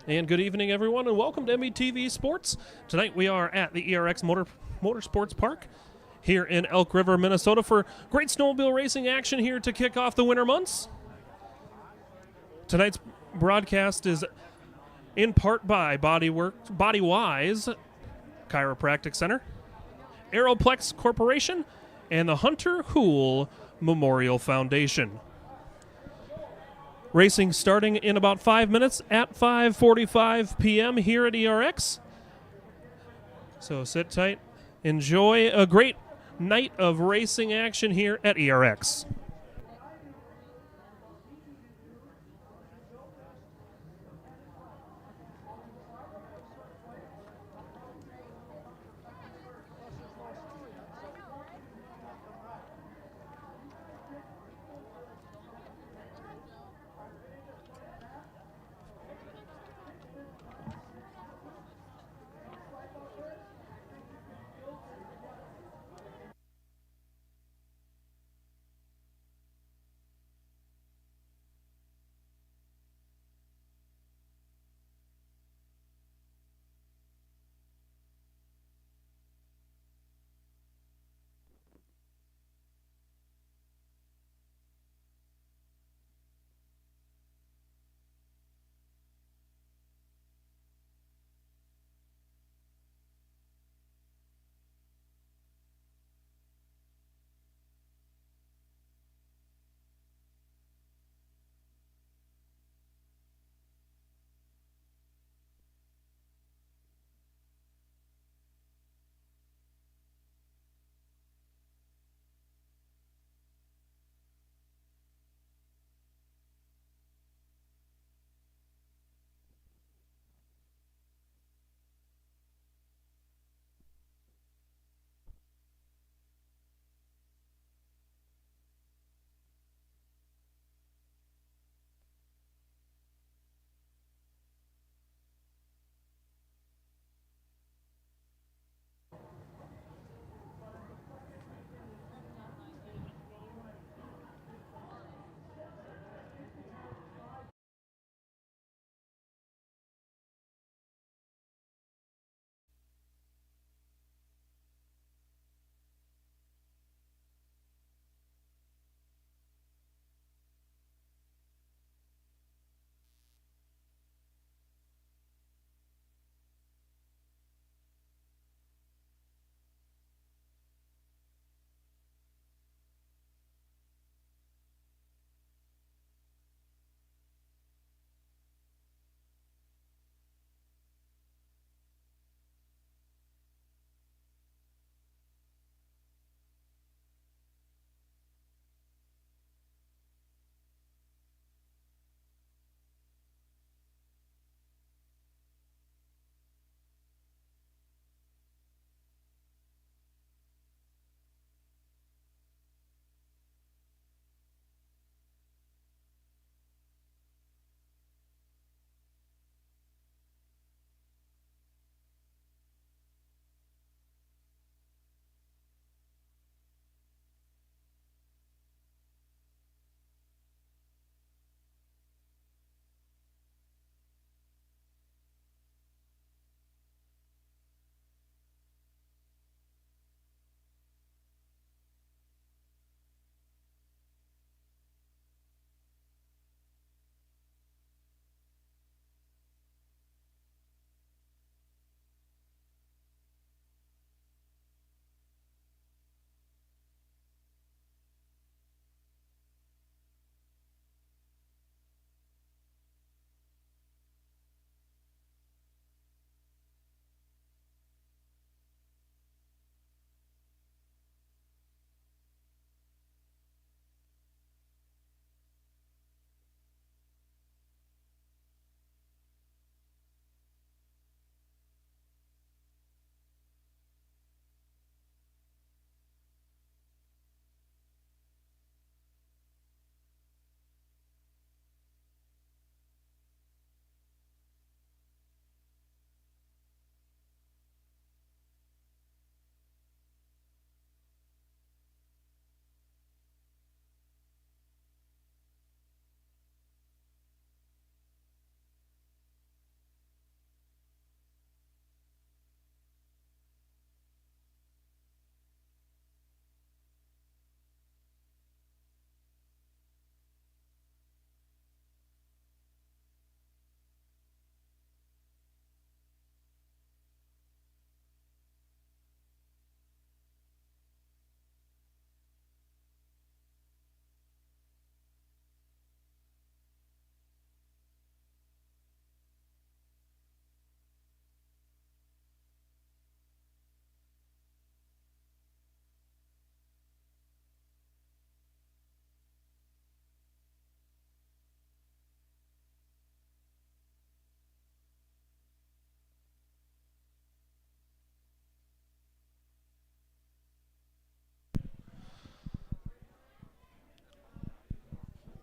And good evening, everyone, and welcome to METV Sports. Tonight we are at the ERX Motorsports Park here in Elk River, Minnesota for great snowmobile racing action here to kick off the winter months. Tonight's broadcast is in part by Bodywise Chiropractic Center, Aeroplex Corporation, and the Hunter Hool Memorial Foundation. Racing starting in about 5 minutes at 5:45 p.m. here at ERX. So sit tight. Enjoy a great night of racing action here at ERX.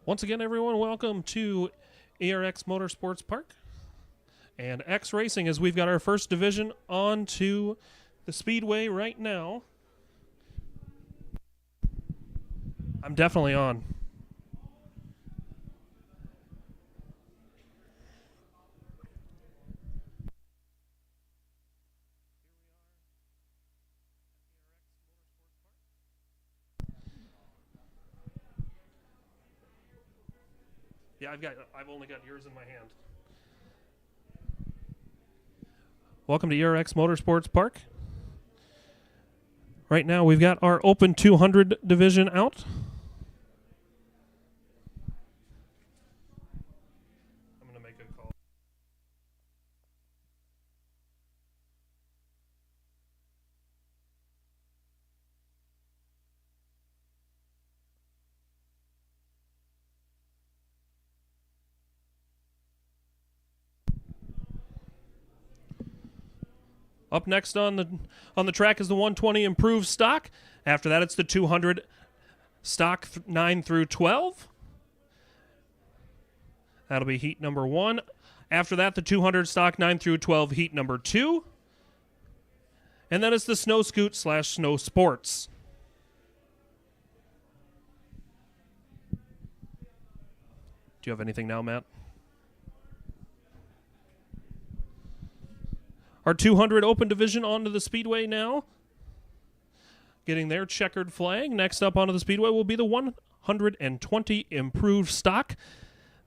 Once again, everyone, welcome to ERX Motorsports Park and X Racing as we've got our first division onto the speedway right now. I'm definitely on. Yeah, I've only got yours in my hand. Welcome to ERX Motorsports Park. Right now we've got our Open 200 division out. I'm going to make a call. Up next on the track is the 120 improved stock. After that, it's the 200 stock 9 through 12. That'll be heat number 1. After that, the 200 stock 9 through 12 heat number 2. And then it's the Snoscoot / Snow Sports. Do you have anything now, Matt? Our 200 open division onto the speedway now. Getting their checkered flag. Next up onto the speedway will be the 120 improved stock.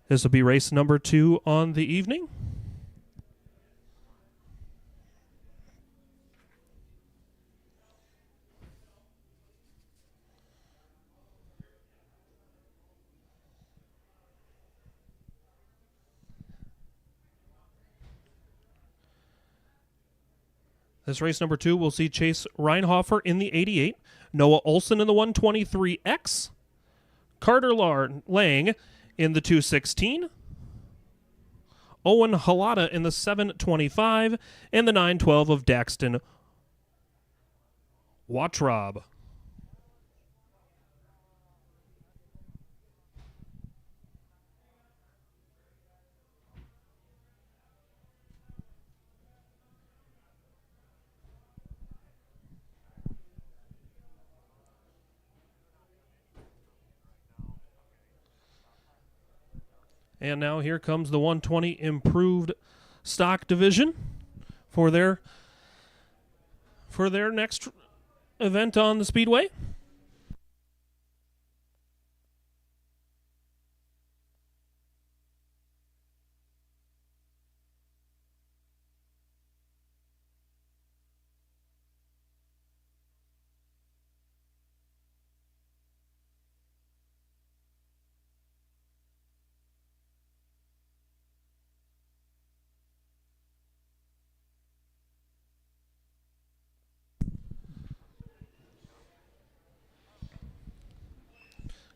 This will be race number 2 on the evening. This race number 2 will see Chase Reinhofer in the 88, Noah Olson in the 123X, Carter Lang in the 216, Owen Halata in the 725, and the 912 of Daxton Watrob. And now here comes the 120 improved stock division for their next event on the speedway.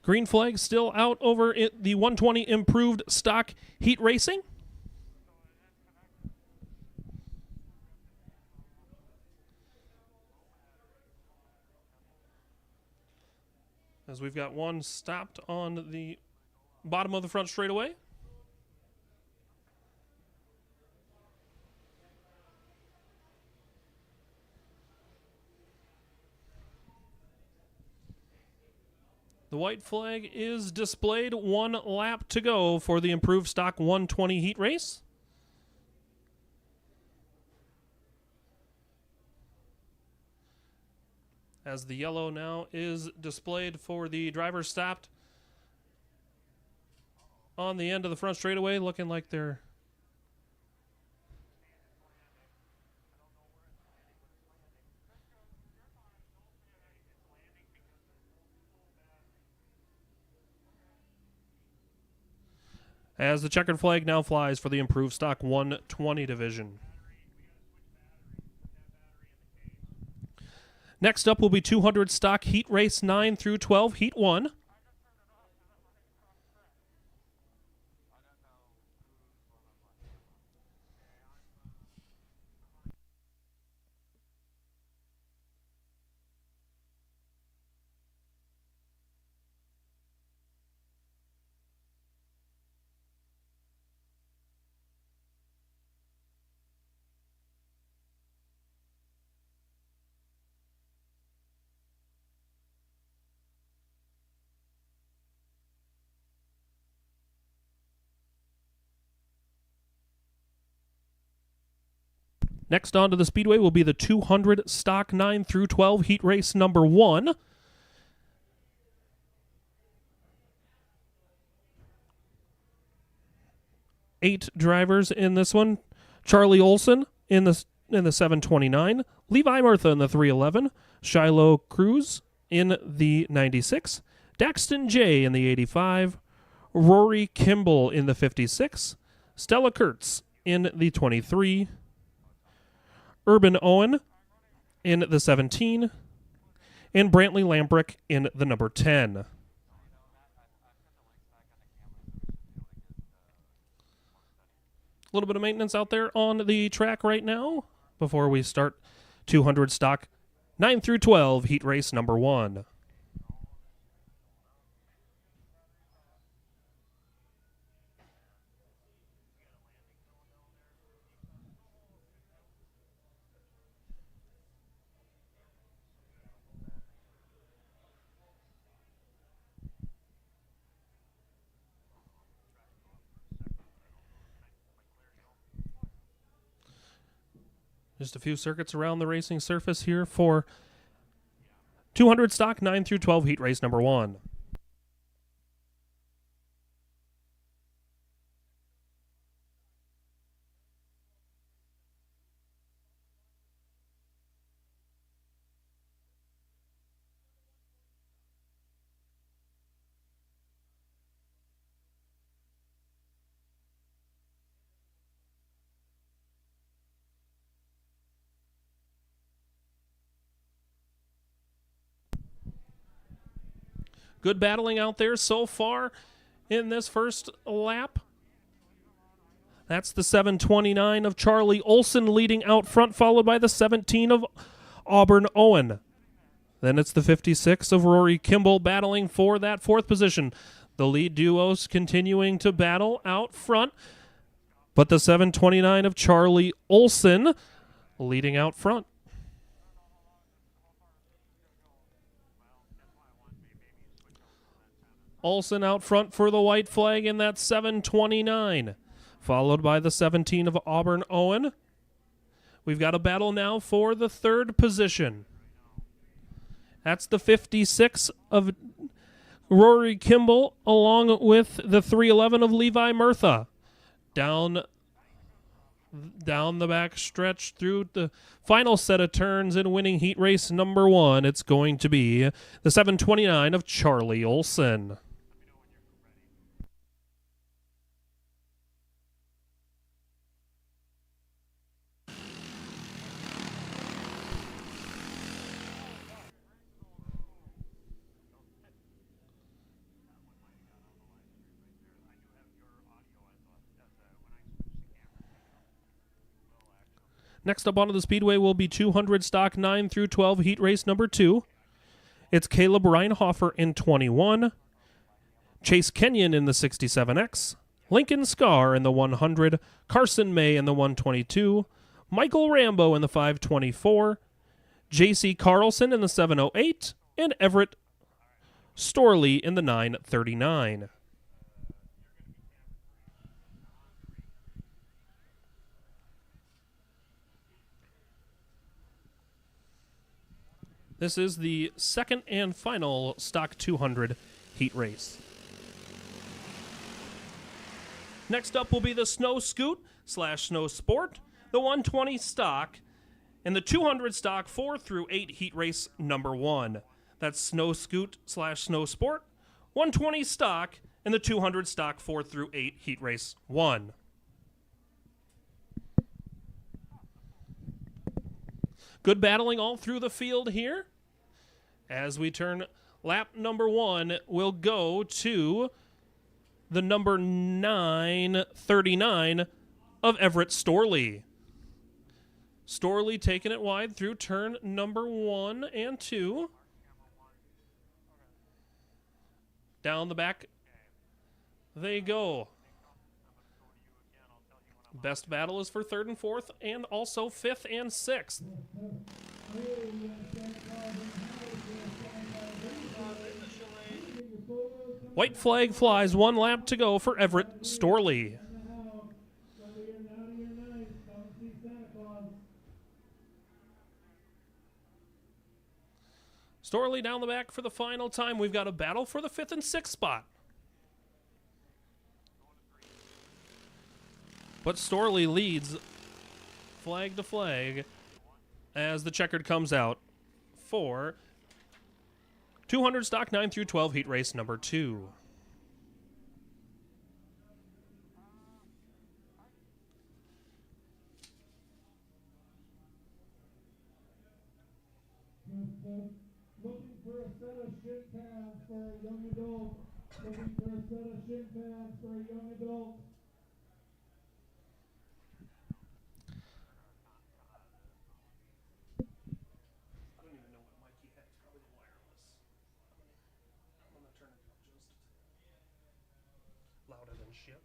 Green flag still out over the 120 improved stock heat racing. As we've got one stopped on the bottom of the front straightaway. The white flag is displayed. 1 lap to go for the improved stock 120 heat race. As the yellow now is displayed for the driver stopped on the end of the front straightaway, looking like they're as the checkered flag now flies for the improved stock 120 division. Next up will be 200 stock heat race 9 through 12, heat 1. Next onto the speedway will be the 200 stock 9 through 12 heat race number 1. Eight drivers in this one. Charlie Olson in the 729, Levi Murtha in the 311, Shiloh Cruz in the 96, Daxton J in the 85, Rory Kimball in the 56, Stella Kurtz in the 23, Urban Owen in the 17, and Brantley Lambrick in the number 10. A little bit of maintenance out there on the track right now before we start 200 stock 9 through 12 heat race number 1. Just a few circuits around the racing surface here for 200 stock 9 through 12 heat race number 1. Good battling out there so far in this first lap. That's the 729 of Charlie Olson leading out front, followed by the 17 of Auburn Owen. Then it's the 56 of Rory Kimball battling for that 4th position. The lead duos continuing to battle out front, but the 729 of Charlie Olson leading out front. Olson out front for the white flag in that 729, followed by the 17 of Auburn Owen. We've got a battle now for the 3rd position. That's the 56 of Rory Kimball along with the 311 of Levi Murtha. Down the back stretch through the final set of turns in winning heat race number 1. It's going to be the 729 of Charlie Olson. Next up onto the speedway will be 200 stock 9 through 12 heat race number 2. It's Caleb Reinhofer in 21, Chase Kenyon in the 67X, Lincoln Scarr in the 100, Carson May in the 122, Michael Rambo in the 524, J.C. Carlson in the 708, and Everett Storley in the 939. This is the second and final Stock 200 heat race. Next up will be the Snoscoot / Snosport, the 120 stock, and the 200 stock 4 through 8 heat race number 1. That's Snoscoot / Snosport, 120 stock, and the 200 stock 4 through 8 heat race 1. Good battling all through the field here. As we turn lap number 1, we'll go to the number 939 of Everett Storley. Storley taking it wide through turn number 1 and 2. Down the back they go. Best battle is for 3rd and 4th, and also 5th and 6th. White flag flies, 1 lap to go for Everett Storley. Storley down the back for the final time. We've got a battle for the 5th and 6th spot. But Storley leads flag to flag as the checkered comes out for 200 stock 9 through 12 heat race number 2. Looking for a set of shin pads for a young adult. Looking for a set of shin pads for a young adult. I don't even know what mic he had. It's probably wireless. I'm going to turn it up just louder than shit.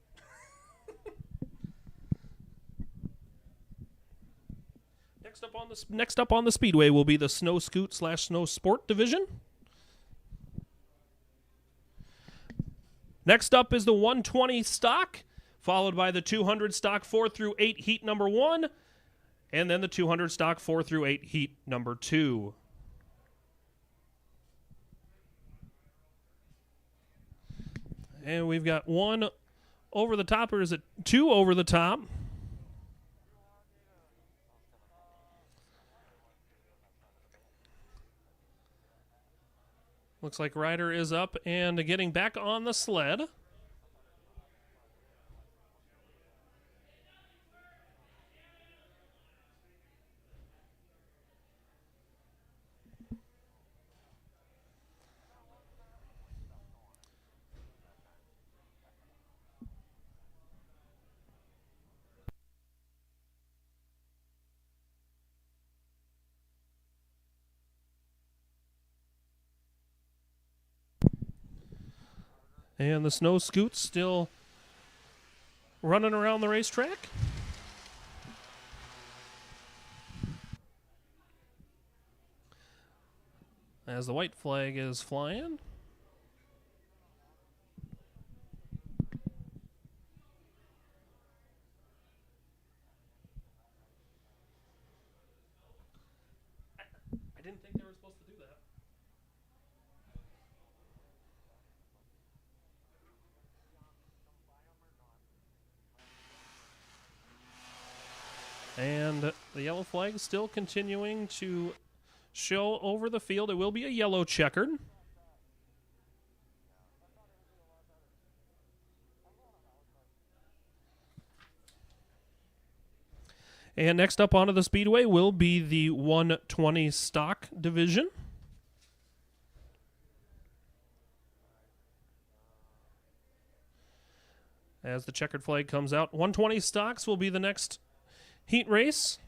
Next up on the speedway will be the Snoscoot / Snow Sport division. Next up is the 120 stock, followed by the 200 stock 4 through 8 heat number 1, and then the 200 stock 4 through 8 heat number 2. And we've got one over the top, or is it two over the top? Looks like Ryder is up and getting back on the sled. And the Snoscoot still running around the racetrack. As the white flag is flying. I didn't think they were supposed to do that. And the yellow flag is still continuing to show over the field. It will be a yellow checkered. And next up onto the speedway will be the 120 stock division. As the checkered flag comes out, 120 stocks will be the next heat race.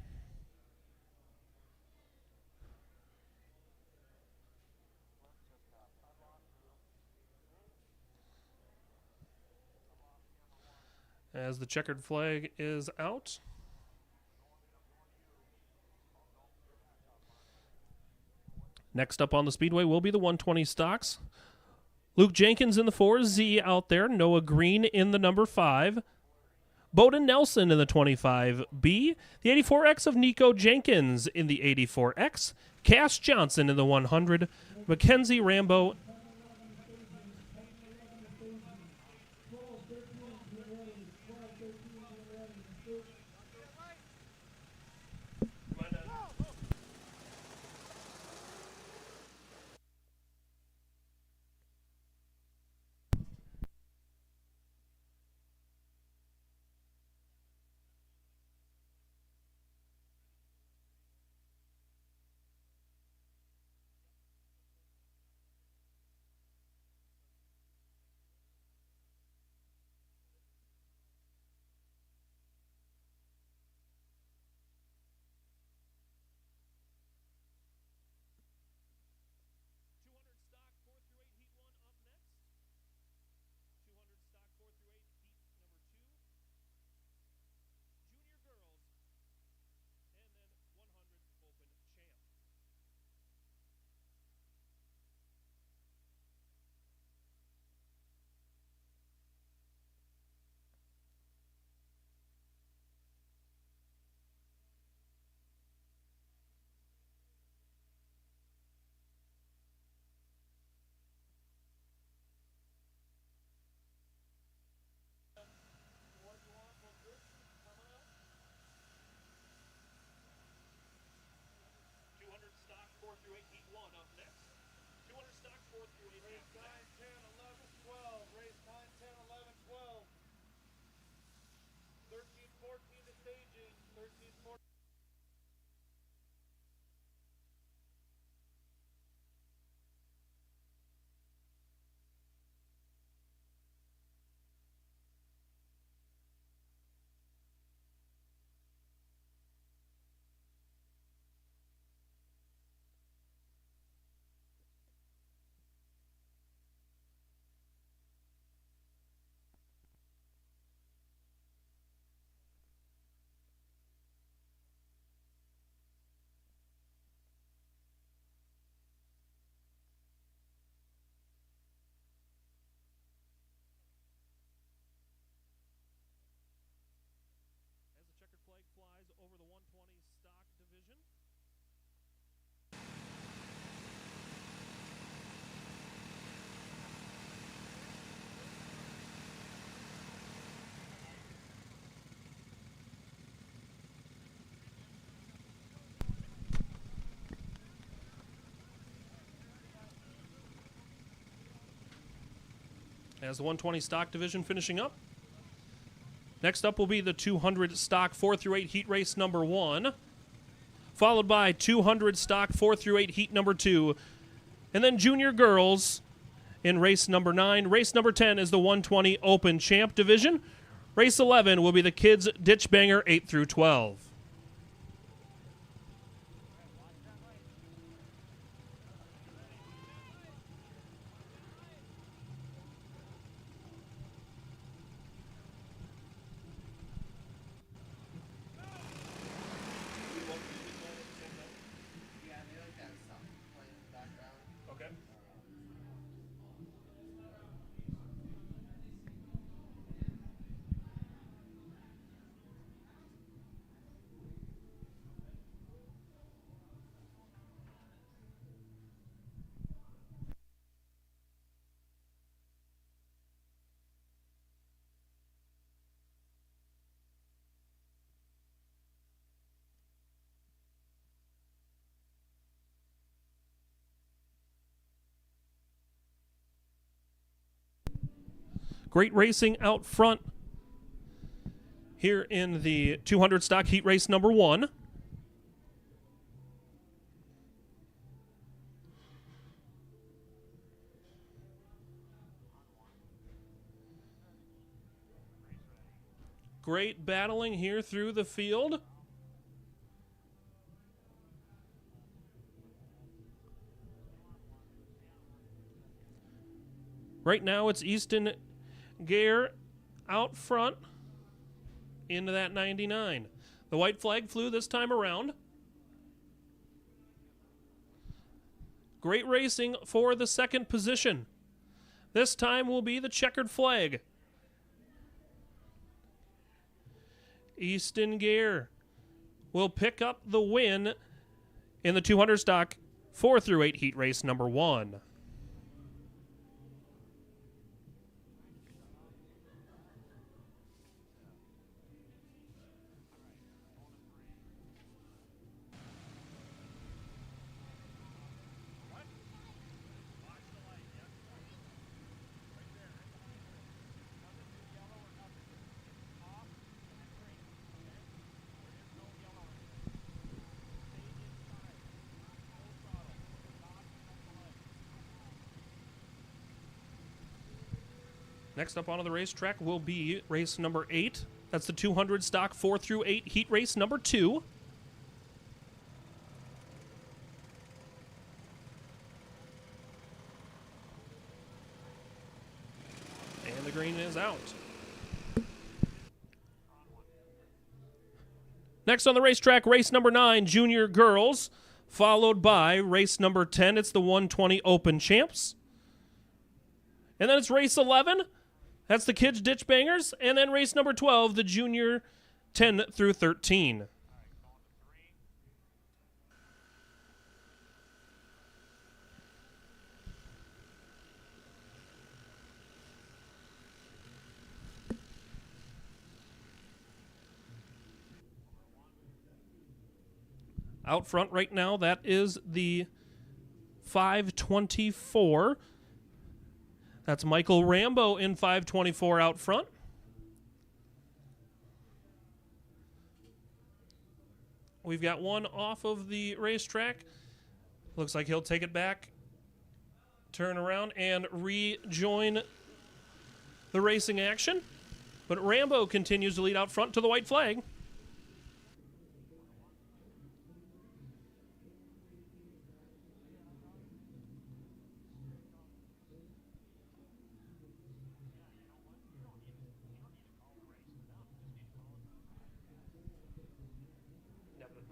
As the checkered flag is out. Next up on the speedway will be the 120 stocks. Luke Jenkins in the 4Z out there. Noah Green in the number 5. Bowden Nelson in the 25B. The 84X of Nico Jenkins in the 84X. Cash Johnson in the 100. Mackenzie Rambo. as the 120 stock division finishing up. Next up will be the 200 stock 4 through 8 heat race number 1, followed by 200 stock 4 through 8 heat number 2, and then junior girls in race number 9. Race number 10 is the 120 open champ division. Race 11 will be the kids ditch banger 8 through 12. Okay. Great racing out front here in the 200 stock heat race number 1. Great battling here through the field. Right now it's Easton Gare out front into that 99. The white flag flew this time around. Great racing for the second position. This time will be the checkered flag. Easton Gare will pick up the win in the 200 stock 4 through 8 heat race number 1. Next up onto the racetrack will be race number 8. That's the 200 stock 4 through 8 heat race number 2. And the green is out. Next on the racetrack, race number 9, junior girls, followed by race number 10. It's the 120 open champs. And then it's race 11. That's the kids ditch bangers. And then race number 12, the junior 10 through 13. Out front right now, that is the 524. That's Michael Rambo in 524 out front. We've got one off of the racetrack. Looks like he'll take it back, turn around, and rejoin the racing action. But Rambo continues to lead out front to the white flag.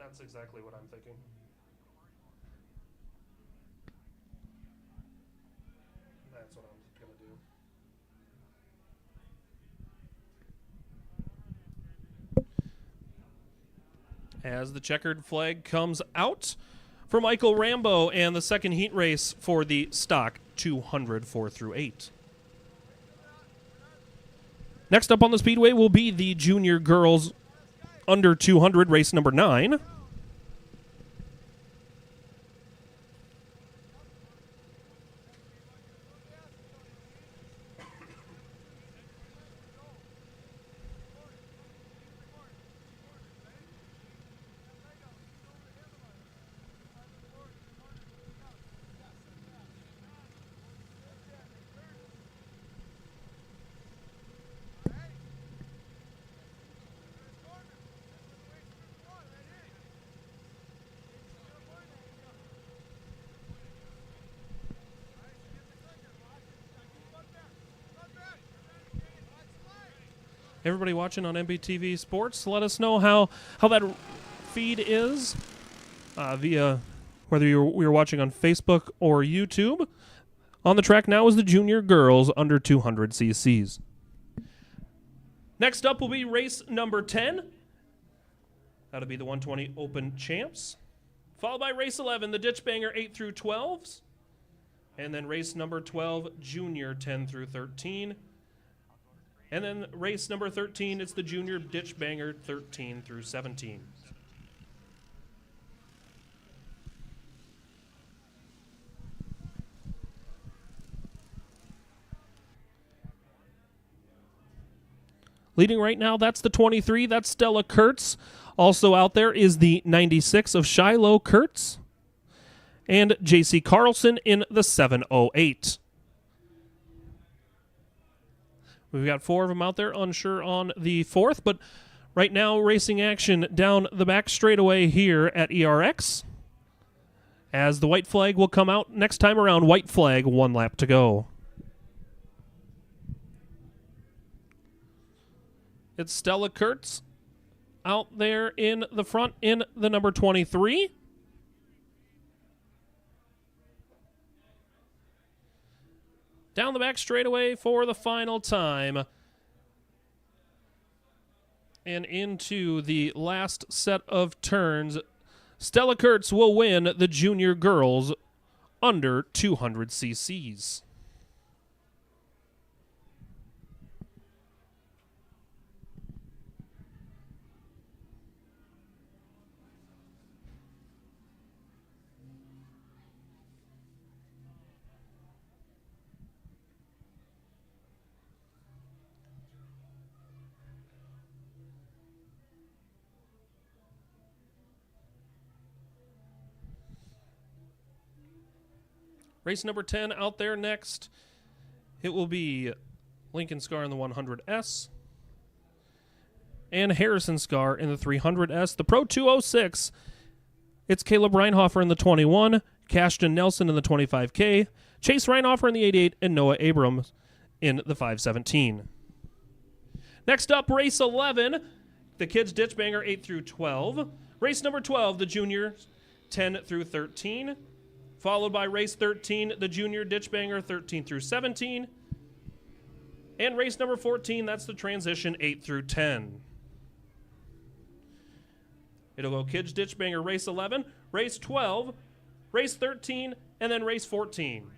That's exactly what I'm thinking. That's what I'm going to do. As the checkered flag comes out for Michael Rambo and the second heat race for the stock 200 4 through 8. Next up on the speedway will be the junior girls under 200 race number 9. everybody watching on MBTV Sports, let us know how that feed is via whether we were watching on Facebook or YouTube. On the track now is the junior girls under 200 cc's. Next up will be race number 10. That'll be the 120 Open Champs. Followed by race 11, the Ditch Banger 8 through 12s. And then race number 12, Junior 10 through 13. And then race number 13, it's the Junior Ditch Banger 13 through 17. Leading right now, that's the 23. That's Stella Kurtz. Also out there is the 96 of Shiloh Kurtz. And J.C. Carlson in the 708. We've got 4 of them out there, unsure on the 4th. But right now, racing action down the back straightaway here at ERX. As the white flag will come out next time around. White flag, 1 lap to go. It's Stella Kurtz out there in the front in the number 23. Down the back straightaway for the final time. And into the last set of turns, Stella Kurtz will win the junior girls under 200 cc's. Race number 10 out there next. It will be Lincoln Scar in the 100S and Harrison Scar in the 300S. The Pro 206, it's Caleb Reinhofer in the 21, Cashton Nelson in the 25K, Chase Reinhofer in the 88, and Noah Abrams in the 517. Next up, race 11, the Kids Ditch Banger 8 through 12. Race number 12, the Juniors 10 through 13. Followed by race 13, the Junior Ditch Banger 13 through 17. And race number 14, that's the Transition 8 through 10. It'll go Kids Ditch Banger race 11, race 12, race 13, and then race 14.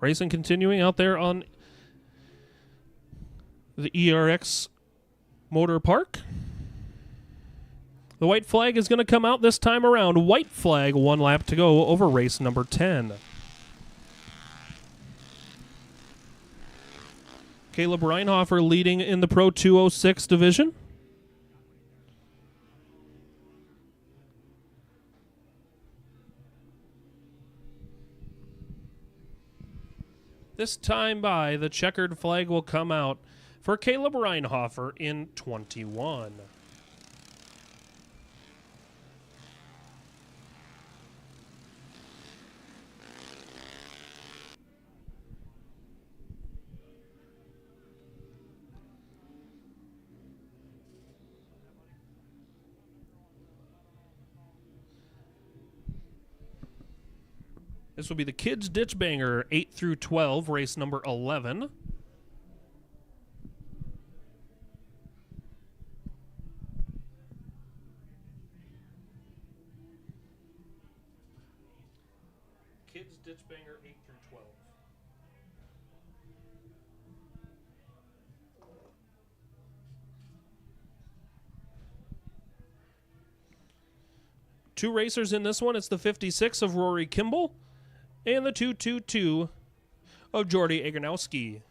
Racing continuing out there on the ERX Motor Park. The white flag is going to come out this time around. White flag, 1 lap to go over race number 10. Caleb Reinhofer leading in the Pro 206 division. This time by, the checkered flag will come out for Caleb Reinhofer in 21. This will be the Kids Ditch Banger 8 through 12, race number 11. Kids Ditch Banger 8 through 12. Two racers in this one. It's the 56 of Rory Kimball and the 222 of Jordy Agronowski.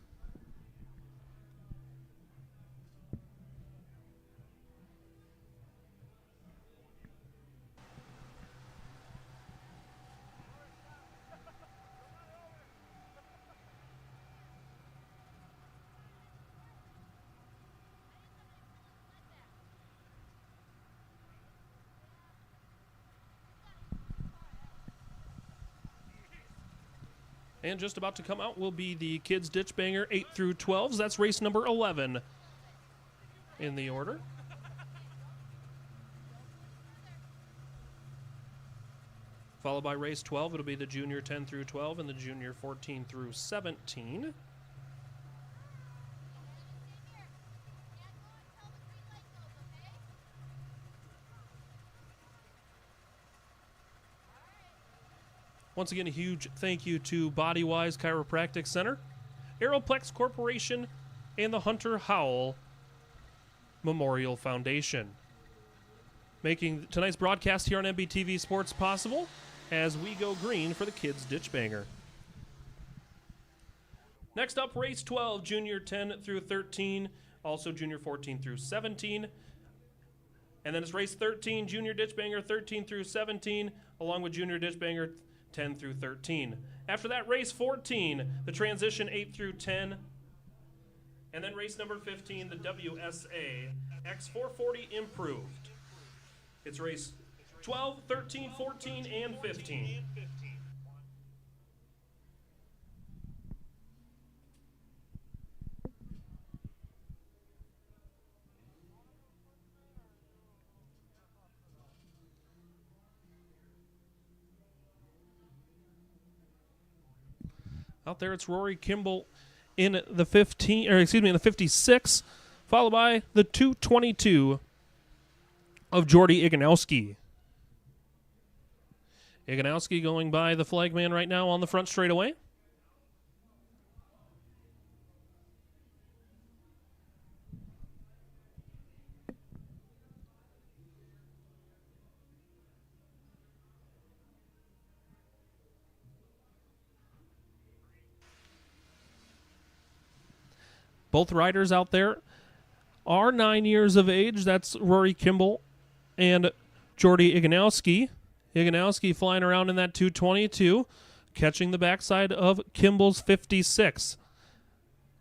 And just about to come out will be the Kids Ditch Banger 8 through 12s. That's race number 11 in the order. Followed by race 12, it'll be the Junior 10 through 12 and the Junior 14 through 17. Once again, a huge thank you to Bodywise Chiropractic Center, Aeroplex Corporation, and the Hunter Howell Memorial Foundation, making tonight's broadcast here on MBTV Sports possible as we go green for the Kids Ditch Banger. Next up, race 12, Junior 10 through 13, also Junior 14 through 17. And then it's race 13, Junior Ditch Banger 13 through 17, along with Junior Ditch Banger 10 through 13. After that, race 14, the transition 8 through 10. And then race number 15, the WSA X440 Improved. It's race 12, 13, 14, and 15. Out there, it's Rory Kimball in the in the 56, followed by the 222 of Jordy Iganowski. Iganowski going by the flagman right now on the front straightaway. Both riders out there are 9 years of age. That's Rory Kimball and Jordy Iganowski. Iganowski flying around in that 222, catching the backside of Kimball's 56.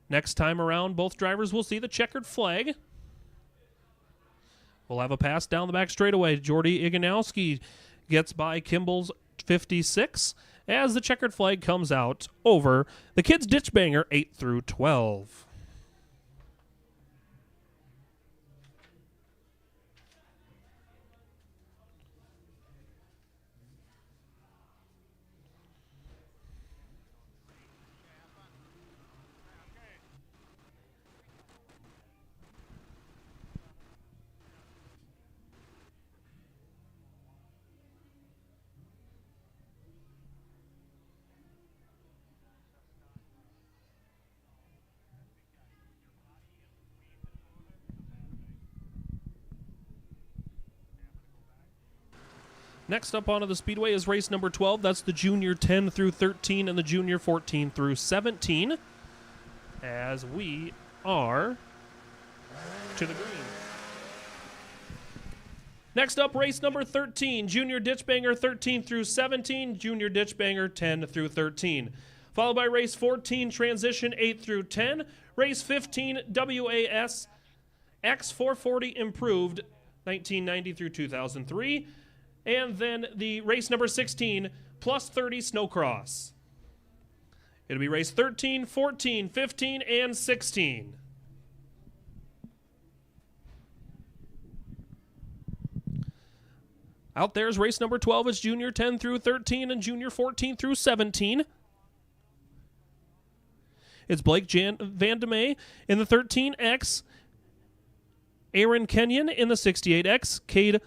Next time around, both drivers will see the checkered flag. We'll have a pass down the back straightaway. Jordy Iganowski gets by Kimball's 56 as the checkered flag comes out over the Kids Ditch Banger 8 through 12. Next up onto the speedway is race number 12. That's the Junior 10 through 13 and the Junior 14 through 17. As we are to the green. Next up, race number 13, Junior Ditch Banger 13 through 17, Junior Ditch Banger 10 through 13. Followed by race 14, Transition 8 through 10. Race 15, WAS X440 Improved 1990 through 2003. And then the race number 16, plus 30 Snocross. It'll be race 13, 14, 15, and 16. Out there is race number 12. It's Junior 10 through 13 and Junior 14 through 17. It's Blake Van de May in the 13X. Aaron Kenyon in the 68X. Cade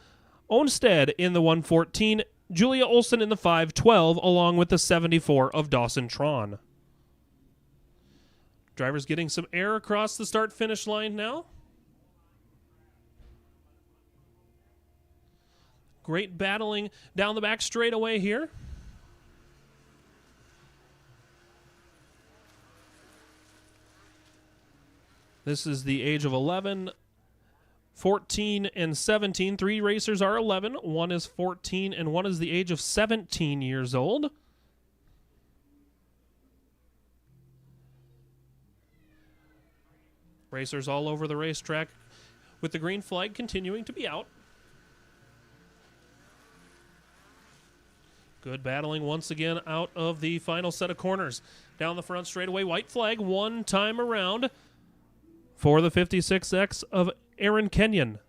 Onstead in the 114, Julia Olson in the 512, along with the 74 of Dawson Tron. Drivers getting some air across the start-finish line now. Great battling down the back straightaway here. This is the age of 11, 14, and 17. 3 racers are 11. 1 is 14, and 1 is the age of 17 years old. Racers all over the racetrack with the green flag continuing to be out. Good battling once again out of the final set of corners. Down the front straightaway, white flag one time around for the 56X of Aaron Kenyon.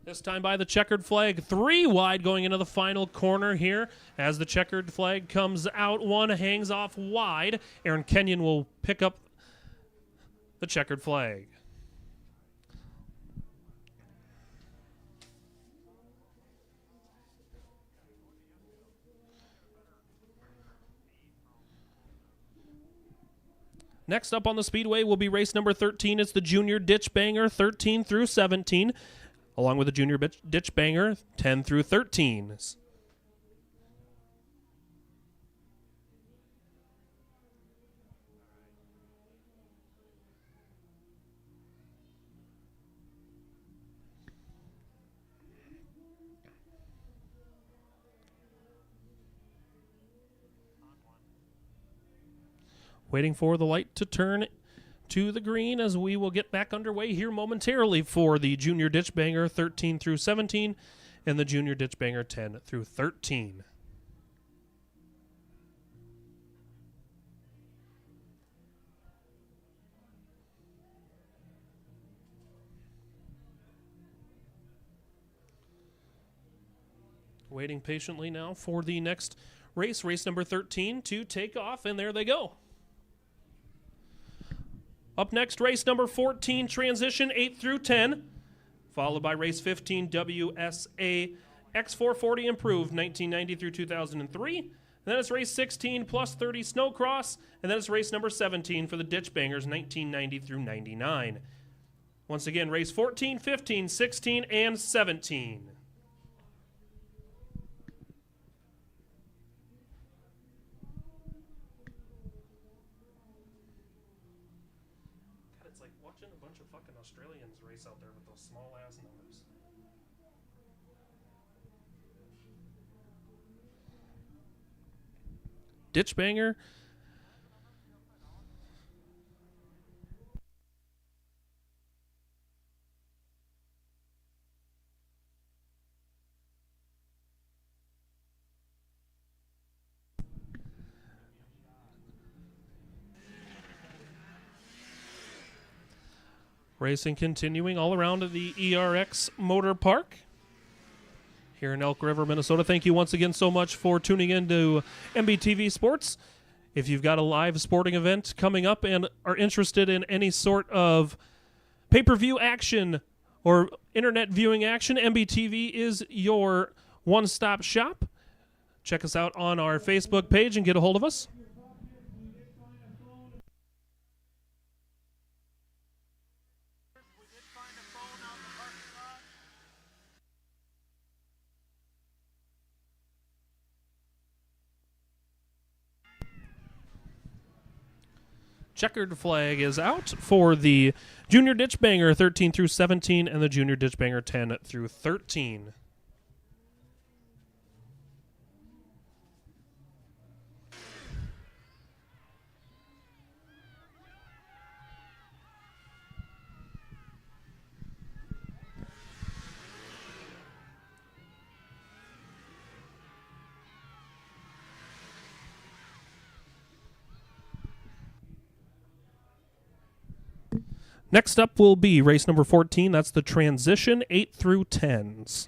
This time by the checkered flag, 3 wide going into the final corner here. As the checkered flag comes out, one hangs off wide. Aaron Kenyon will pick up the checkered flag. Next up on the speedway will be race number 13. It's the Junior Ditch Banger 13 through 17. Along with the Junior Ditch Banger 10 through 13. Waiting for the light to turn to the green as we will get back underway here momentarily for the Junior Ditch Banger 13 through 17 and the Junior Ditch Banger 10 through 13. Waiting patiently now for the next race, race number 13, to take off, and there they go. Up next, race number 14, Transition 8 through 10, followed by race 15, WSA X440 Improved 1990 through 2003. And then it's race 16, plus 30 Snocross, and then it's race number 17 for the Ditch Bangers 1990 through 99. Once again, race 14, 15, 16, and 17. It's like watching a bunch of fucking Australians race out there with those small ass numbers. Ditch Banger. Racing continuing all around the ERX Motor Park here in Elk River, Minnesota. Thank you once again so much for tuning in to MBTV Sports. If you've got a live sporting event coming up and are interested in any sort of pay-per-view action or internet viewing action, MBTV is your one-stop shop. Check us out on our Facebook page and get a hold of us. Checkered flag is out for the Junior Ditch Banger 13 through 17 and the Junior Ditch Banger 10 through 13. Next up will be race number 14. That's the Transition 8 through 10s.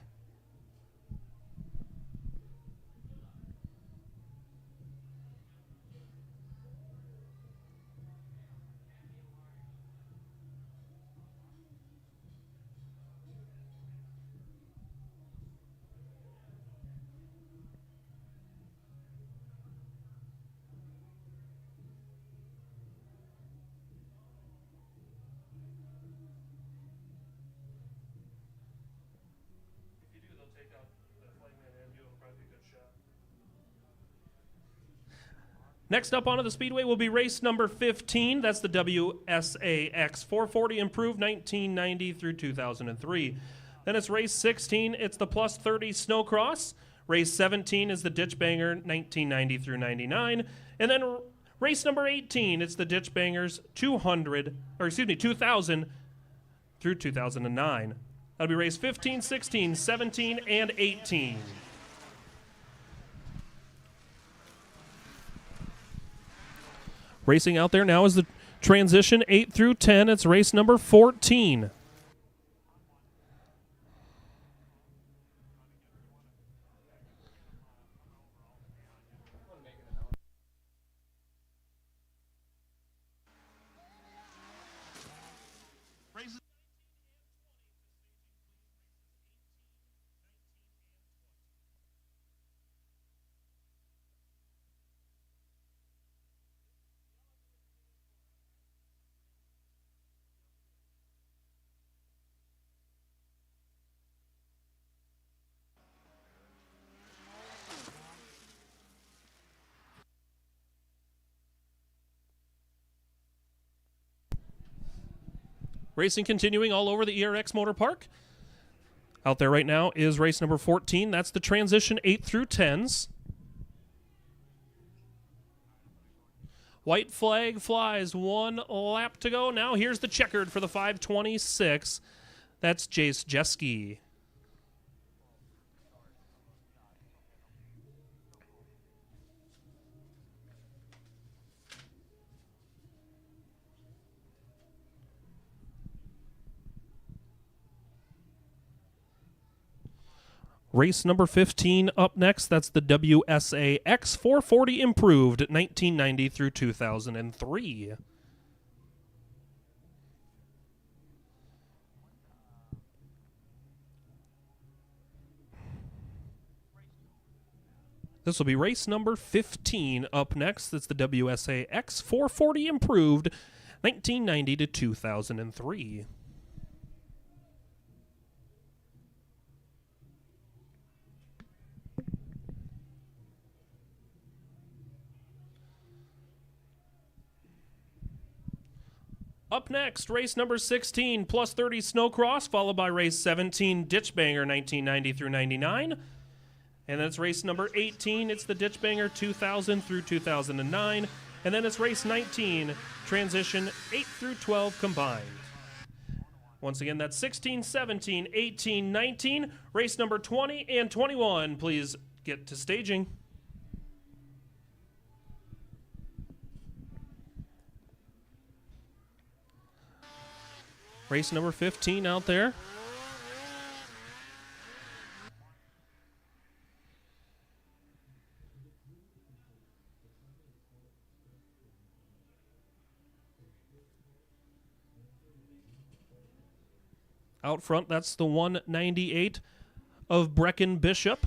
Next up onto the speedway will be race number 15. That's the WSA X440 Improved 1990 through 2003. Then it's race 16. It's the plus 30 Snocross. Race 17 is the Ditch Banger 1990 through 99. And then Race number 18, it's the Ditch Bangers 2000 through 2009. That'll be race 15, 16, 17, and 18. Racing out there now is the transition 8 through 10. It's race number 14. Racing continuing all over the ERX Motor Park. Out there right now is race number 14. That's the transition 8 through 10s. White flag flies, 1 lap to go. Now here's the checkered for the 526. That's Jace Jeske. Race number 15 up next. That's the WSAX 440 Improved, 1990 through 2003. This will be race number 15 up next. That's the WSAX 440 Improved, 1990 to 2003. Up next, race number 16, plus 30 Snocross, followed by race 17, Ditch Banger 1990 through 99. And then it's race number 18, it's the Ditch Banger 2000 through 2009. And then it's race 19, transition 8 through 12 combined. Once again, that's 16, 17, 18, 19. Race number 20 and 21, please get to staging. Race number 15 out there. Out front, that's the 198 of Brecken Bishop.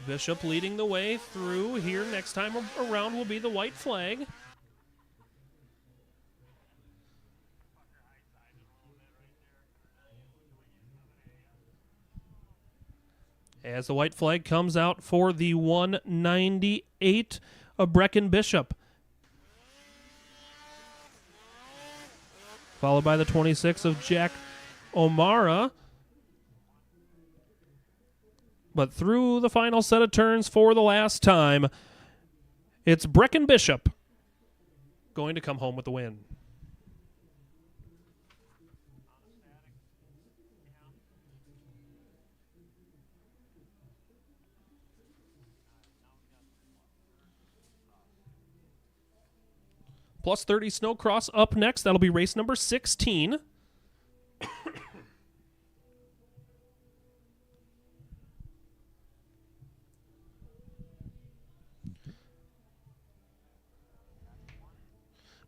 Bishop leading the way through here. Next time around will be the white flag. As the white flag comes out for the 198 of Brecken Bishop. Followed by the 26 of Jack O'Mara. But through the final set of turns for the last time, it's Brecken Bishop going to come home with the win. Plus 30 Snocross up next. That'll be race number 16.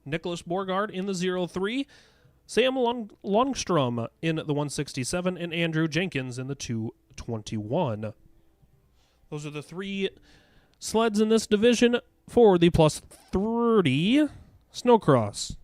Nicholas Borgard in the 03. Sam Longstrom in the 167. And Andrew Jenkins in the 221. Those are the three sleds in this division for the plus 30 Snocross.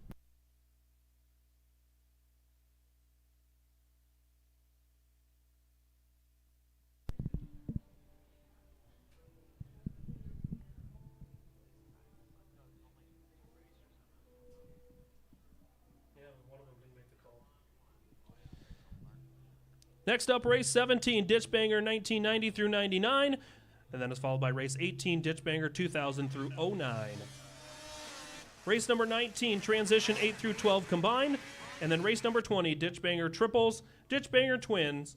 Next up, race 17, Ditch Banger 1990 through 99. And then it's followed by race 18, Ditch Banger 2000 through 09. Race number 19, transition 8 through 12 combined. And then race number 20, ditch banger triples, ditch banger twins,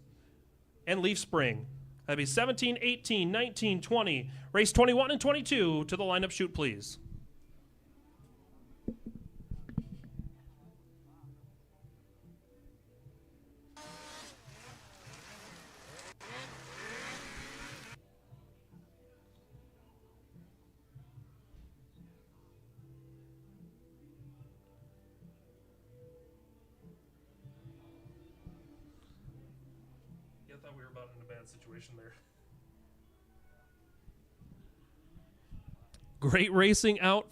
and leaf spring. That'd be 17, 18, 19, 20. Race 21 and 22 to the lineup chute, please. I thought we were about in a bad situation there. Great racing out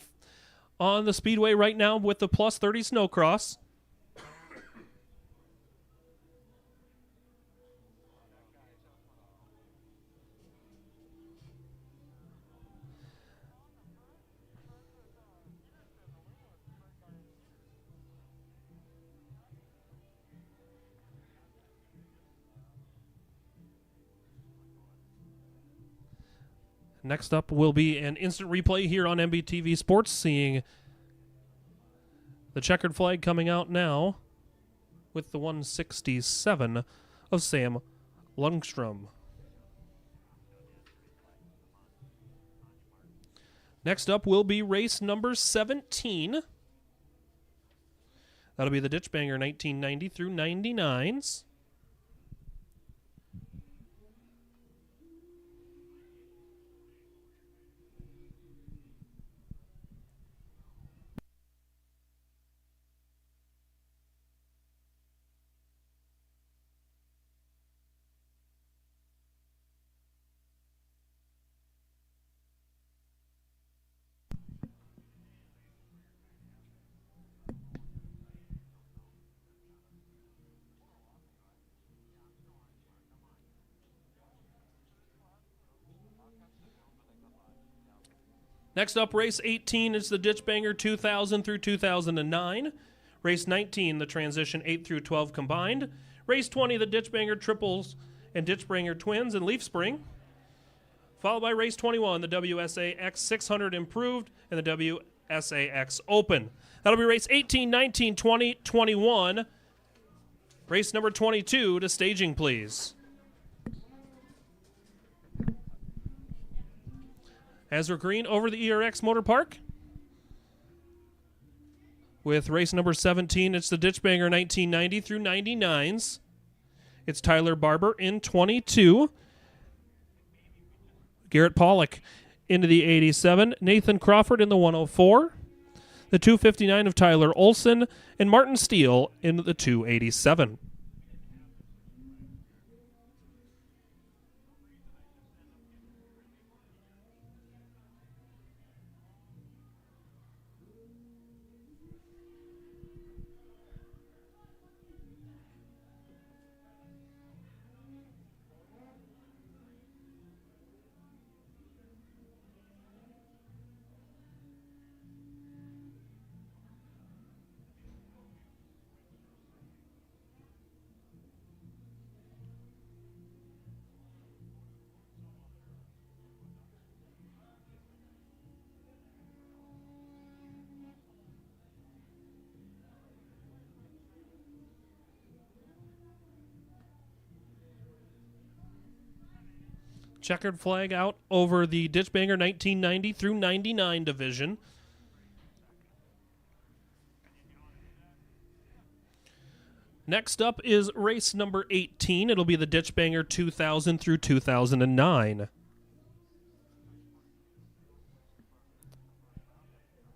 on the speedway right now with the plus 30 Snocross. Next up will be an instant replay here on MBTV Sports, seeing the checkered flag coming out now with the 167 of Sam Lundstrom. Next up will be race number 17. That'll be the Ditch Banger 1990 through 99s. Next up, race 18 is the Ditch Banger 2000 through 2009. Race 19, the transition 8 through 12 combined. Race 20, the Ditch Banger triples and Ditch Banger twins and leaf spring. Followed by race 21, the WSAX 600 improved and the WSAX open. That'll be race 18, 19, 20, 21. Race number 22 to staging, please. Azure Green over the ERX Motor Park. With race number 17, it's the Ditch Banger 1990 through 99s. It's Tyler Barber in 22. Garrett Pollock into the 87. Nathan Crawford in the 104. The 259 of Tyler Olson. And Martin Steele in the 287. Checkered flag out over the Ditch Banger 1990 through 99 division. Next up is race number 18. It'll be the Ditch Banger 2000 through 2009.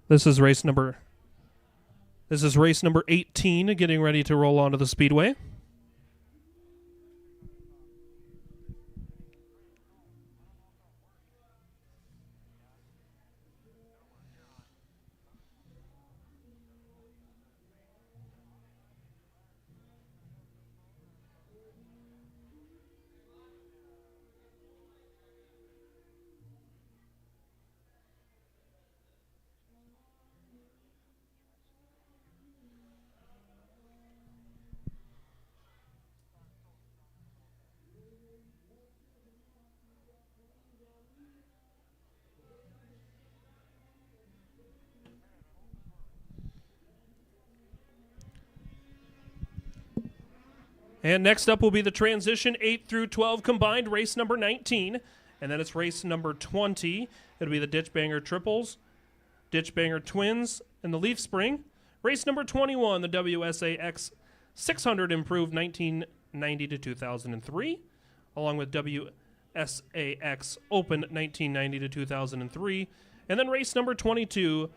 This is race number 18, getting ready to roll onto the speedway. And next up will be the transition 8 through 12 combined, race number 19. And then it's race number 20. It'll be the Ditch Banger Triples, Ditch Banger Twins, and the Leaf Spring. Race number 21, the WSAX 600 improved 1990 to 2003, along with WSAX Open 1990 to 2003. And then race number 22,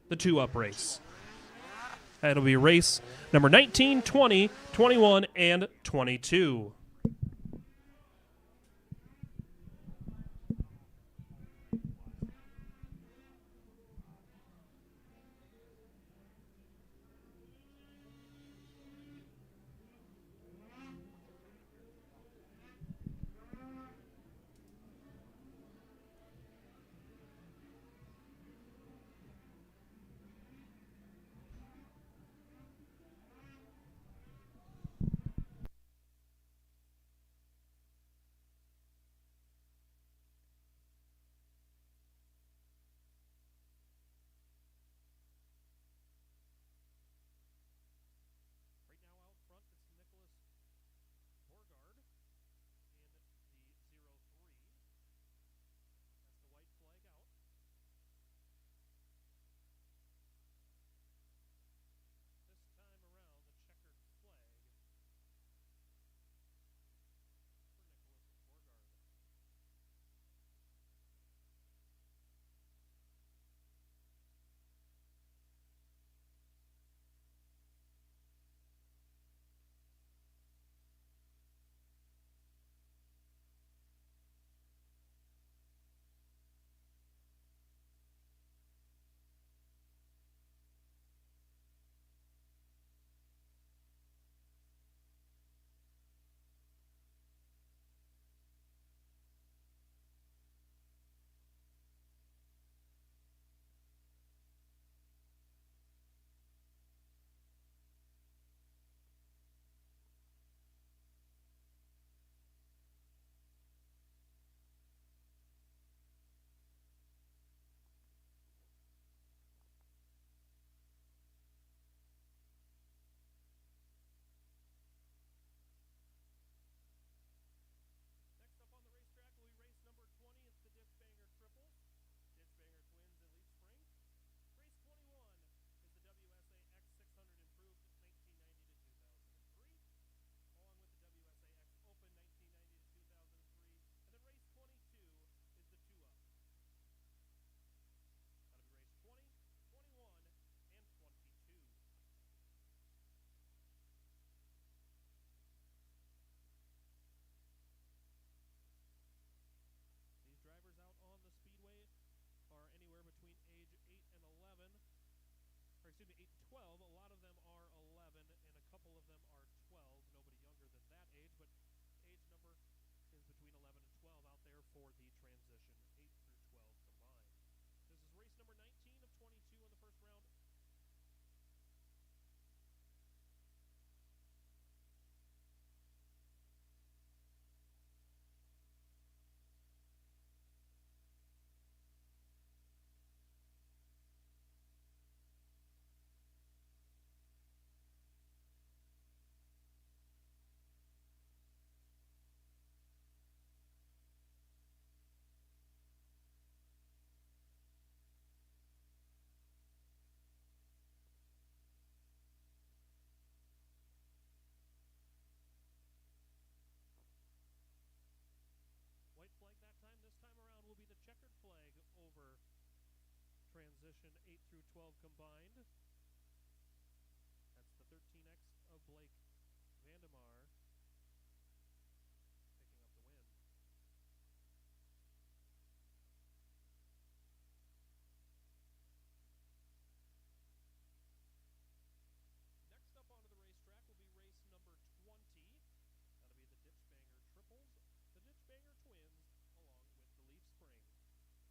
the two-up race. That'll be race number 19, 20, 21, and 22. Transition 8 through 12 combined. That's the 13X of Blake Vandemar picking up the win. Next up onto the racetrack will be race number 20. That'll be the Ditch Banger Triples, the Ditch Banger Twins, along with the Leaf Spring.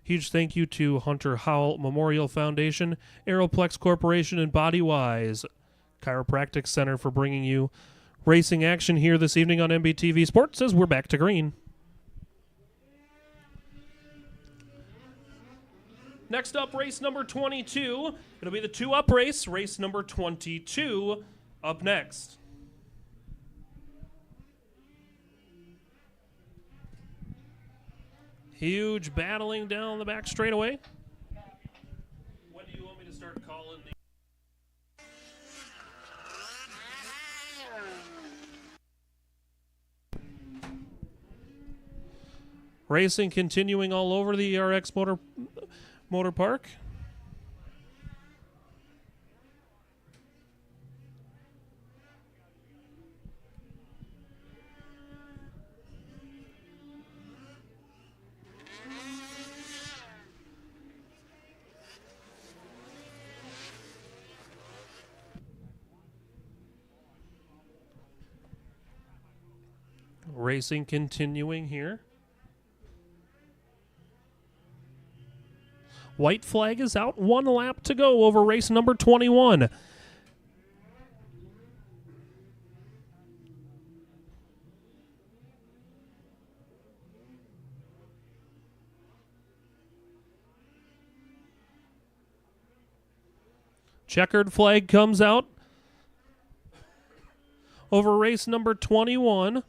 Huge thank you to Hunter Howell Memorial Foundation, Aeroplex Corporation, and Bodywise Chiropractic Center for bringing you racing action here this evening on MBTV Sports as we're back to green. Next up, race number 22. It'll be the 2-up race. Race number 22 up next. Huge battling down the back straightaway. When do you want me to start calling the... Racing continuing all over the ERX Motor Park. Racing continuing here. White flag is out. 1 lap to go over race number 21. Checkered flag comes out over race number 21.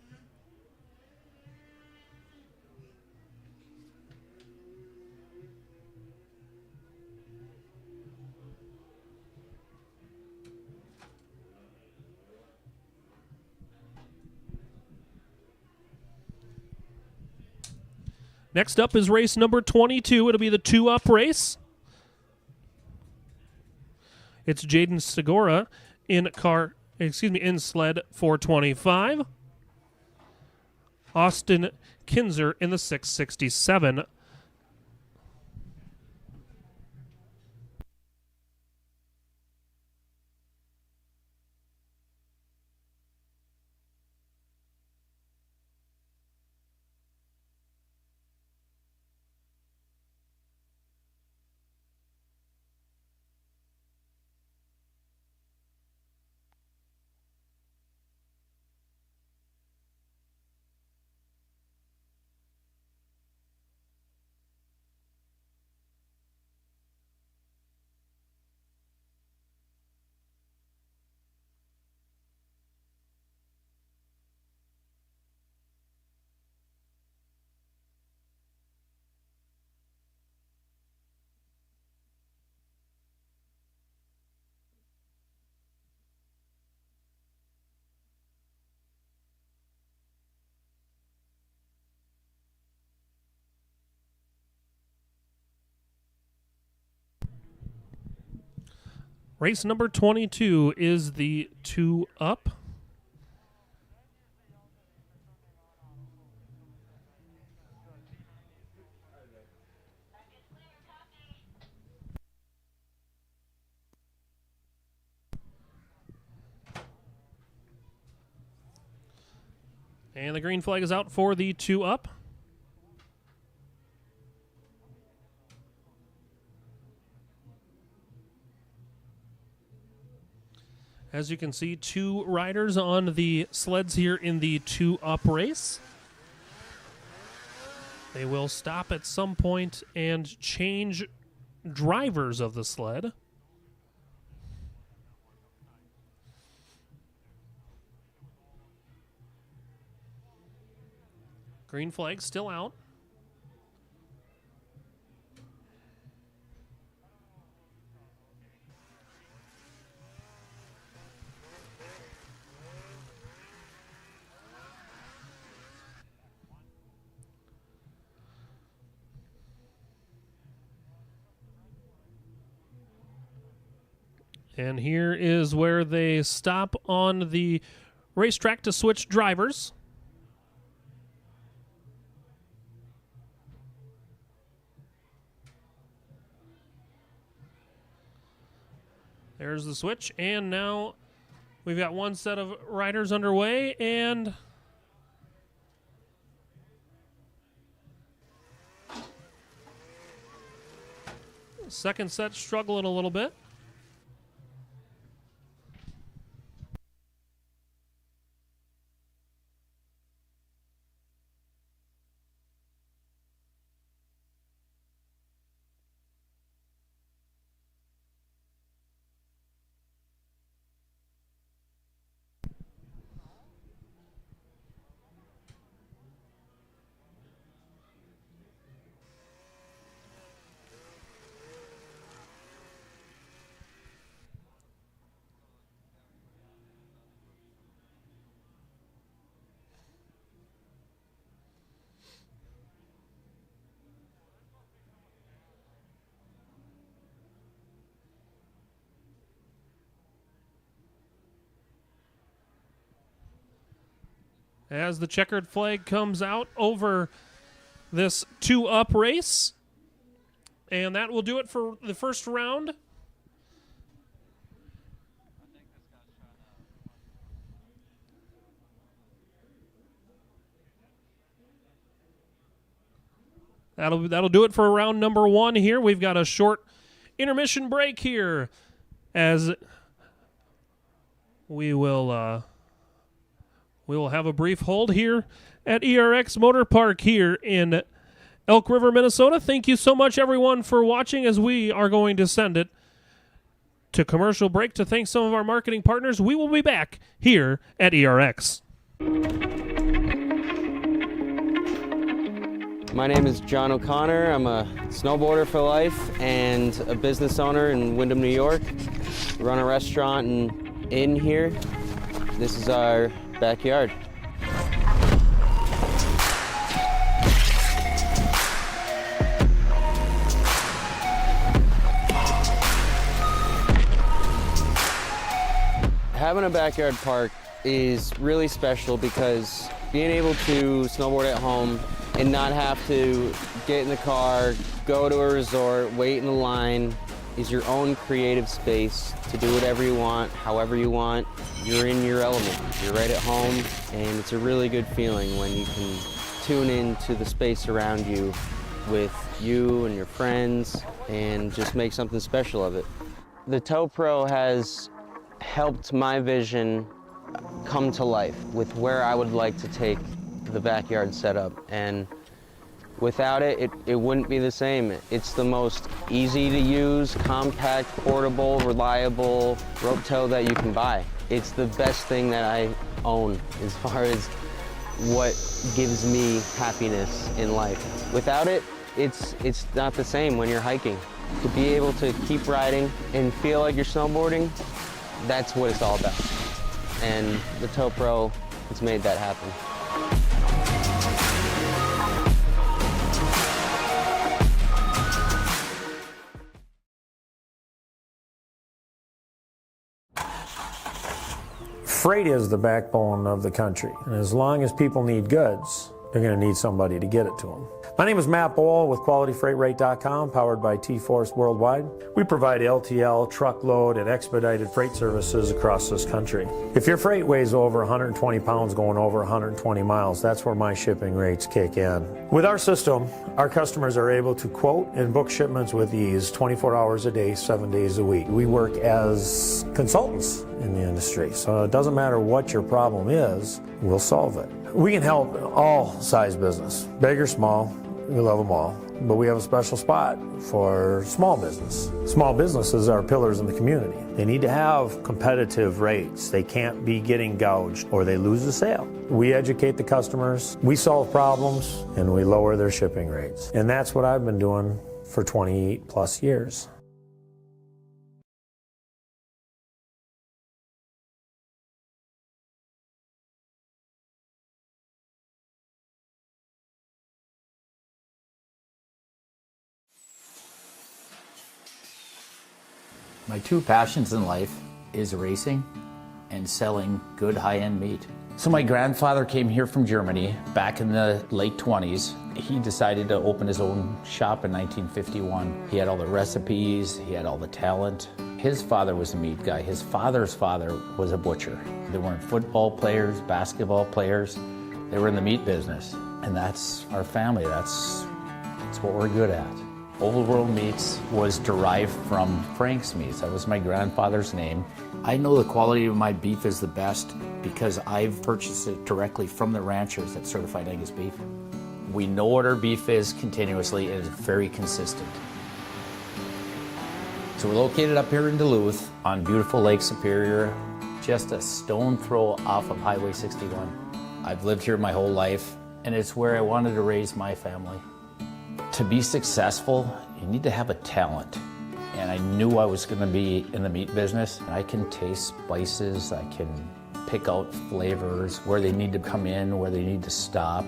Next up is race number 22. It'll be the 2-up race. It's Jaden Segura in sled 425. Austin Kinzer in the 667. Race number 22 is the 2-up. And the green flag is out for the 2-up. As you can see, 2 riders on the sleds here in the 2-up race. They will stop at some point and change drivers of the sled. Green flag still out. And here is where they stop on the racetrack to switch drivers. There's the switch, and now we've got one set of riders underway, and Second set struggling a little bit. As the checkered flag comes out over this 2-up race. And that will do it for the first round. That'll do it for round number 1 here. We've got a short intermission break here as we will have a brief hold here at ERX Motor Park here in Elk River, Minnesota. Thank you so much, everyone, for watching as we are going to send it to commercial break to thank some of our marketing partners. We will be back here at ERX. My name is John O'Connor. I'm a snowboarder for life and a business owner in Windham, New York. We run a restaurant and inn here. This is our backyard. Having a backyard park is really special because being able to snowboard at home and not have to get in the car, go to a resort, wait in the line, is your own creative space to do whatever you want, however you want. You're in your element. You're right at home, and it's a really good feeling when you can tune into the space around you with you and your friends and just make something special of it. The Tow Pro has helped my vision come to life with where I would like to take the backyard setup, and without it, it wouldn't be the same. It's the most easy to use, compact, portable, reliable rope tow that you can buy. It's the best thing that I own as far as what gives me happiness in life. Without it, it's not the same when you're hiking. To be able to keep riding and feel like you're snowboarding, that's what it's all about. And the Tow Pro has made that happen. Freight is the backbone of the country, and as long as people need goods, they're going to need somebody to get it to them. My name is Matt Bohl with QualityFreightRate.com, powered by T-Force Worldwide. We provide LTL, truckload, and expedited freight services across this country. If your freight weighs over 120 pounds going over 120 miles, that's where my shipping rates kick in. With our system, our customers are able to quote and book shipments with ease 24 hours a day, 7 days a week. We work as consultants in the industry, so it doesn't matter what your problem is, we'll solve it. We can help all size business, big or small. We love them all, but we have a special spot for small business. Small businesses are pillars in the community. They need to have competitive rates. They can't be getting gouged or they lose the sale. We educate the customers, we solve problems, and we lower their shipping rates. And that's what I've been doing for 28 plus years. My two passions in life is racing and selling good high-end meat. So my grandfather came here from Germany back in the late 20s. He decided to open his own shop in 1951. He had all the recipes, he had all the talent. His father was a meat guy. His father's father was a butcher. They weren't football players, basketball players. They were in the meat business. And that's our family. That's what we're good at. Old World Meats was derived from Frank's Meats. That was my grandfather's name. I know the quality of my beef is the best because I've purchased it directly from the ranchers at Certified Angus Beef. We know what our beef is continuously, and it's very consistent. So we're located up here in Duluth on beautiful Lake Superior, just a stone throw off of Highway 61. I've lived here my whole life, and it's where I wanted to raise my family. To be successful, you need to have a talent. And I knew I was going to be in the meat business. I can taste spices, I can pick out flavors, where they need to come in, where they need to stop.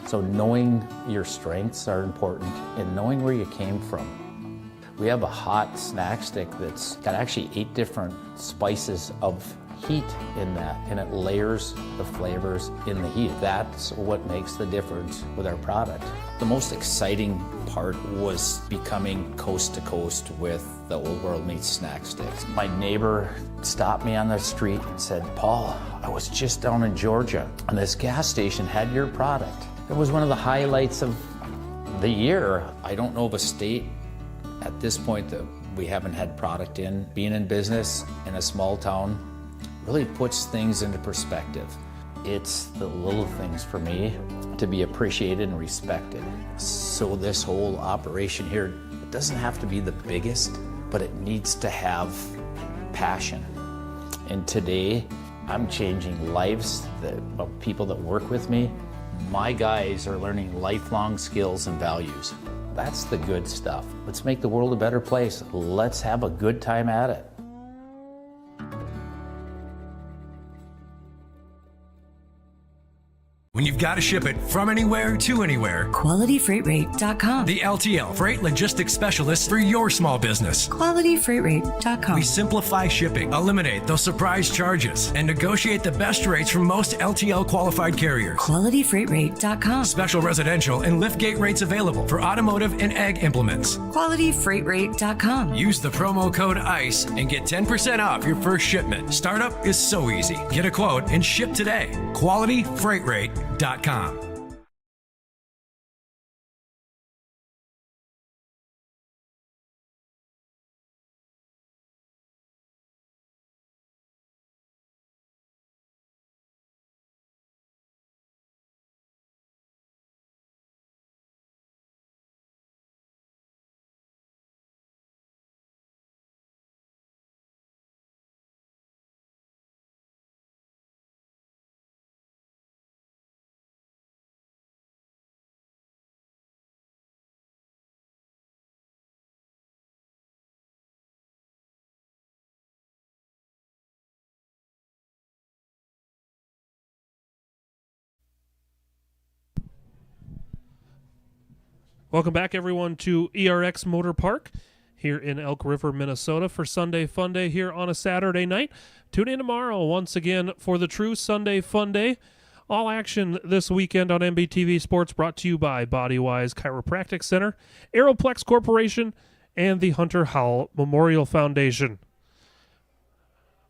So knowing your strengths are important and knowing where you came from. We have a hot snack stick that's got actually 8 different spices of heat in that, and it layers the flavors in the heat. That's what makes the difference with our product. The most exciting part was becoming coast to coast with the Old World Meats snack sticks. My neighbor stopped me on the street and said, "Paul, I was just down in Georgia and this gas station had your product." It was one of the highlights of the year. I don't know of a state at this point that we haven't had product in. Being in business in a small town really puts things into perspective. It's the little things for me to be appreciated and respected. So this whole operation here, it doesn't have to be the biggest, but it needs to have passion. And today, I'm changing lives of people that work with me. My guys are learning lifelong skills and values. That's the good stuff. Let's make the world a better place. Let's have a good time at it. When you've got to ship it from anywhere to anywhere, QualityFreightRate.com. the LTL Freight Logistics Specialist for your small business. QualityFreightRate.com. We simplify shipping, eliminate those surprise charges, and negotiate the best rates from most LTL qualified carriers. QualityFreightRate.com. Special residential and liftgate rates available for automotive and ag implements. QualityFreightRate.com. Use the promo code ICE and get 10% off your first shipment. Startup is so easy. Get a quote and ship today. QualityFreightRate.com. Welcome back, everyone, to ERX Motor Park here in Elk River, Minnesota for Sunday Funday here on a Saturday night. Tune in tomorrow once again for the true Sunday Funday. All action this weekend on MBTV Sports brought to you by Bodywise Chiropractic Center, Aeroplex Corporation, and the Hunter Howell Memorial Foundation.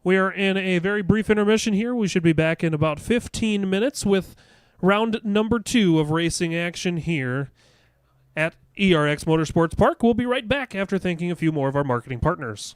We are in a very brief intermission here. We should be back in about 15 minutes with round number 2 of racing action here at ERX Motorsports Park. We'll be right back after thanking a few more of our marketing partners.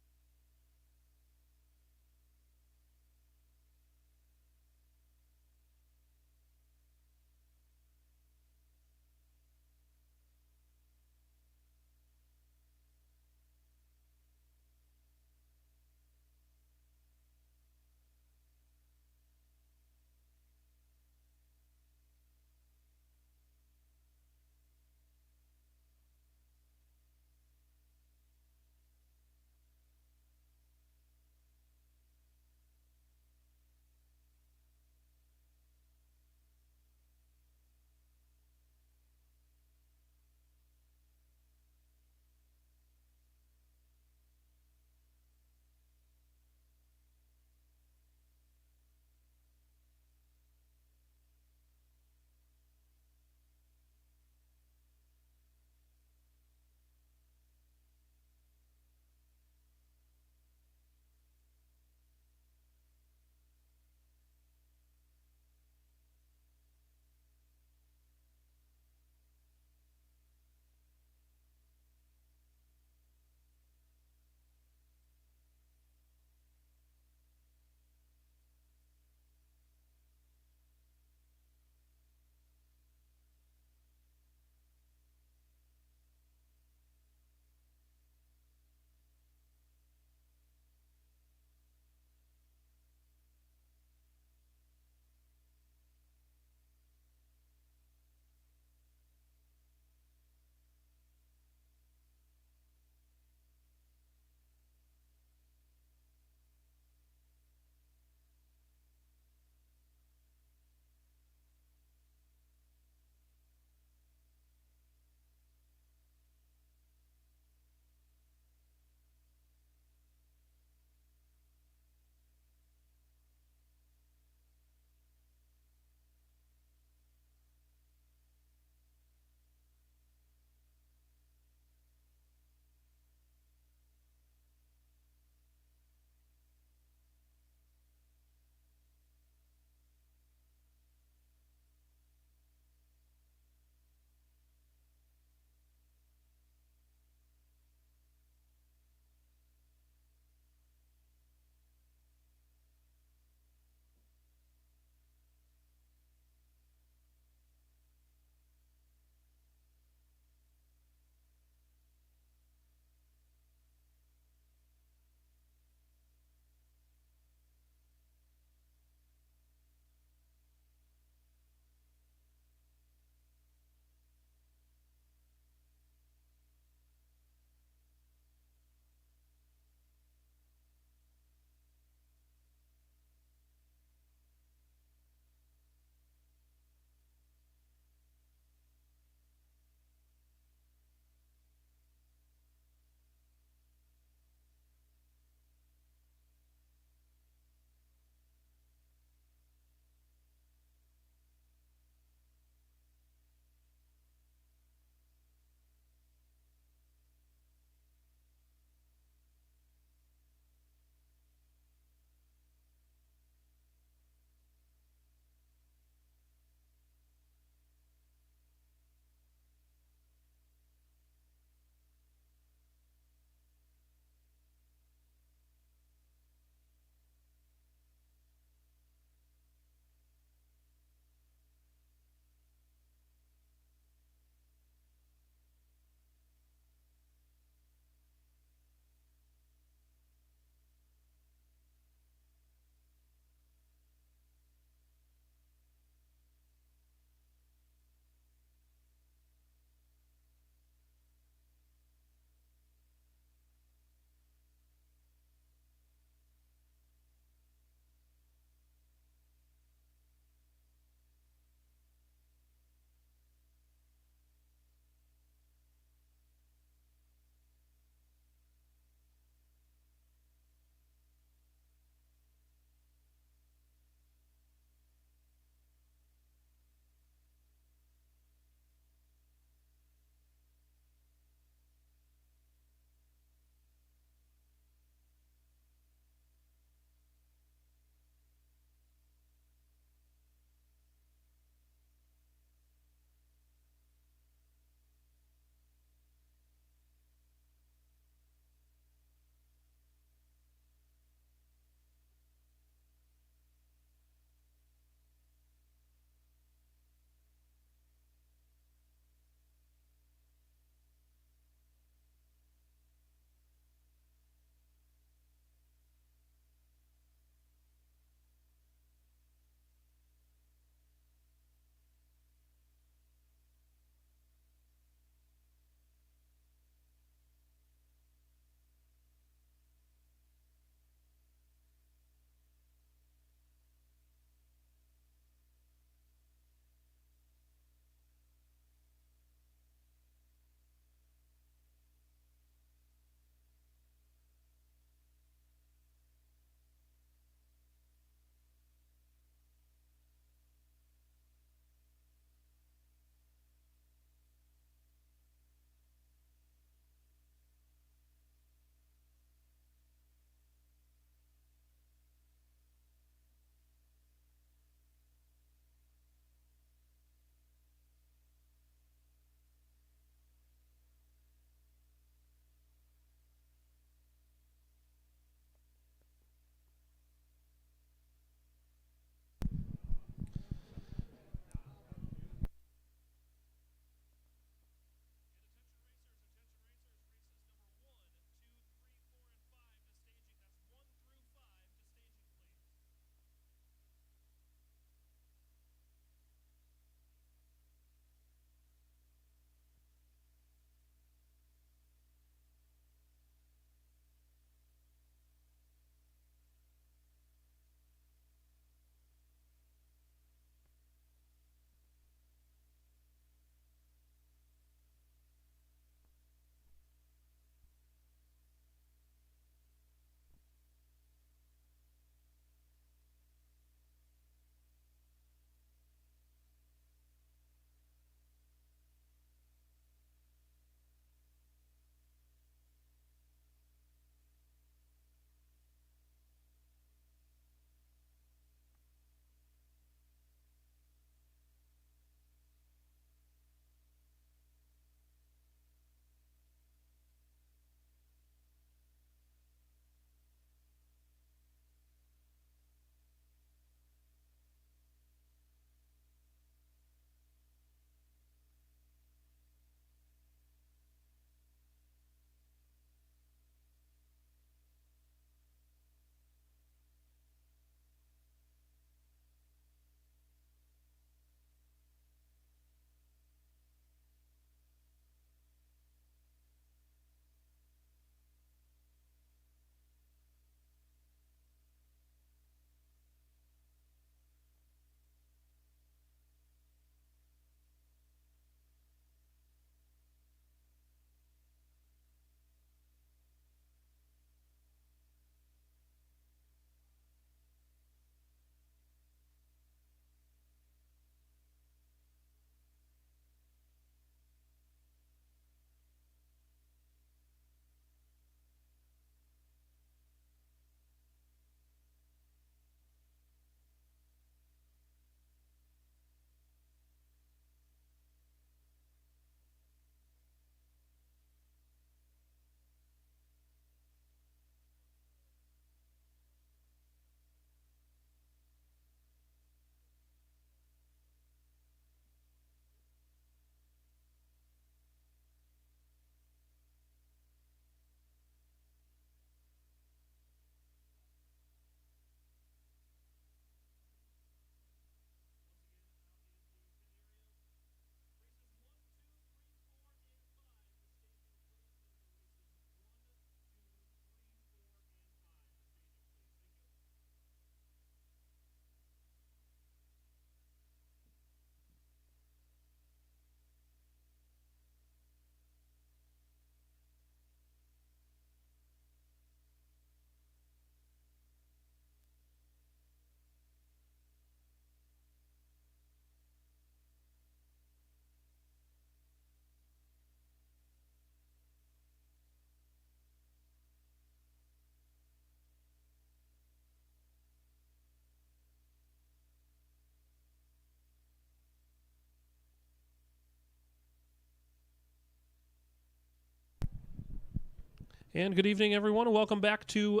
And good evening, everyone. Welcome back to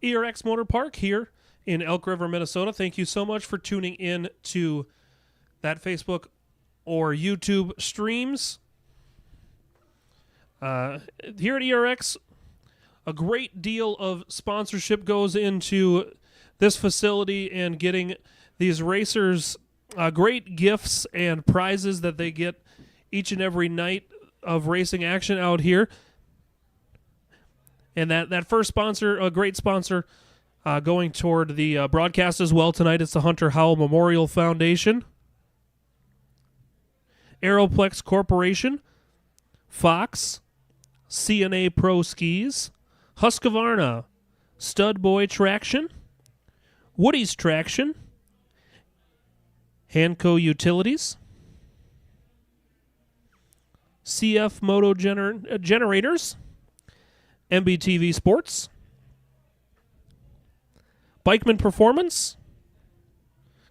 ERX Motor Park here in Elk River, Minnesota. Thank you so much for tuning in to that Facebook or YouTube streams. Here at ERX, a great deal of sponsorship goes into this facility and getting these racers great gifts and prizes that they get each and every night of racing action out here. And that first sponsor, a great sponsor, going toward the broadcast as well tonight, it's the Hunter Howell Memorial Foundation, Aeroplex Corporation, Fox, CNA Pro Skis, Husqvarna, Stud Boy Traction, Woody's Traction, Hanco Utilities, CF Moto Generators, MBTV Sports, Bikeman Performance,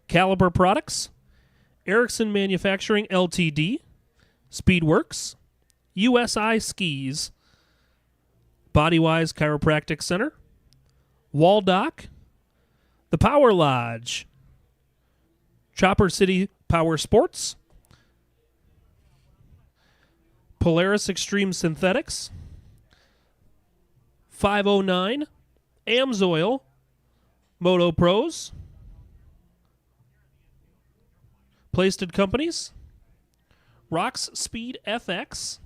Caliber Products, Erickson Manufacturing Ltd, Speedworks, USI Skis, Bodywise Chiropractic Center, Waldock, The Power Lodge, Chopper City Power Sports, Polaris Extreme Synthetics, 509, Amsoil, Moto Pros, Plasted Companies, Rocks Speed FX,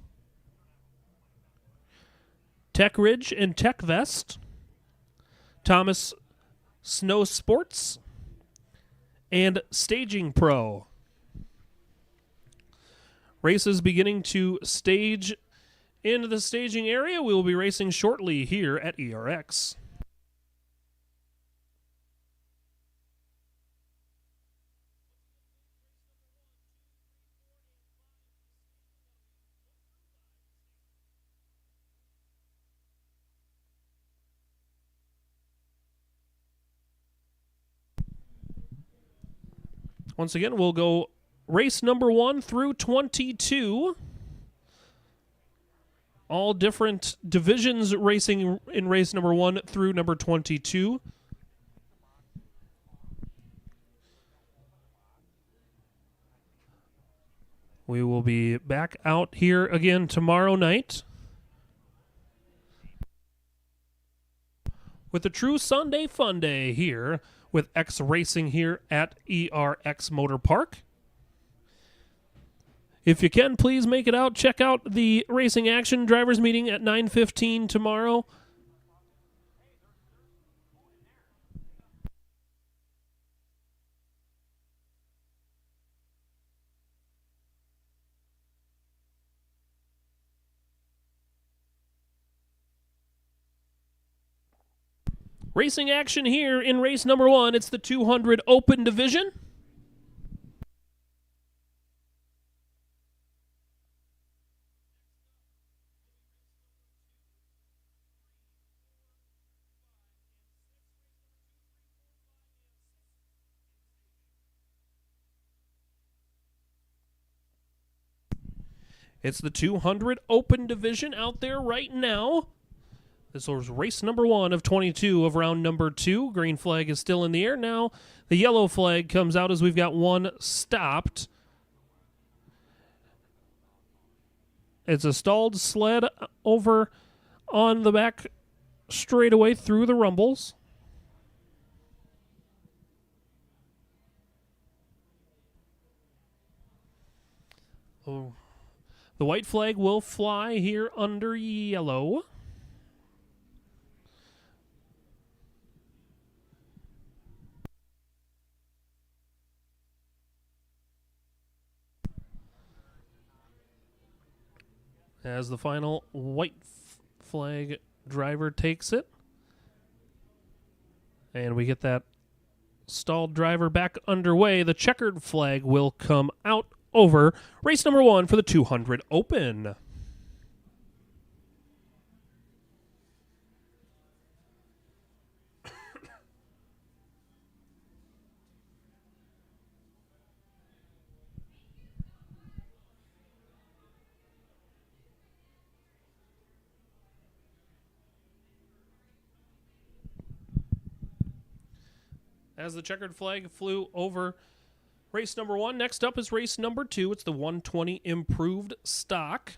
Tech Ridge and Tech Vest, Thomas Snow Sports, and Staging Pro. Races beginning to stage into the staging area. We will be racing shortly here at ERX. Once again, we'll go race number 1 through 22. All different divisions racing in race number 1 through number 22. We will be back out here again tomorrow night with a true Sunday fun day here with X Racing here at ERX Motor Park. If you can, please make it out. Check out the racing action drivers meeting at 9:15 tomorrow. Racing action here in race number 1. It's the 200 Open Division. It's the 200 Open Division out there right now. This was race number 1 of 22 of round number 2. Green flag is still in the air. Now the yellow flag comes out as we've got one stopped. It's a stalled sled over on the back straightaway through the rumbles. Oh. The white flag will fly here under yellow. As the final white flag driver takes it. And we get that stalled driver back underway. The checkered flag will come out over race number 1 for the 200 Open. as the checkered flag flew over race number 1. Next up is race number 2. It's the 120 improved stock.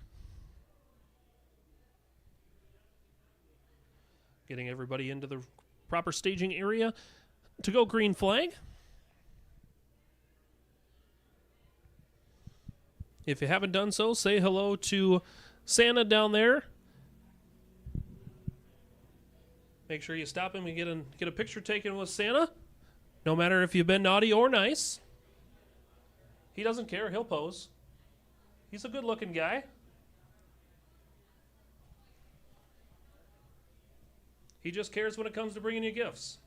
Getting everybody into the proper staging area to go green flag. If you haven't done so, say hello to Santa down there. Make sure you stop him and get a picture taken with Santa. No matter if you've been naughty or nice. He doesn't care. He'll pose. He's a good-looking guy. He just cares when it comes to bringing you gifts.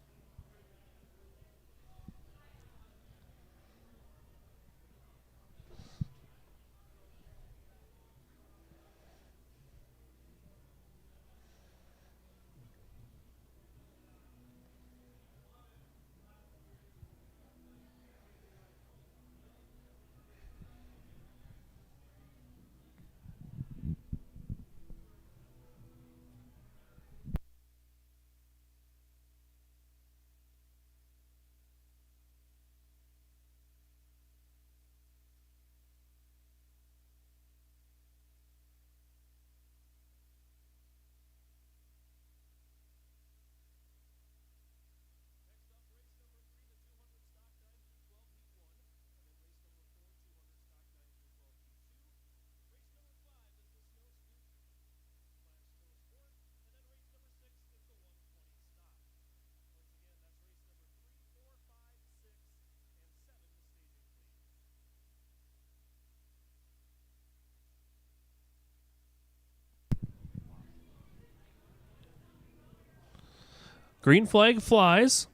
Green flag flies.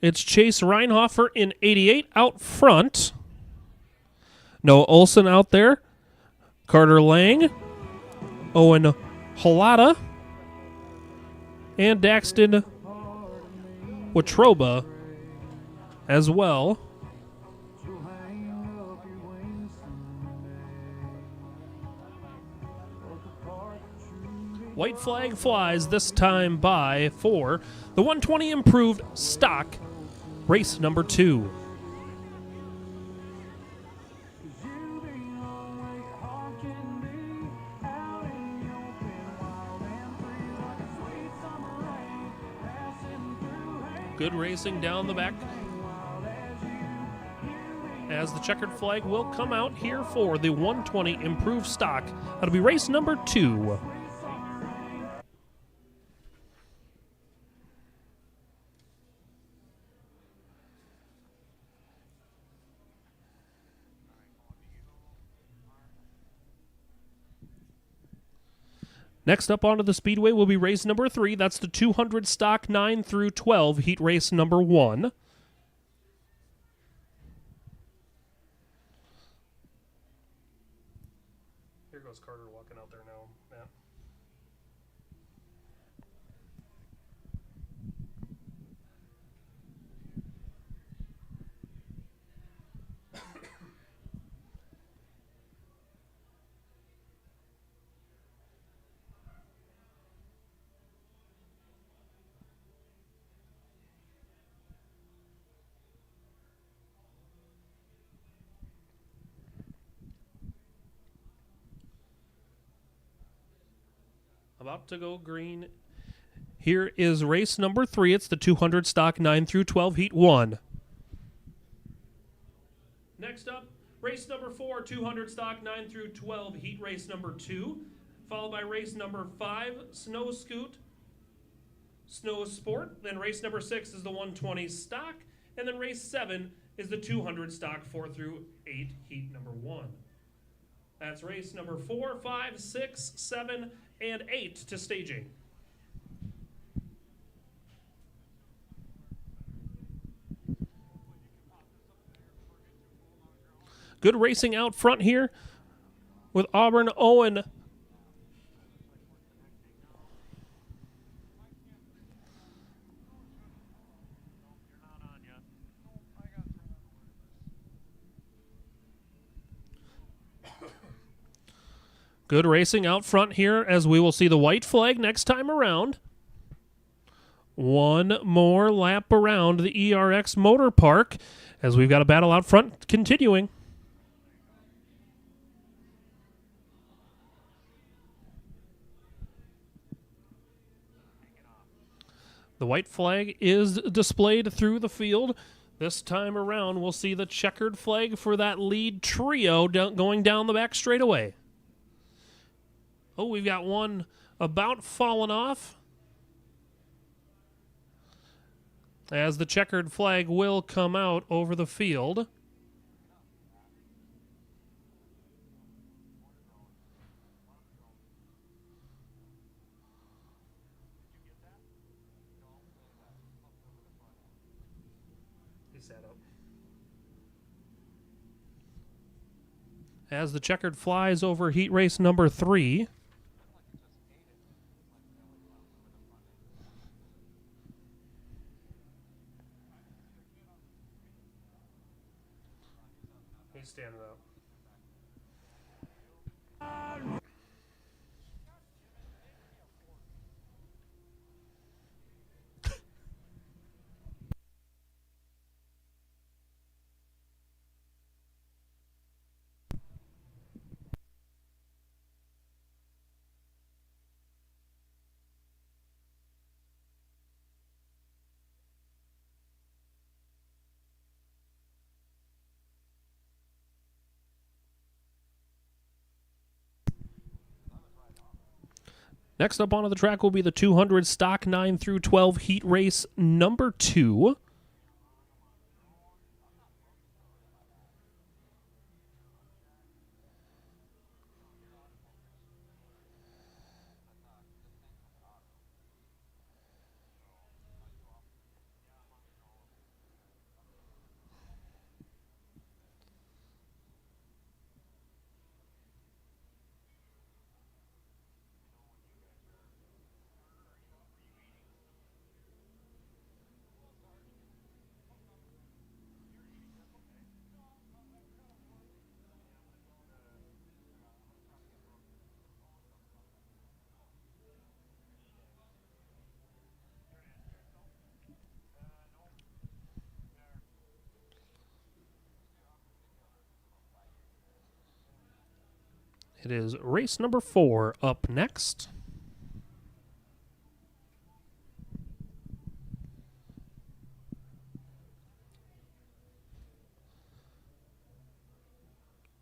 It's Chase Reinhofer in 88 out front. Noah Olson out there. Carter Lang. Owen Halata. And Daxton Watroba as well. White flag flies this time for the 120 improved stock, race number 2. Good racing down the back as the checkered flag will come out here for the 120 improved stock. That'll be race number 2. Next up onto the speedway will be race number 3. That's the 200 stock 9 through 12, heat race number 1. Here goes Carter walking out there now, Matt. About to go green. Here is race number 3. It's the 200 stock 9 through 12, heat 1. Next up, race number 4, 200 stock 9 through 12, heat race number 2. Followed by race number 5, Snoscoot, Snow Sport. Then race number 6 is the 120 stock. And then race 7 is the 200 stock 4 through 8, heat number 1. That's race number 4, 5, 6, 7, and 8 to staging. Good racing out front here with Auburn Owen. Good racing out front here as we will see the white flag next time around. One more lap around the ERX Motor Park as we've got a battle out front continuing. The white flag is displayed through the field. This time around, we'll see the checkered flag for that lead trio going down the back straightaway. Oh, we've got one about fallen off, as the checkered flag will come out over the field. As the checkered flies over heat race number 3. He's standing up. Next up onto the track will be the 200 stock 9 through 12 heat race number 2. It is race number 4 up next.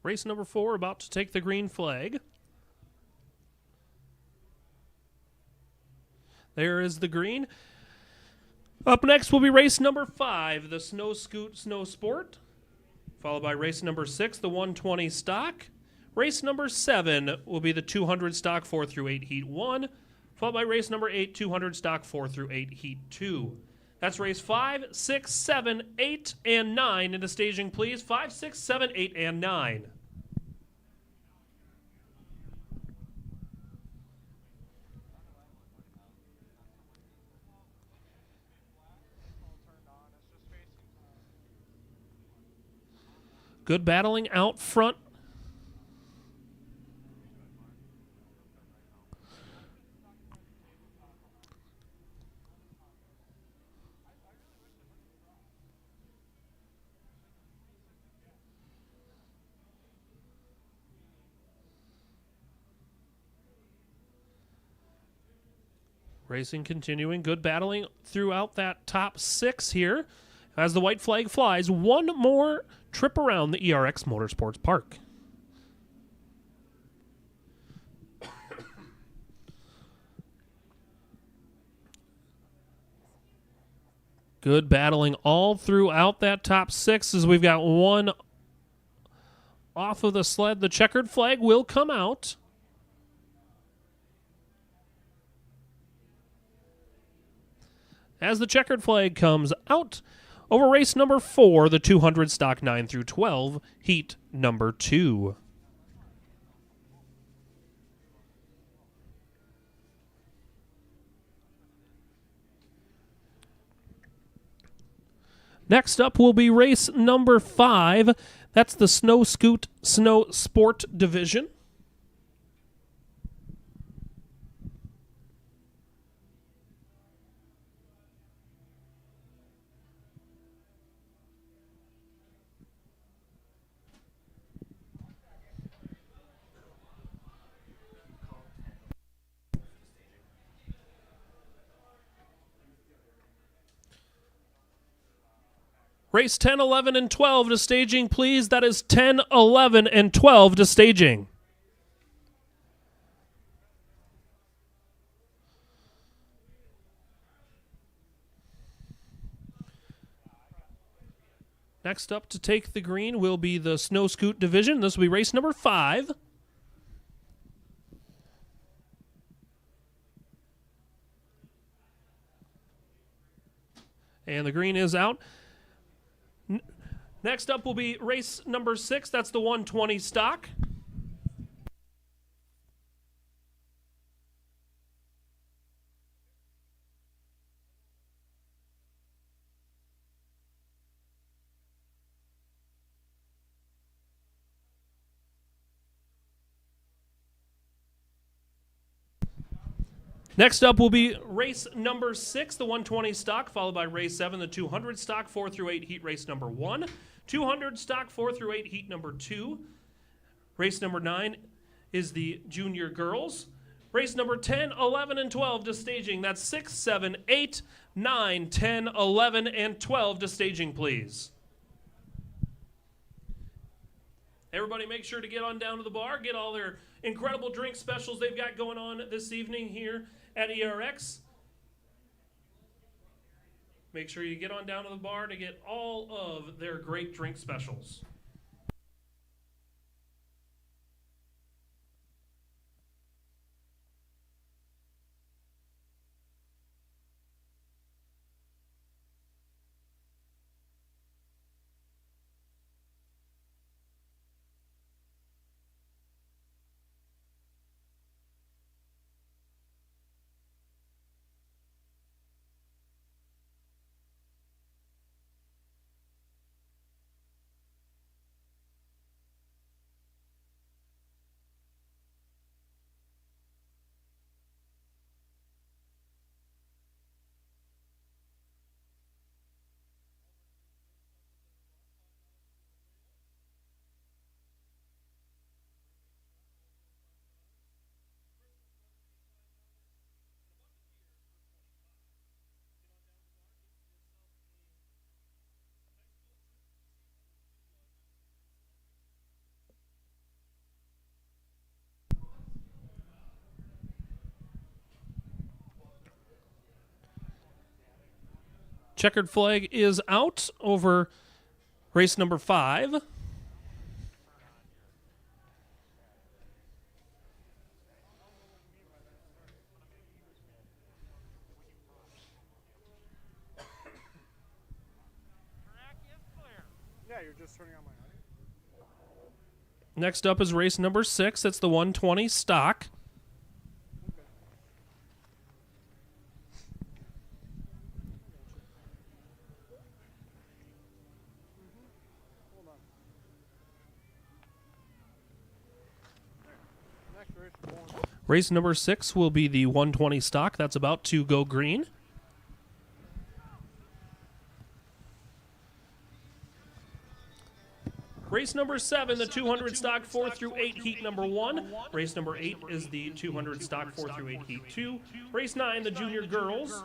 Race number 4 about to take the green flag. There is the green. Up next will be race number 5, the Snoscoot Snow Sport, followed by race number 6, the 120 stock. Race number 7 will be the 200 stock 4 through 8 heat 1, followed by race number 8, 200 stock 4 through 8 heat 2. That's race 5, 6, 7, 8, and 9 into staging, please. 5, 6, 7, 8, and 9. Good battling out front. Racing continuing. Good battling throughout that top 6 here. As the white flag flies, one more trip around the ERX Motorsports Park. Good battling all throughout that top 6 as we've got one off of the sled. The checkered flag will come out. As the checkered flag comes out over race number 4, the 200 stock 9 through 12, heat number 2. Next up will be race number 5. That's the Snoscoot Snow Sport Division. Race 10, 11, and 12 to staging, please. That is 10, 11, and 12 to staging. Next up to take the green will be the Snoscoot division. This will be race number 5. And the green is out. Next up will be race number 6. That's the 120 stock. Next up will be race number 6, the 120 stock, followed by race 7, the 200 stock, 4 through 8, heat race number 1. 200 stock, 4 through 8, heat number 2. Race number 9 is the junior girls. Race number 10, 11, and 12 to staging. That's 6, 7, 8, 9, 10, 11, and 12 to staging, please. Everybody make sure to get on down to the bar, get all their incredible drink specials they've got going on this evening here at ERX. Make sure you get on down to the bar to get all of their great drink specials. Checkered flag is out over race number 5. Next up is race number 6. That's the 120 stock. Race number 6 will be the 120 stock. That's about to go green. Race number 7, the 200 stock, 4 through 8, heat number 1. Race number 8 is the 200 stock, 4 through 8, heat 2. Race 9, the junior girls.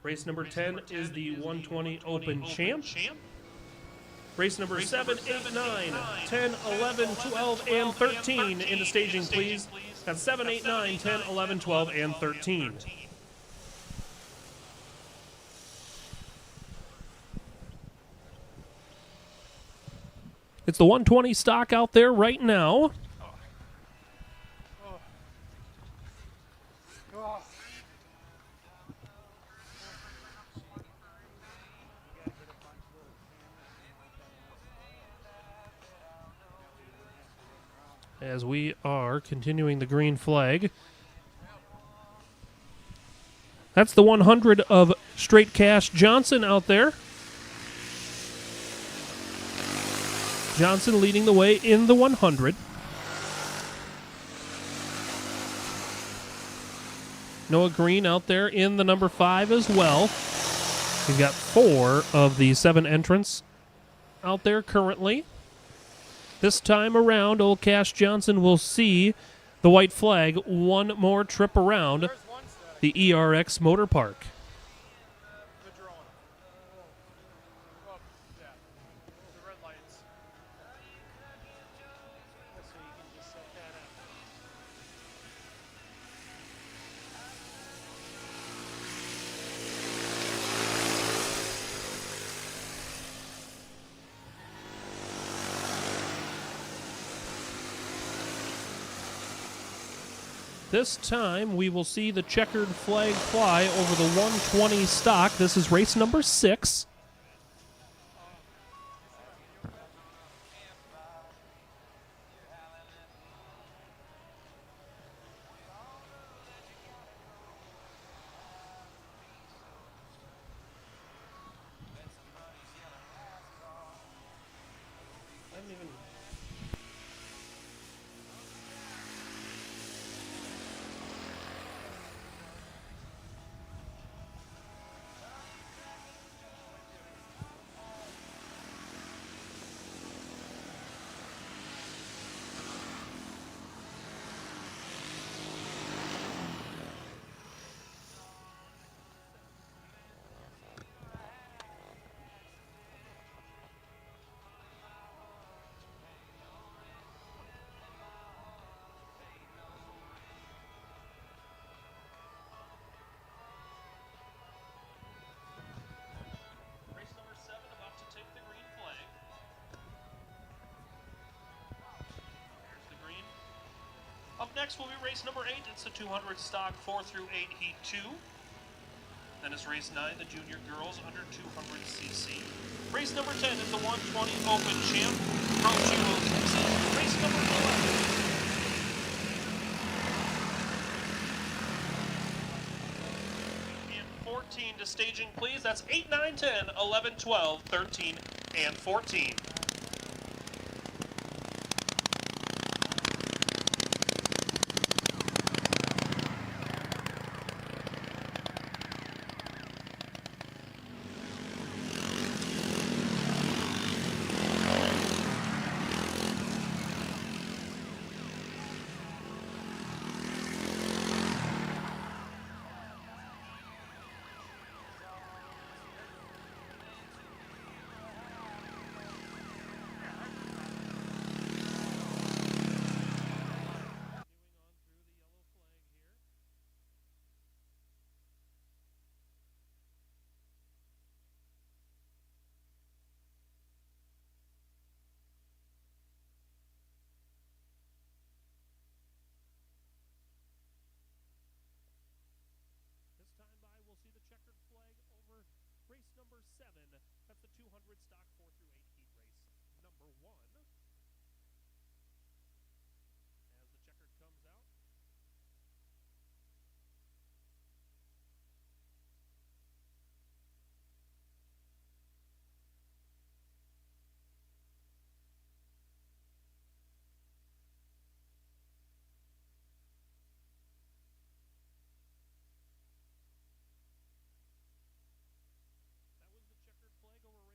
Race number 10 is the 120 open champ. Race number 7, 8, 9, 10, 11, 12, and 13 into staging, please. That's 7, 8, 9, 10, 11, 12, and 13. It's the 120 stock out there right now. As we are continuing the green flag. That's the 100 of Straight Cash Johnson out there. Johnson leading the way in the 100. Noah Green out there in the number 5 as well. We've got 4 of the 7 entrants out there currently. This time around, old Cash Johnson will see the white flag one more trip around the ERX Motor Park. This time we will see the checkered flag fly over the 120 stock. This is race number 6. Up next will be race number 8. It's the 200 stock 4 through 8 heat 2. Then is race 9, the junior girls under 200 cc. Race number 10 is the 120 Open Champ Pro 206. Race number 11. And 14 to staging, please. That's 8, 9, 10, 11, 12, 13, and 14. Race number 7, that's the 200 stock 4 through 8 heat race number 1.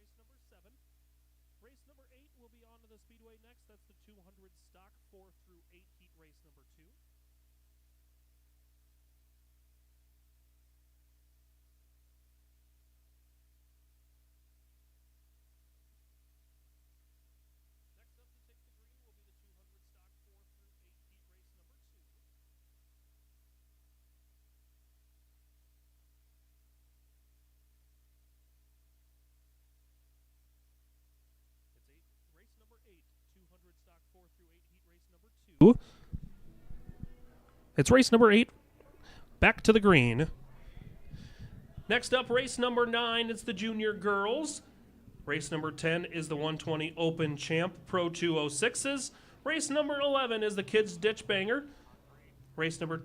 As the checkered comes out. Race number 8 will be on to the speedway next. That's the 200 stock 4 through 8 heat race number 2. Next up to take the green will be the 200 stock 4 through 8 heat race number 2. Race number 8, 200 stock 4 through 8 heat race number 2. It's race number 8, back to the green. Next up, race number 9, it's the junior girls. Race number 10 is the 120 Open Champ Pro 206s. Race number 11 is the kids ditch banger. Race number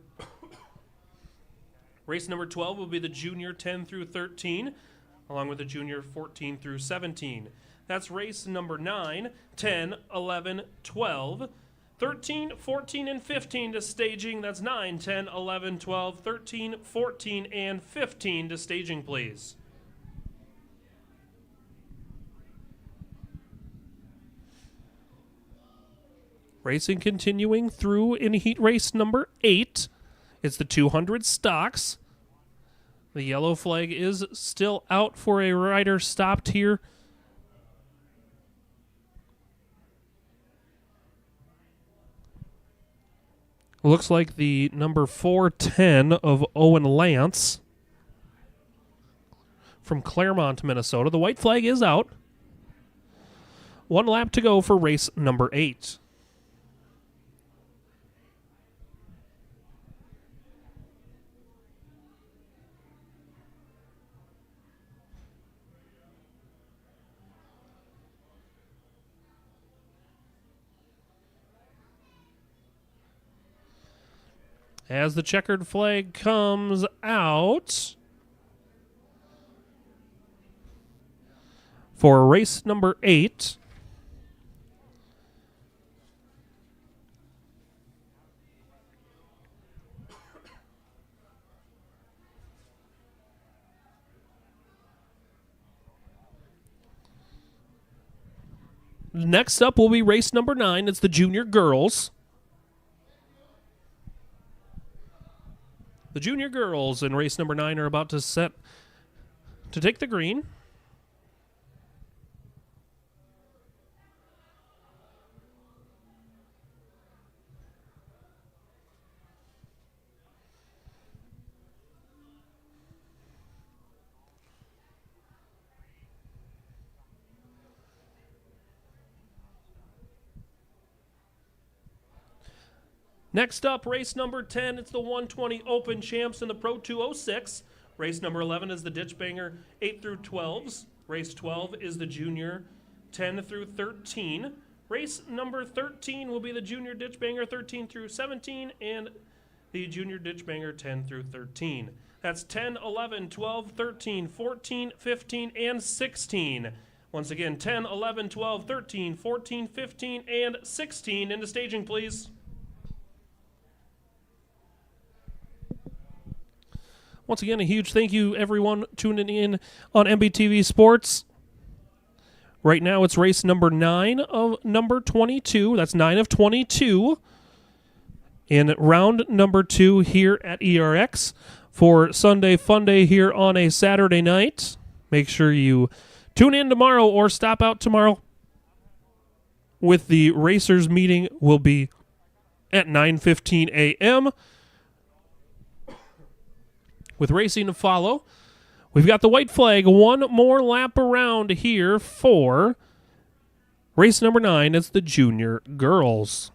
12 will be the junior 10 through 13, along with the junior 14 through 17. That's race number 9, 10, 11, 12, 13, 14, and 15 to staging. That's 9, 10, 11, 12, 13, 14, and 15 to staging, please. Racing continuing through in heat race number 8. It's the 200 stocks. The yellow flag is still out for a rider stopped here. Looks like the number 410 of Owen Lance from Claremont, Minnesota. The white flag is out. 1 lap to go for race number 8. as the checkered flag comes out for race number 8. Next up will be race number 9. It's the junior girls. The junior girls in race number 9 are about to set to take the green. Next up, race number 10, it's the 120 Open Champs in the Pro 206. Race number 11 is the Ditch Banger 8 through 12s. Race 12 is the Junior 10 through 13. Race number 13 will be the Junior Ditch Banger 13 through 17 and the Junior Ditch Banger 10 through 13. That's 10, 11, 12, 13, 14, 15, and 16. Once again, 10, 11, 12, 13, 14, 15, and 16. Into staging, please. Once again, a huge thank you, everyone tuning in on MBTV Sports. Right now, it's race number 9 of number 22. That's 9 of 22. In round number 2 here at ERX for Sunday Funday here on a Saturday night. Make sure you tune in tomorrow or stop out tomorrow. With the racers meeting will be at 9:15 a.m. With racing to follow, we've got the white flag. One more lap around here for race number 9. It's the junior girls.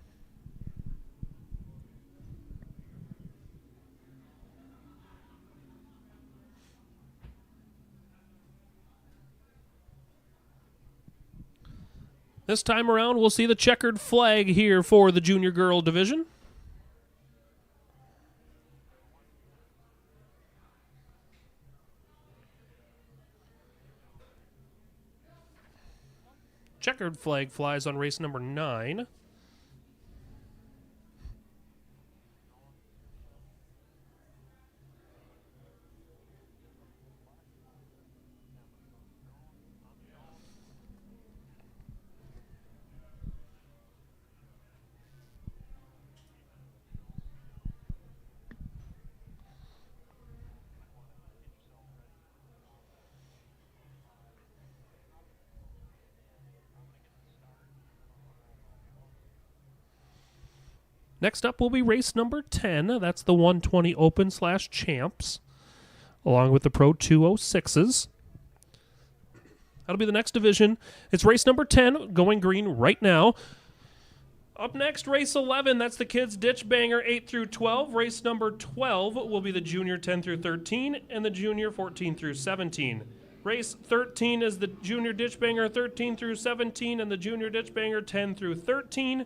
This time around, we'll see the checkered flag here for the junior girl division. Checkered flag flies on race number 9. Next up will be race number 10. That's the 120 Open / Champs, along with the Pro 206s. That'll be the next division. It's race number 10, going green right now. Up next, race 11. That's the Kids Ditch Banger 8 through 12. Race number 12 will be the Junior 10 through 13 and the Junior 14 through 17. Race 13 is the Junior Ditch Banger 13 through 17 and the Junior Ditch Banger 10 through 13.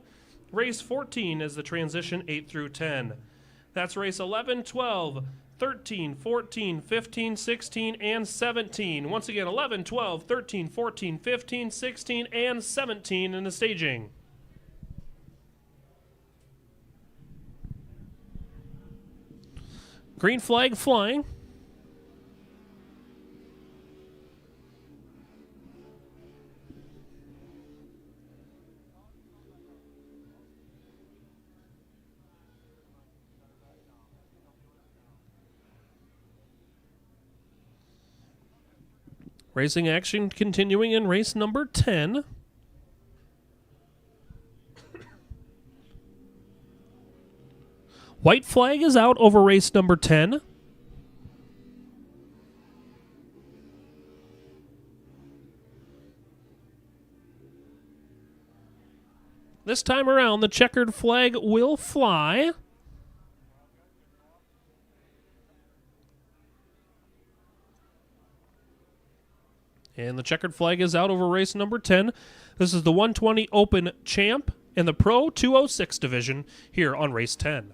Race 14 is the transition 8 through 10. That's race 11, 12, 13, 14, 15, 16, and 17. Once again, 11, 12, 13, 14, 15, 16, and 17 in the staging. Green flag flying. Racing action continuing in race number 10. White flag is out over race number 10. This time around, the checkered flag will fly. And the checkered flag is out over race number 10. This is the 120 Open Champ in the Pro 206 division here on race 10.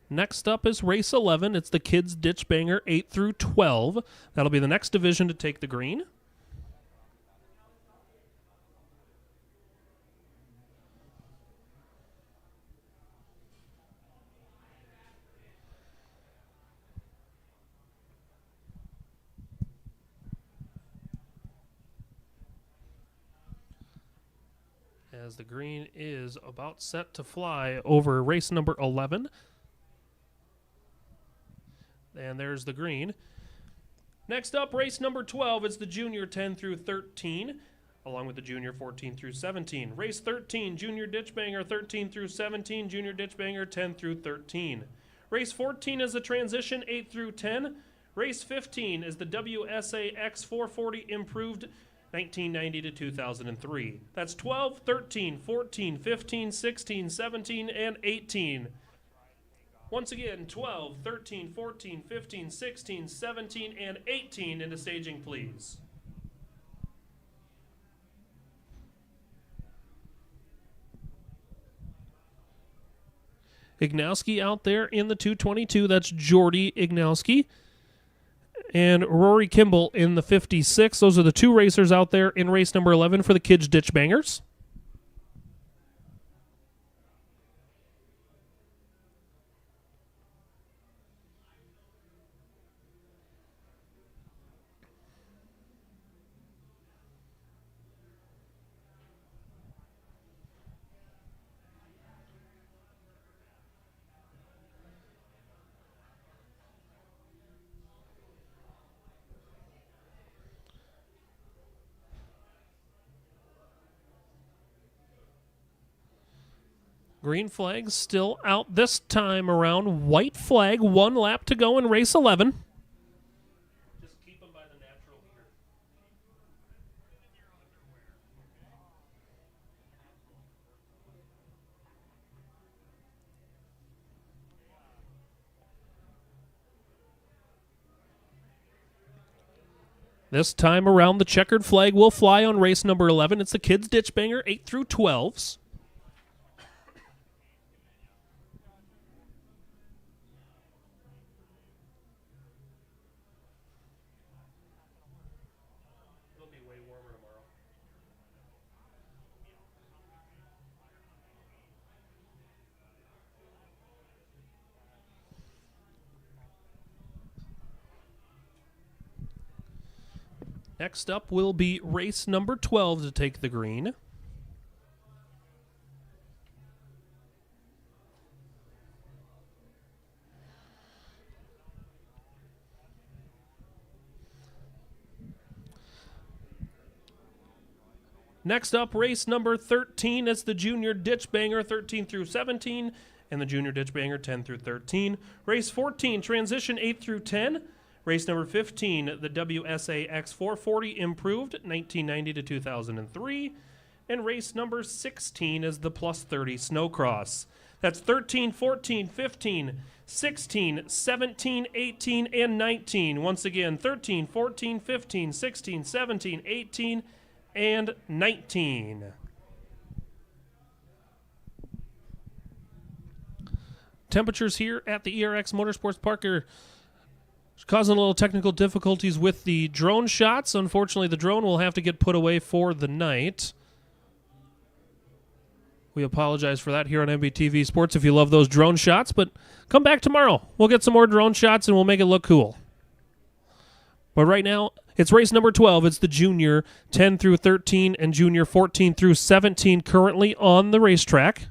Next up is race 11. It's the Kids Ditch Banger 8 through 12. That'll be the next division to take the green. As the green is about set to fly over race number 11. And there's the green. Next up, race number 12. It's the junior 10 through 13, along with the junior 14 through 17. Race 13, junior ditch banger 13 through 17, junior ditch banger 10 through 13. Race 14 is the transition 8 through 10. Race 15 is the WSAX 440 improved 1990 to 2003. That's 12, 13, 14, 15, 16, 17, and 18. Once again, 12, 13, 14, 15, 16, 17, and 18 into staging, please. Ignowski out there in the 222. That's Jordy Ignowski. And Rory Kimball in the 56. Those are the two racers out there in race number 11 for the Kids Ditch Bangers. Green flag still out this time around. White flag, 1 lap to go in race 11. Just keep them by the natural heater. This time around, the checkered flag will fly on race number 11. It's the Kids Ditch Banger 8 through 12s. Next up will be race number 12 to take the green. Next up, race number 13. It's the Junior Ditch Banger 13 through 17 and the Junior Ditch Banger 10 through 13. Race 14, transition 8 through 10. Race number 15, the WSAX 440 improved 1990 to 2003. And race number 16 is the plus 30 Snocross. That's 13, 14, 15, 16, 17, 18, and 19. Once again, 13, 14, 15, 16, 17, 18, and 19. Temperatures here at the ERX Motorsports Park are causing a little technical difficulties with the drone shots. Unfortunately, the drone will have to get put away for the night. We apologize for that here on MBTV Sports if you love those drone shots, but come back tomorrow. We'll get some more drone shots and we'll make it look cool. But right now, it's race number 12. It's the Junior 10 through 13 and Junior 14 through 17 currently on the racetrack.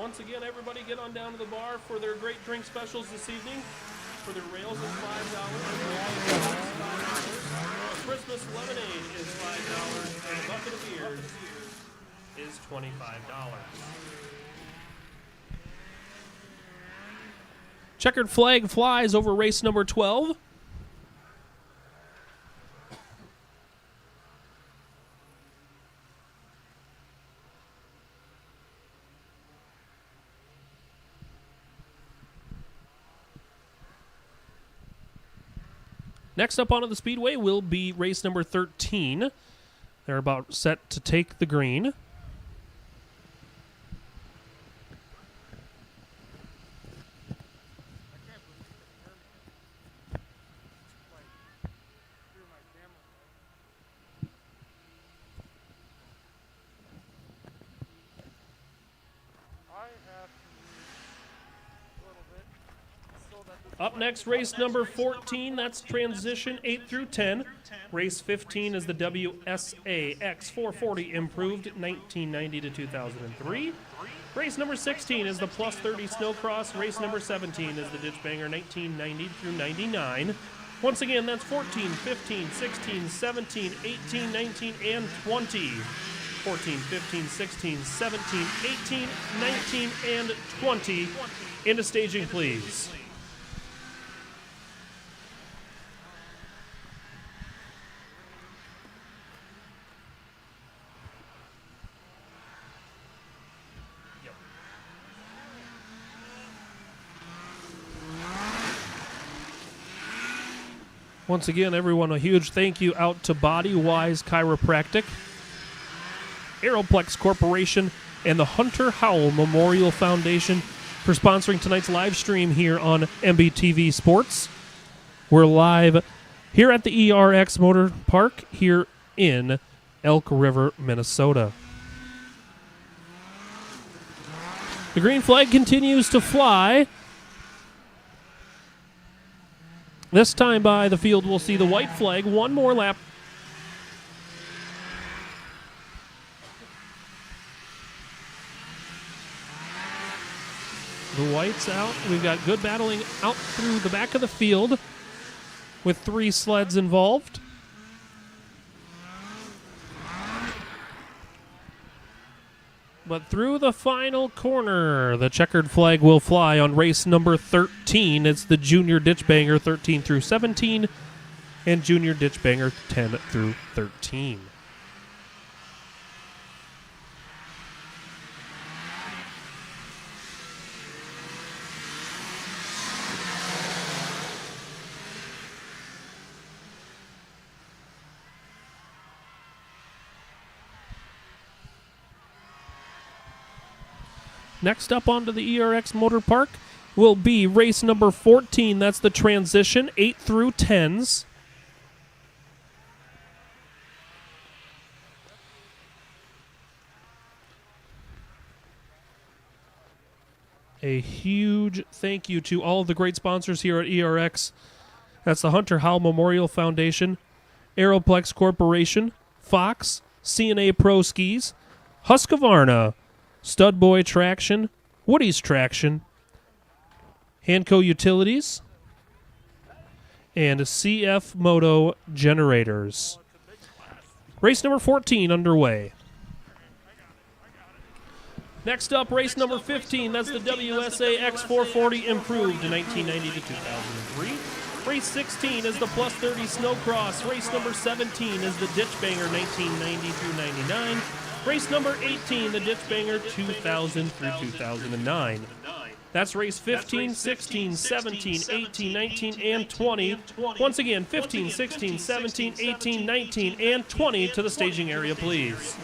Once again, everybody get on down to the bar for their great drink specials this evening. For their rails is $5. Christmas lemonade is $5, and a bucket of beers is $25. Checkered flag flies over race number 12. Next up onto the speedway will be race number 13. They're about set to take the green. Up next, race number 14. That's transition 8 through 10. Race 15 is the WSAX 440 improved 1990 to 2003. Race number 16 is the plus 30 Snocross. Race number 17 is the Ditch Banger 1990 through 99. Once again, that's 14, 15, 16, 17, 18, 19, and 20. 14, 15, 16, 17, 18, 19, and 20. Into staging, please. Once again, everyone, a huge thank you out to Body Wise Chiropractic, Aeroplex Corporation, and the Hunter Howell Memorial Foundation for sponsoring tonight's live stream here on MBTV Sports. We're live here at the ERX Motor Park here in Elk River, Minnesota. The green flag continues to fly. This time by the field, we'll see the white flag. One more lap. The white's out. We've got good battling out through the back of the field with 3 sleds involved. But through the final corner, the checkered flag will fly on race number 13. It's the Junior Ditch Banger 13 through 17 and Junior Ditch Banger 10 through 13. Next up onto the ERX Motor Park will be race number 14. That's the transition, 8 through 10s. A huge thank you to all of the great sponsors here at ERX. That's the Hunter Howell Memorial Foundation, Aeroplex Corporation, Fox, CNA Pro Skis, Husqvarna, Stud Boy Traction, Woody's Traction, Hanco Utilities, and CF Moto Generators. Race number 14 underway. Next up, race number 15. That's the WSAX 440 improved in 1990 to 2003. Race 16 is the plus 30 Snocross. Race number 17 is the Ditch Banger 1990 through 99. Race number 18, the Ditch Banger 2000 through 2009. That's race 15, 16, 17, 18, 19, and 20. Once again, 15, 16, 17, 18, 19, and 20 to the staging area, please.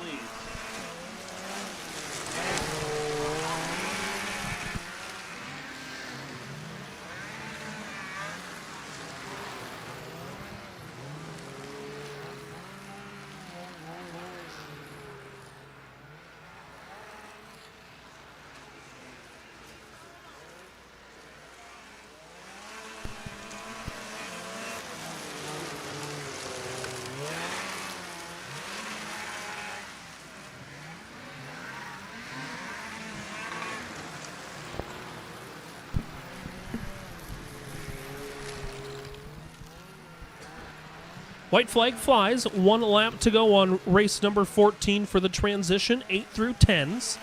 White flag flies. 1 lap to go on race number 14 for the transition, 8 through 10s.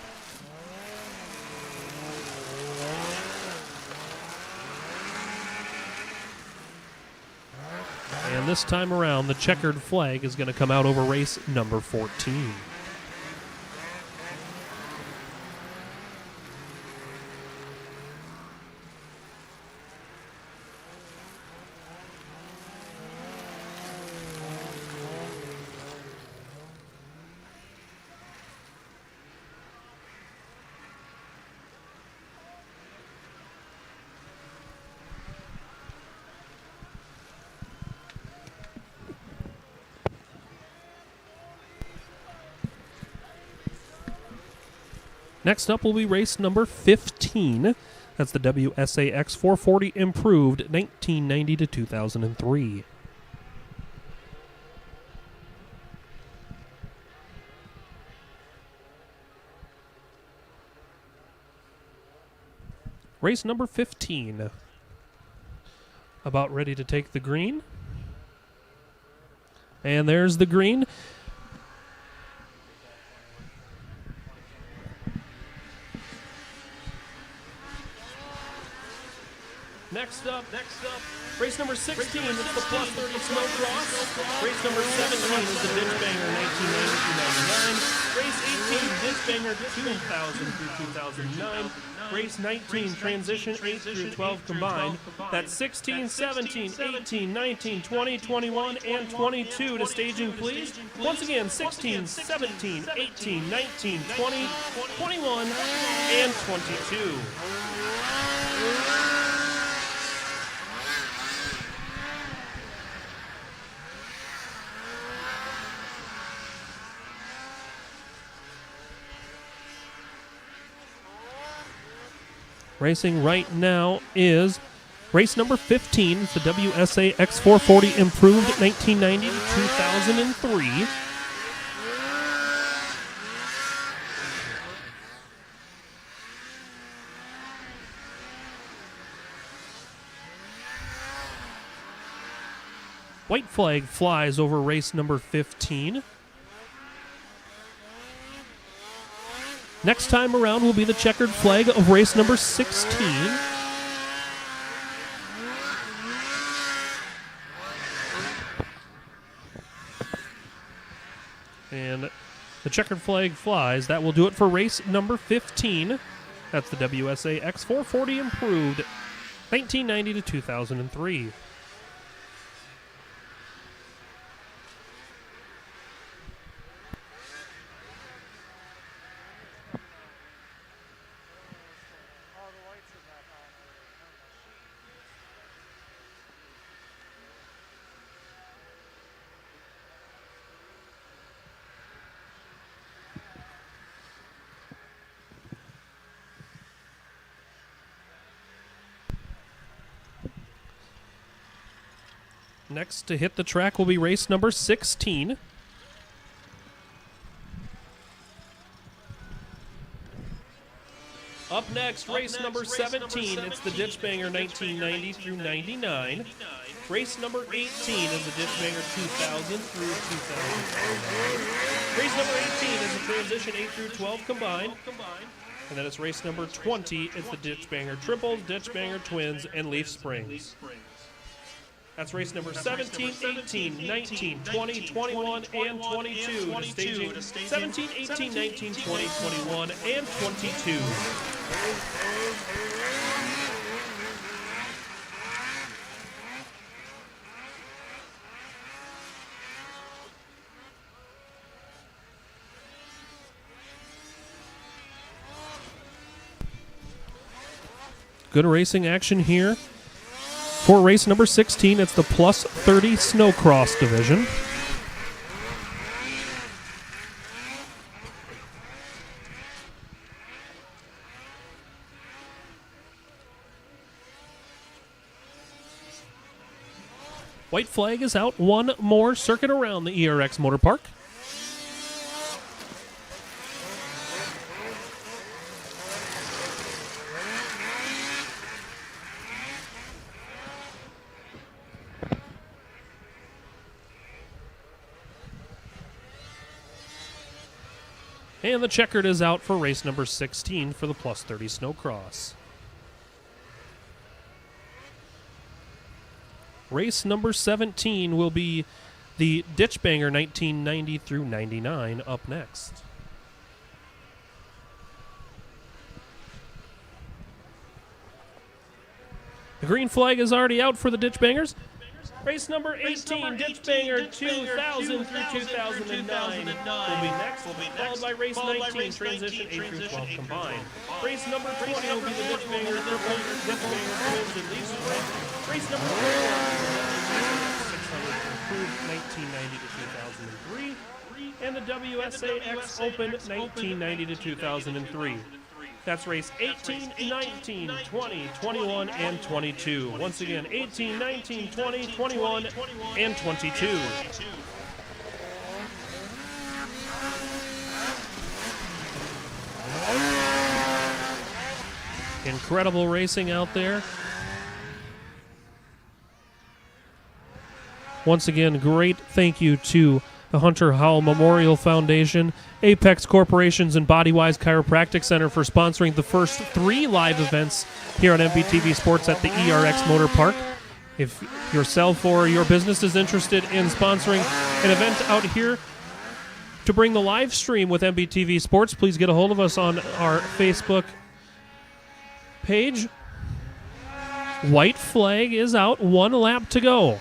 And this time around, the checkered flag is going to come out over race number 14. Next up will be race number 15. That's the WSAX 440 Improved 1990 to 2003. Race number 15. About ready to take the green. And there's the green. Next up, race number 16 is the plus 30 Snocross. Race number 17 is the Ditch Banger 1990-99. Race 18, Ditch Banger 2000 through 2009. Race 19, Transition 8 through 12 combined. That's 16, 17, 18, 19, 20, 21, and 22 to staging, please. Once again, 16, 17, 18, 19, 20, 21, and 22. Racing right now is race number 15. It's the WSAX 440 Improved 1990 to 2003. White flag flies over race number 15. Next time around will be the checkered flag of race number 16. And the checkered flag flies. That will do it for race number 15. That's the WSAX 440 Improved 1990 to 2003. Next to hit the track will be race number 16. Up next, race number 17. It's the Ditch Banger 1990 through 99. Race number 18 is the Ditch Banger 2000 through 2009. Race number 18 is the Transition 8 through 12 combined. And then it's race number 20. It's the Ditch Banger Triples, Ditch Banger Twins, and Leaf Springs. That's race number 17, 18, 19, 20, 21, and 22 to staging 17, 18, 19, 20, 21, and 22. Good racing action here. For race number 16, it's the plus 30 Snocross division. White flag is out. One more circuit around the ERX Motor Park. And the checkered is out for race number 16 for the plus 30 Snocross. Race number 17 will be the Ditch Banger 1990 through 99 up next. The green flag is already out for the Ditch Bangers. Race number 18, Ditch Banger 2000 through 2009 will be next, followed by race 19, Transition 8 through 12 combined. Race number 20 will be the Ditch Banger Triple, Ditch Banger Twins, and Leaf Springs. Race number 21 is the 600 Improved 1990 to 2003. and the WSAX Open 1990 to 2003. That's race 18, 19, 20, 21, and 22. Once again, 18, 19, 20, 21, and 22. Incredible racing out there. Once again, great thank you to the Hunter Howell Memorial Foundation, Apex Corporations, and Bodywise Chiropractic Center for sponsoring the first 3 live events here on MPTV Sports at the ERX Motor Park. If yourself or your business is interested in sponsoring an event out here to bring the live stream with MPTV Sports, please get a hold of us on our Facebook page. White flag is out, 1 lap to go.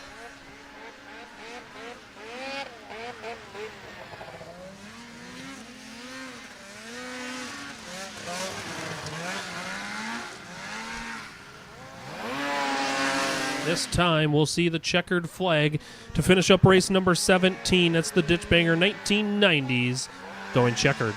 This time we'll see the checkered flag to finish up race number 17. That's the Ditch Banger 1990s going checkered.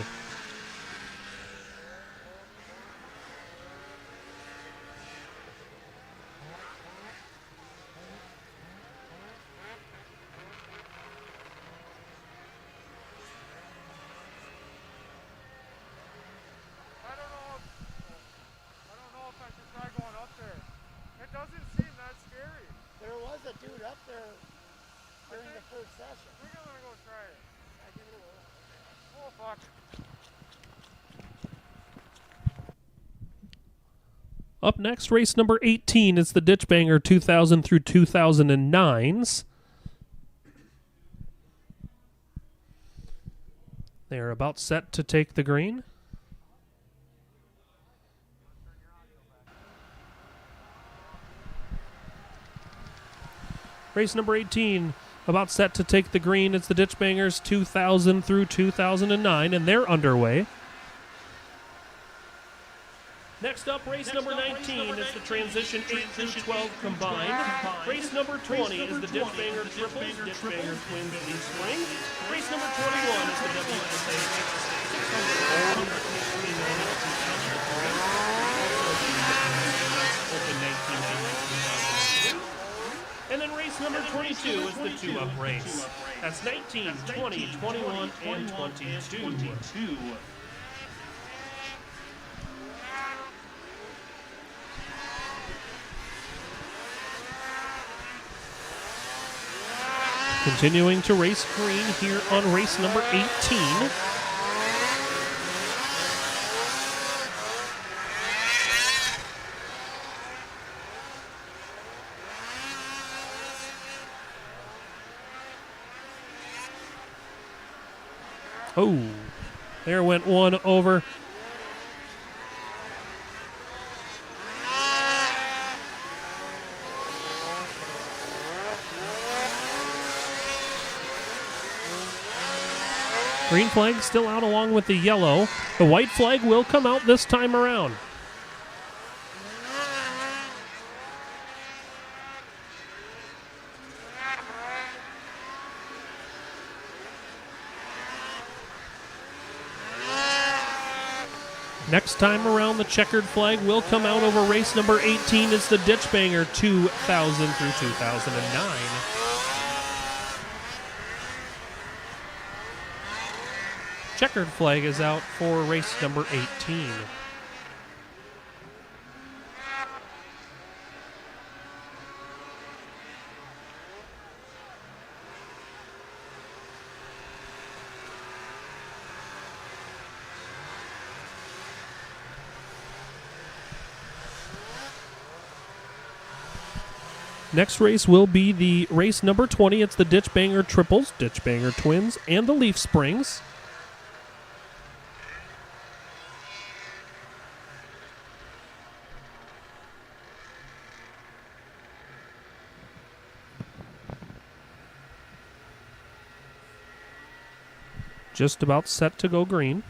Up next, race number 18 is the Ditch Banger 2000 through 2009s. They are about set to take the green. Race number 18, about set to take the green. It's the Ditch Bangers 2000 through 2009, and they're underway. Next up, race number 19 is the Transition 8 through 12 combined. Race number 20 is the Ditch Banger Triples, Ditch Banger Twins Leaf Spring. Race number 21 is the WSA 600 Open 1990. And then race number 22 is the 2-up race. That's 19, 20, 21, and 22. Continuing to race green here on race number 18. Oh, there went one over. Green flag still out along with the yellow. The white flag will come out this time around. Next time around, the checkered flag will come out over race number 18. It's the Ditch Banger 2000 through 2009. Checkered flag is out for race number 18. Next race will be the race number 20. It's the Ditch Banger Triples, Ditch Banger Twins, and the Leaf Springs. Just about set to go green.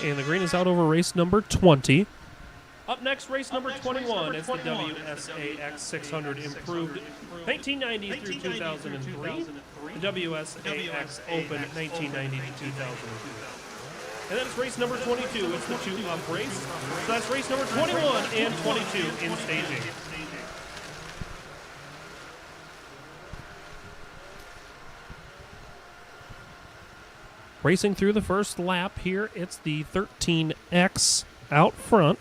And the green is out over race number 20. Up next, race number 21. It's the WSAX 600 Improved 1990 through 2003. The WSAX Open 1990 to 2002. And then it's race number 22. It's the two-up race. So that's race number 21 and 22 in staging. Racing through the first lap here, it's the 13X out front.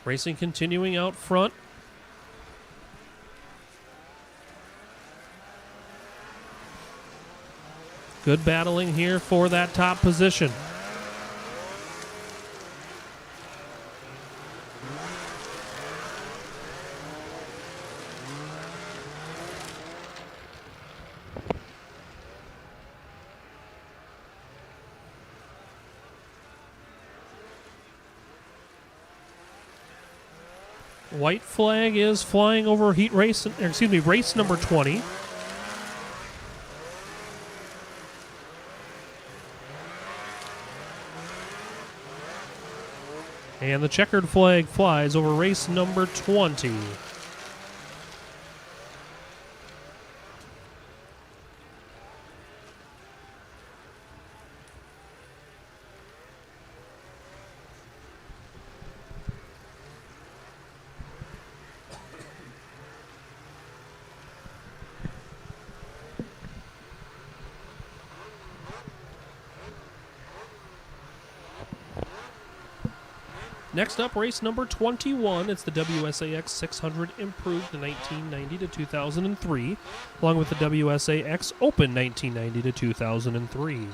Racing continuing out front. Good battling here for that top position. White flag is flying over race number 20. And the checkered flag flies over race number 20. Next up, race number 21. It's the WSAX 600 Improved 1990 to 2003, along with the WSAX Open 1990 to 2003.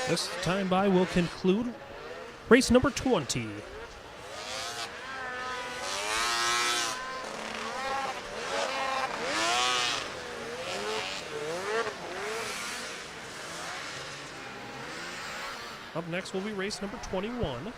This time by will conclude race number 20. Up next will be race number 21.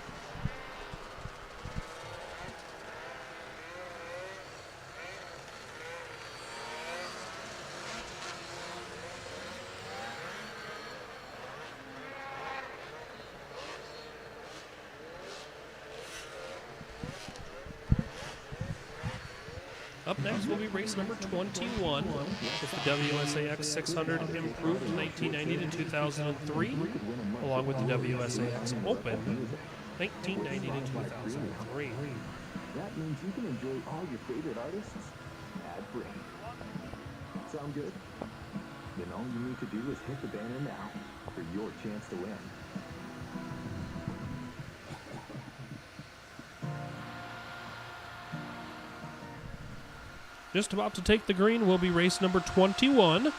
Up next will be race number 21. It's the WSAX 600 improved 1990 to 2003, along with the WSAX Open 1990 to 2003. That means you can enjoy all your favorite artists ad-free. Sound good? Then all you need to do is hit the banner now for your chance to win. Just about to take the green will be race number 21.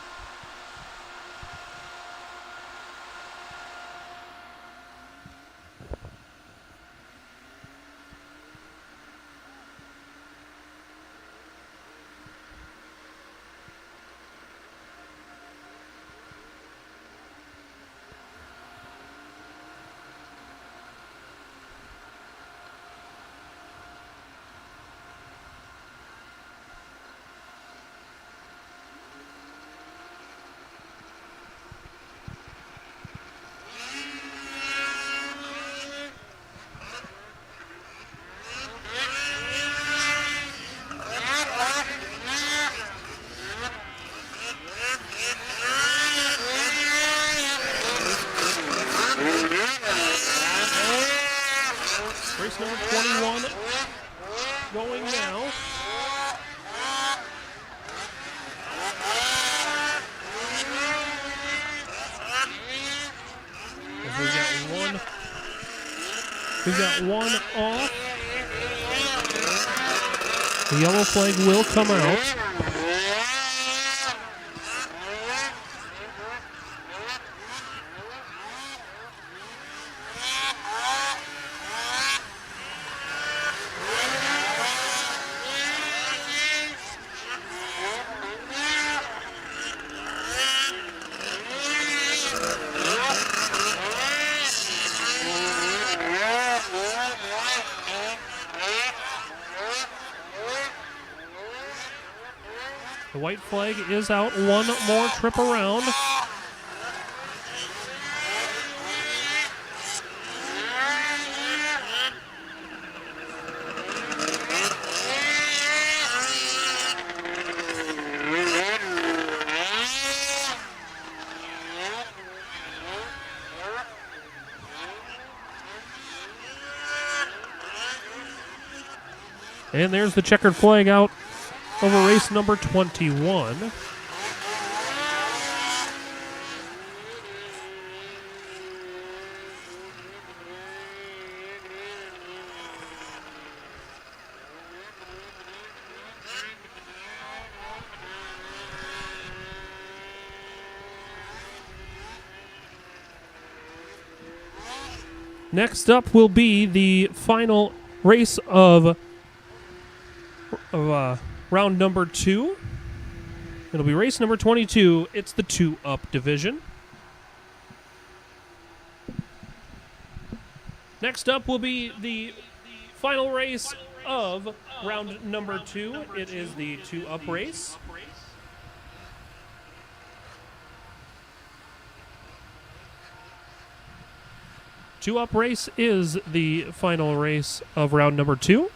Race number 21 going now. We got one off. The yellow flag will come out. The white flag is out. One more trip around. And there's the checkered flag out over race number 21. Next up will be the final race of round number 2. It'll be race number 22. It's the 2-up division. Next up will be the final race of round number 2. It is the 2-up race. Two-up race is the final race of round number 2.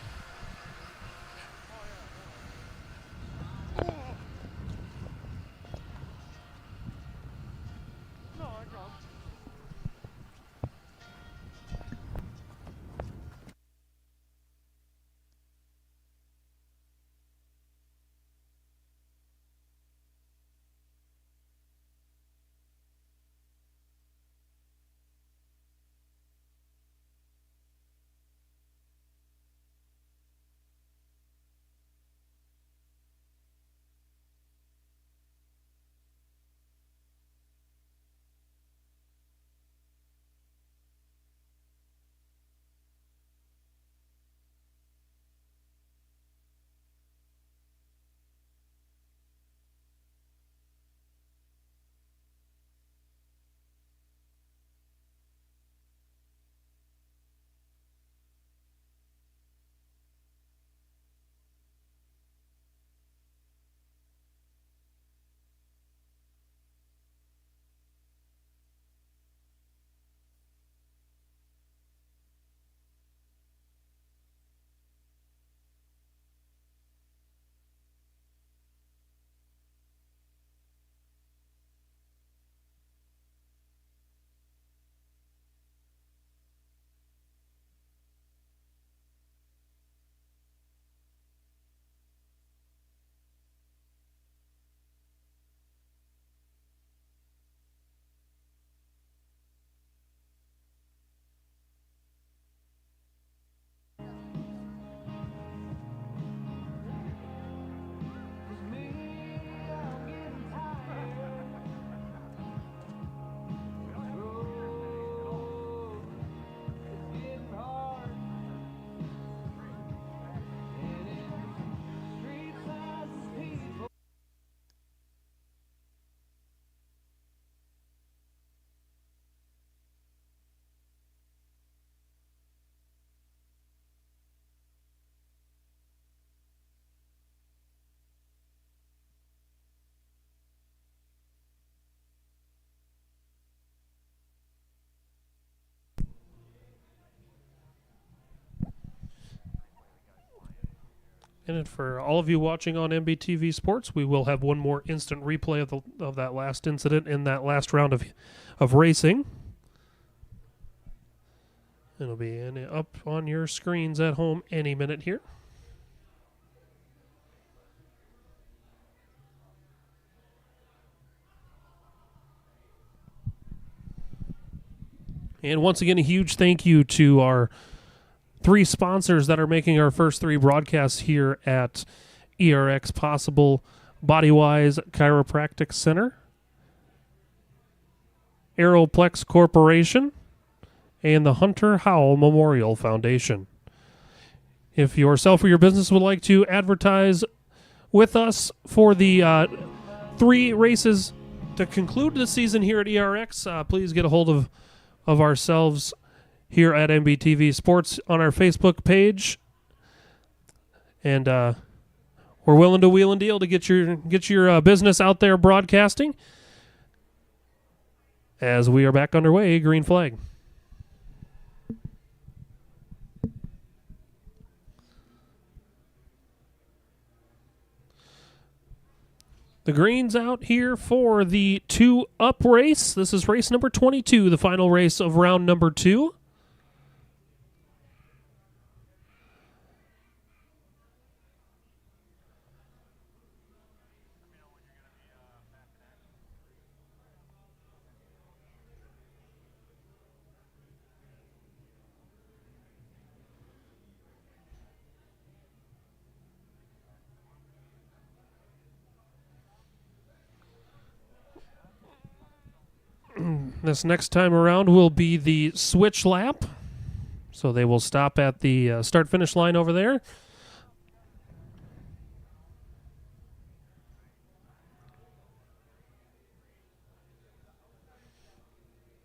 And for all of you watching on MBTV Sports, we will have one more instant replay of that last incident in that last round of racing. It'll be up on your screens at home any minute here. And once again, a huge thank you to our 3 sponsors that are making our first 3 broadcasts here at ERX possible: Bodywise Chiropractic Center, Aeroplex Corporation, and the Hunter Howell Memorial Foundation. If yourself or your business would like to advertise with us for the 3 races to conclude the season here at ERX, please get a hold of ourselves here at MBTV Sports on our Facebook page, and we're willing to wheel and deal to get your business out there broadcasting. As we are back underway, green flag. The green's out here for the 2-up race. This is race number 22, the final race of round number 2. This next time around will be the switch lap. So they will stop at the start-finish line over there.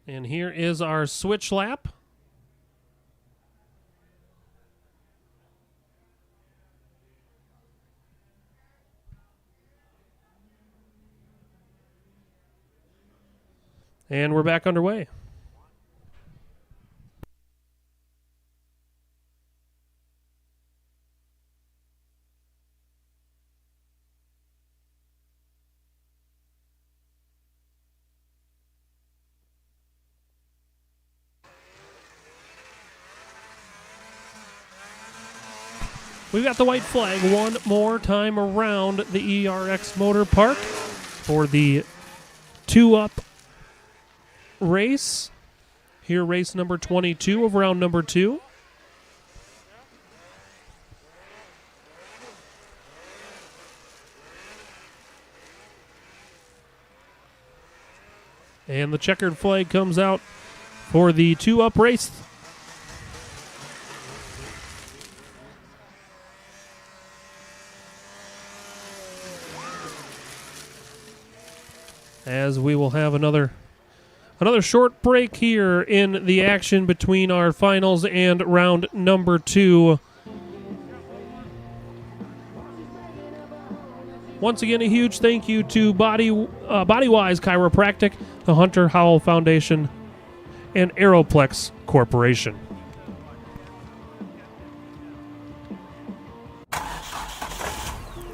And here is our switch lap. And we're back underway. We've got the white flag one more time around the ERX Motor Park for the 2-up race. Here, race number 22 of round number 2. And the checkered flag comes out for the 2-up race. As we will have another short break here in the action between our finals and round number 2. Once again, a huge thank you to Bodywise Chiropractic, the Hunter Howell Foundation, and Aeroplex Corporation.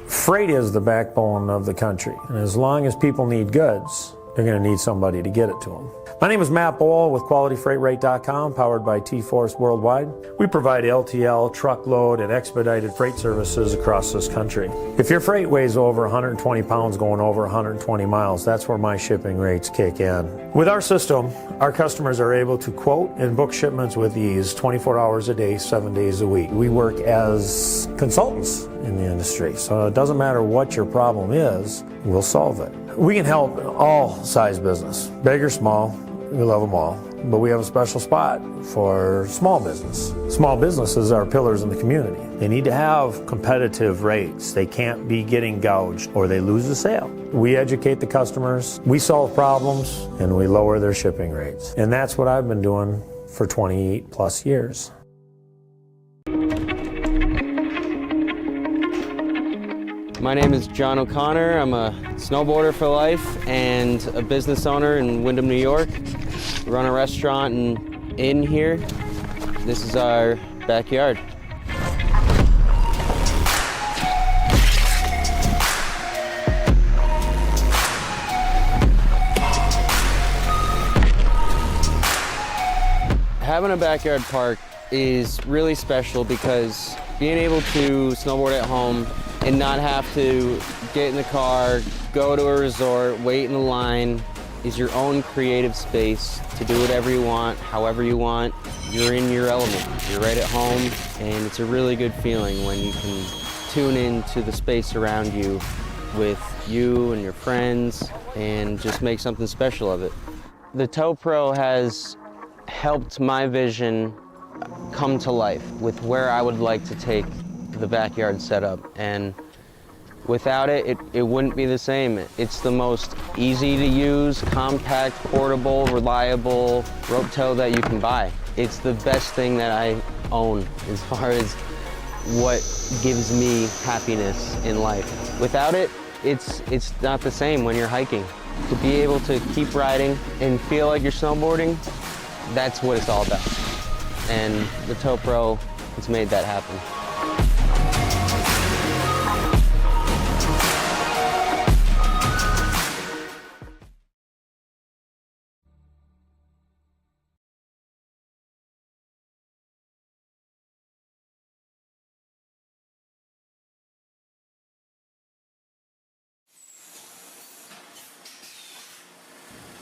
Freight is the backbone of the country, and as long as people need goods, they're going to need somebody to get it to them. My name is Matt Bohl with QualityFreightRate.com, powered by T-Force Worldwide. We provide LTL, truckload, and expedited freight services across this country. If your freight weighs over 120 pounds going over 120 miles, that's where my shipping rates kick in. With our system, our customers are able to quote and book shipments with ease 24 hours a day, 7 days a week. We work as consultants in the industry, so it doesn't matter what your problem is, we'll solve it. We can help all size business, big or small. We love them all, but we have a special spot for small business. Small businesses are pillars in the community. They need to have competitive rates. They can't be getting gouged or they lose the sale. We educate the customers, we solve problems, and we lower their shipping rates. And that's what I've been doing for 28 plus years. My name is John O'Connor. I'm a snowboarder for life and a business owner in Windham, New York. We run a restaurant and inn here. This is our backyard. Having a backyard park is really special because being able to snowboard at home and not have to get in the car, go to a resort, wait in the line, is your own creative space to do whatever you want, however you want. You're in your element. You're right at home, and it's a really good feeling when you can tune into the space around you with you and your friends and just make something special of it. The Toe Pro has helped my vision come to life with where I would like to take the backyard setup, and without it, it wouldn't be the same. It's the most easy to use, compact, portable, reliable rope tow that you can buy. It's the best thing that I own as far as what gives me happiness in life. Without it, it's not the same when you're hiking. To be able to keep riding and feel like you're snowboarding, that's what it's all about. And the Toe Pro has made that happen.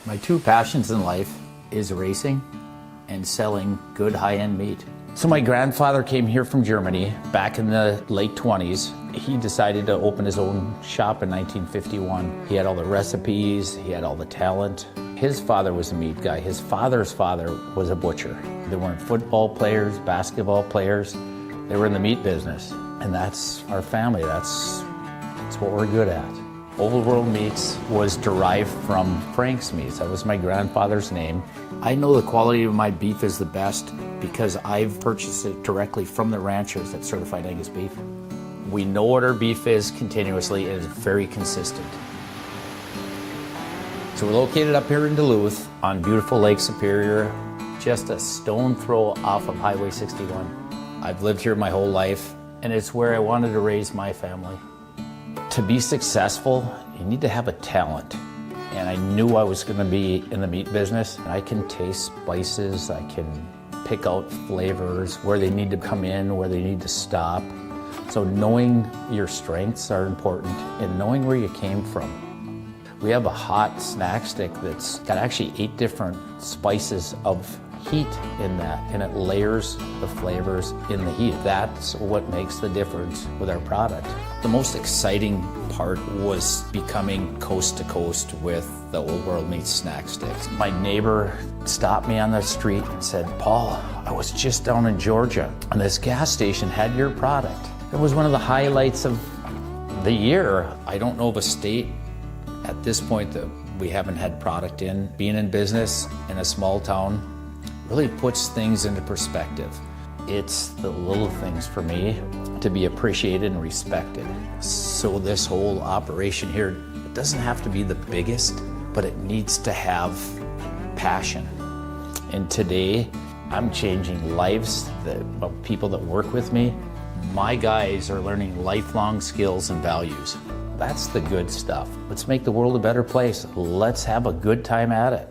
My two passions in life is racing and selling good high-end meat. So my grandfather came here from Germany back in the late 20s. He decided to open his own shop in 1951. He had all the recipes, he had all the talent. His father was a meat guy. His father's father was a butcher. They weren't football players, basketball players. They were in the meat business. And that's our family. That's what we're good at. Old World Meats was derived from Frank's Meats. That was my grandfather's name. I know the quality of my beef is the best because I've purchased it directly from the ranchers that certified Angus beef. We know what our beef is continuously and it's very consistent. So we're located up here in Duluth on beautiful Lake Superior, just a stone throw off of Highway 61. I've lived here my whole life and it's where I wanted to raise my family. To be successful, you need to have a talent. And I knew I was going to be in the meat business. I can taste spices, I can pick out flavors, where they need to come in, where they need to stop. So knowing your strengths are important and knowing where you came from. We have a hot snack stick that's got actually 8 different spices of heat in that, and it layers the flavors in the heat. That's what makes the difference with our product. The most exciting part was becoming coast to coast with the Old World Meats snack sticks. My neighbor stopped me on the street and said, "Paul, I was just down in Georgia and this gas station had your product." It was one of the highlights of the year. I don't know of a state at this point that we haven't had product in. Being in business in a small town really puts things into perspective. It's the little things for me to be appreciated and respected. So this whole operation here, it doesn't have to be the biggest, but it needs to have passion. And today, I'm changing lives of people that work with me. My guys are learning lifelong skills and values. That's the good stuff. Let's make the world a better place. Let's have a good time at it.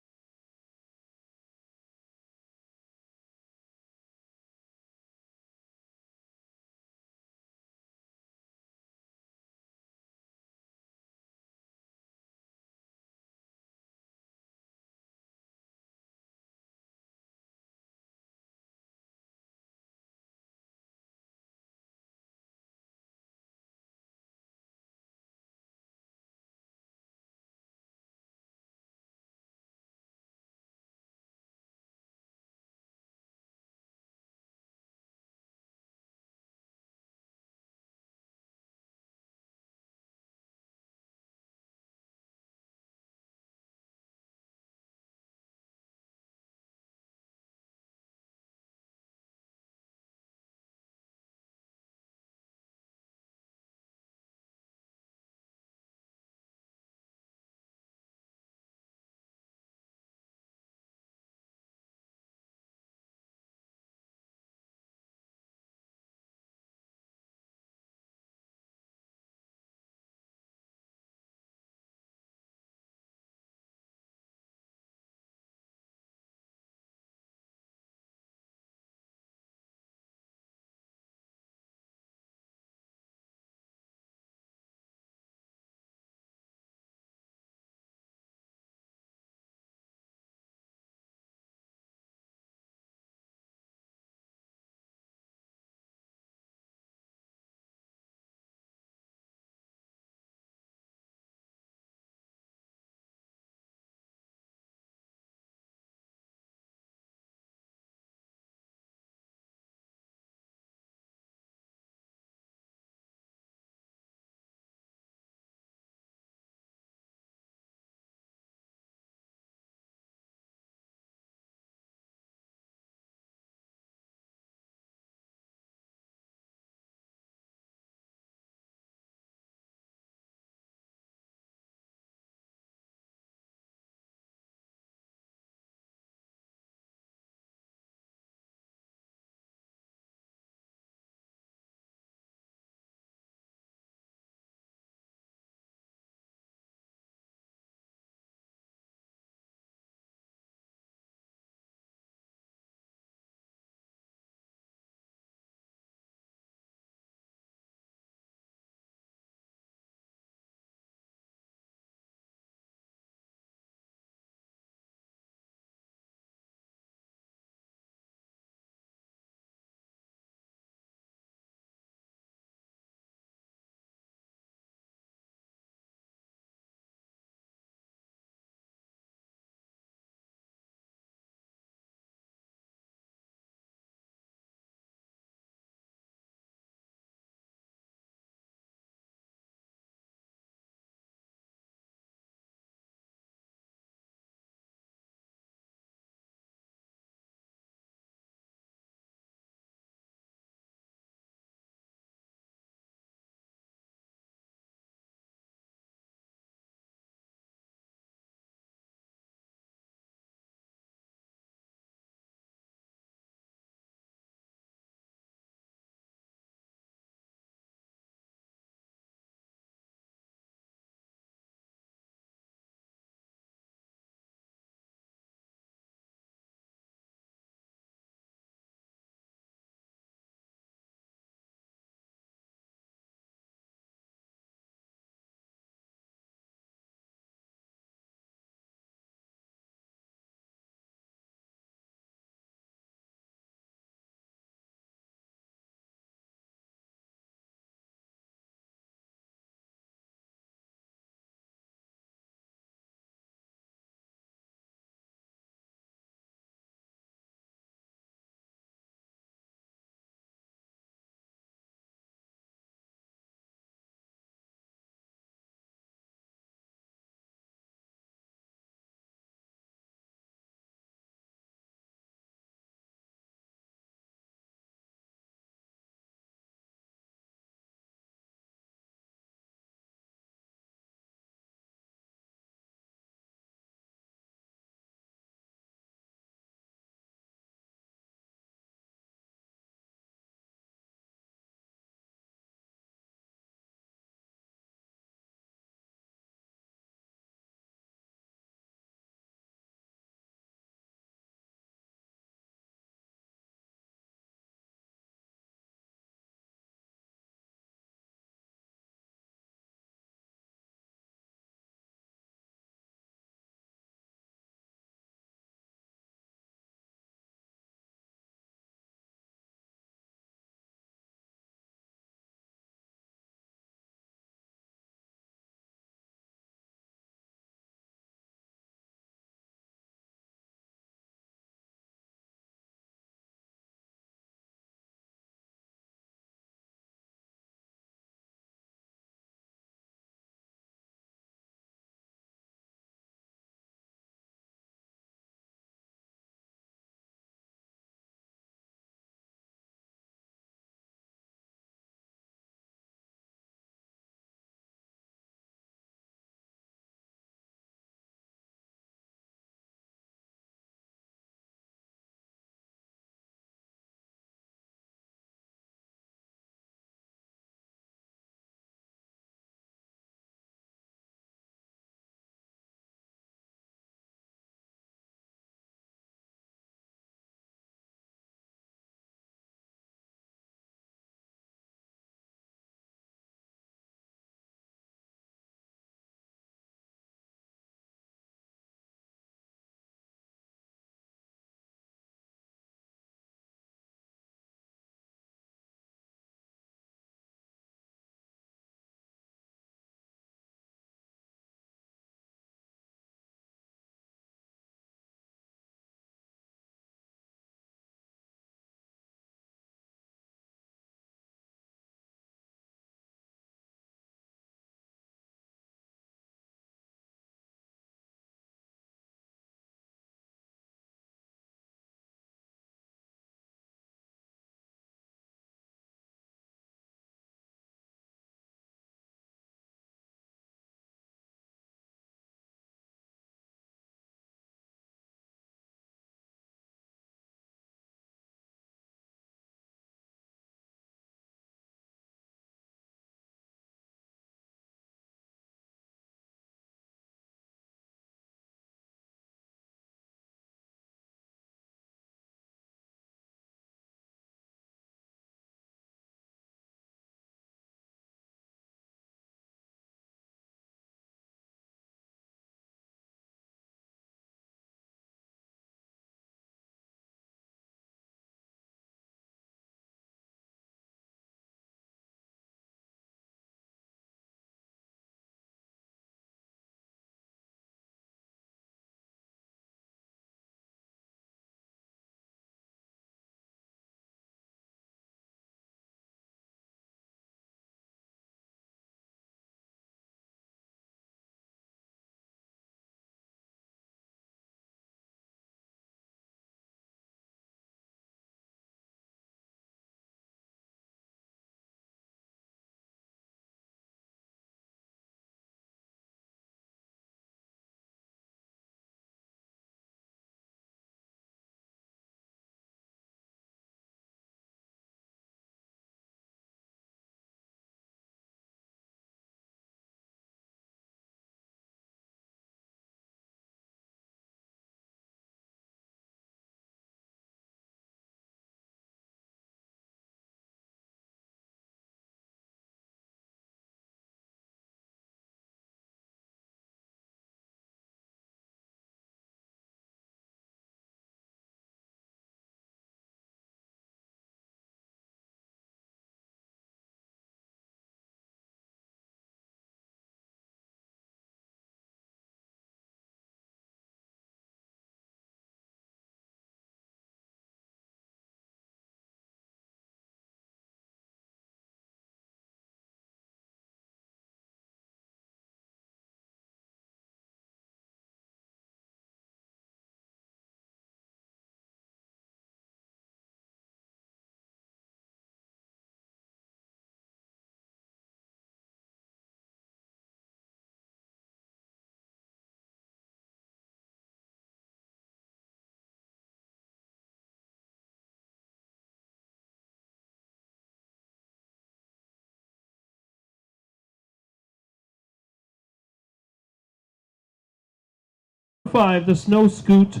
5, the Snoscoot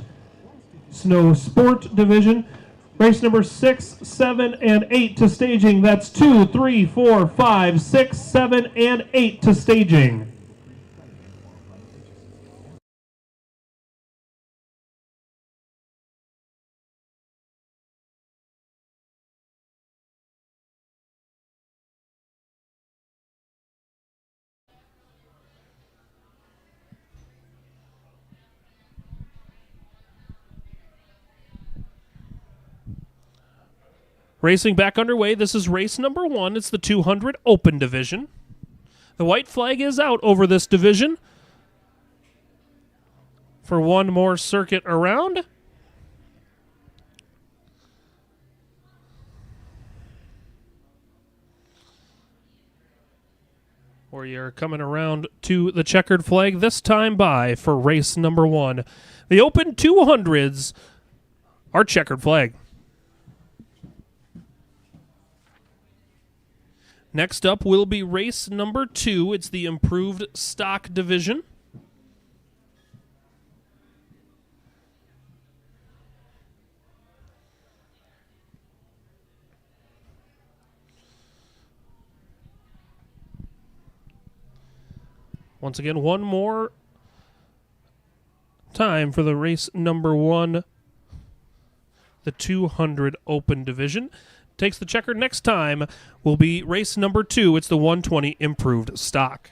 Snow Sport Division. Race number 6, 7, and 8 to staging. That's 2, 3, 4, 5, 6, 7, and 8 to staging. Racing back underway. This is race number 1. It's the 200 Open Division. The white flag is out over this division for one more circuit around. We are coming around to the checkered flag, this time by for race number 1. The Open 200s are checkered flag. Next up will be race number 2. It's the improved stock division. Once again, one more time for the race number 1, the 200 Open Division. Takes the checker next time will be race number 2. It's the 120 improved stock.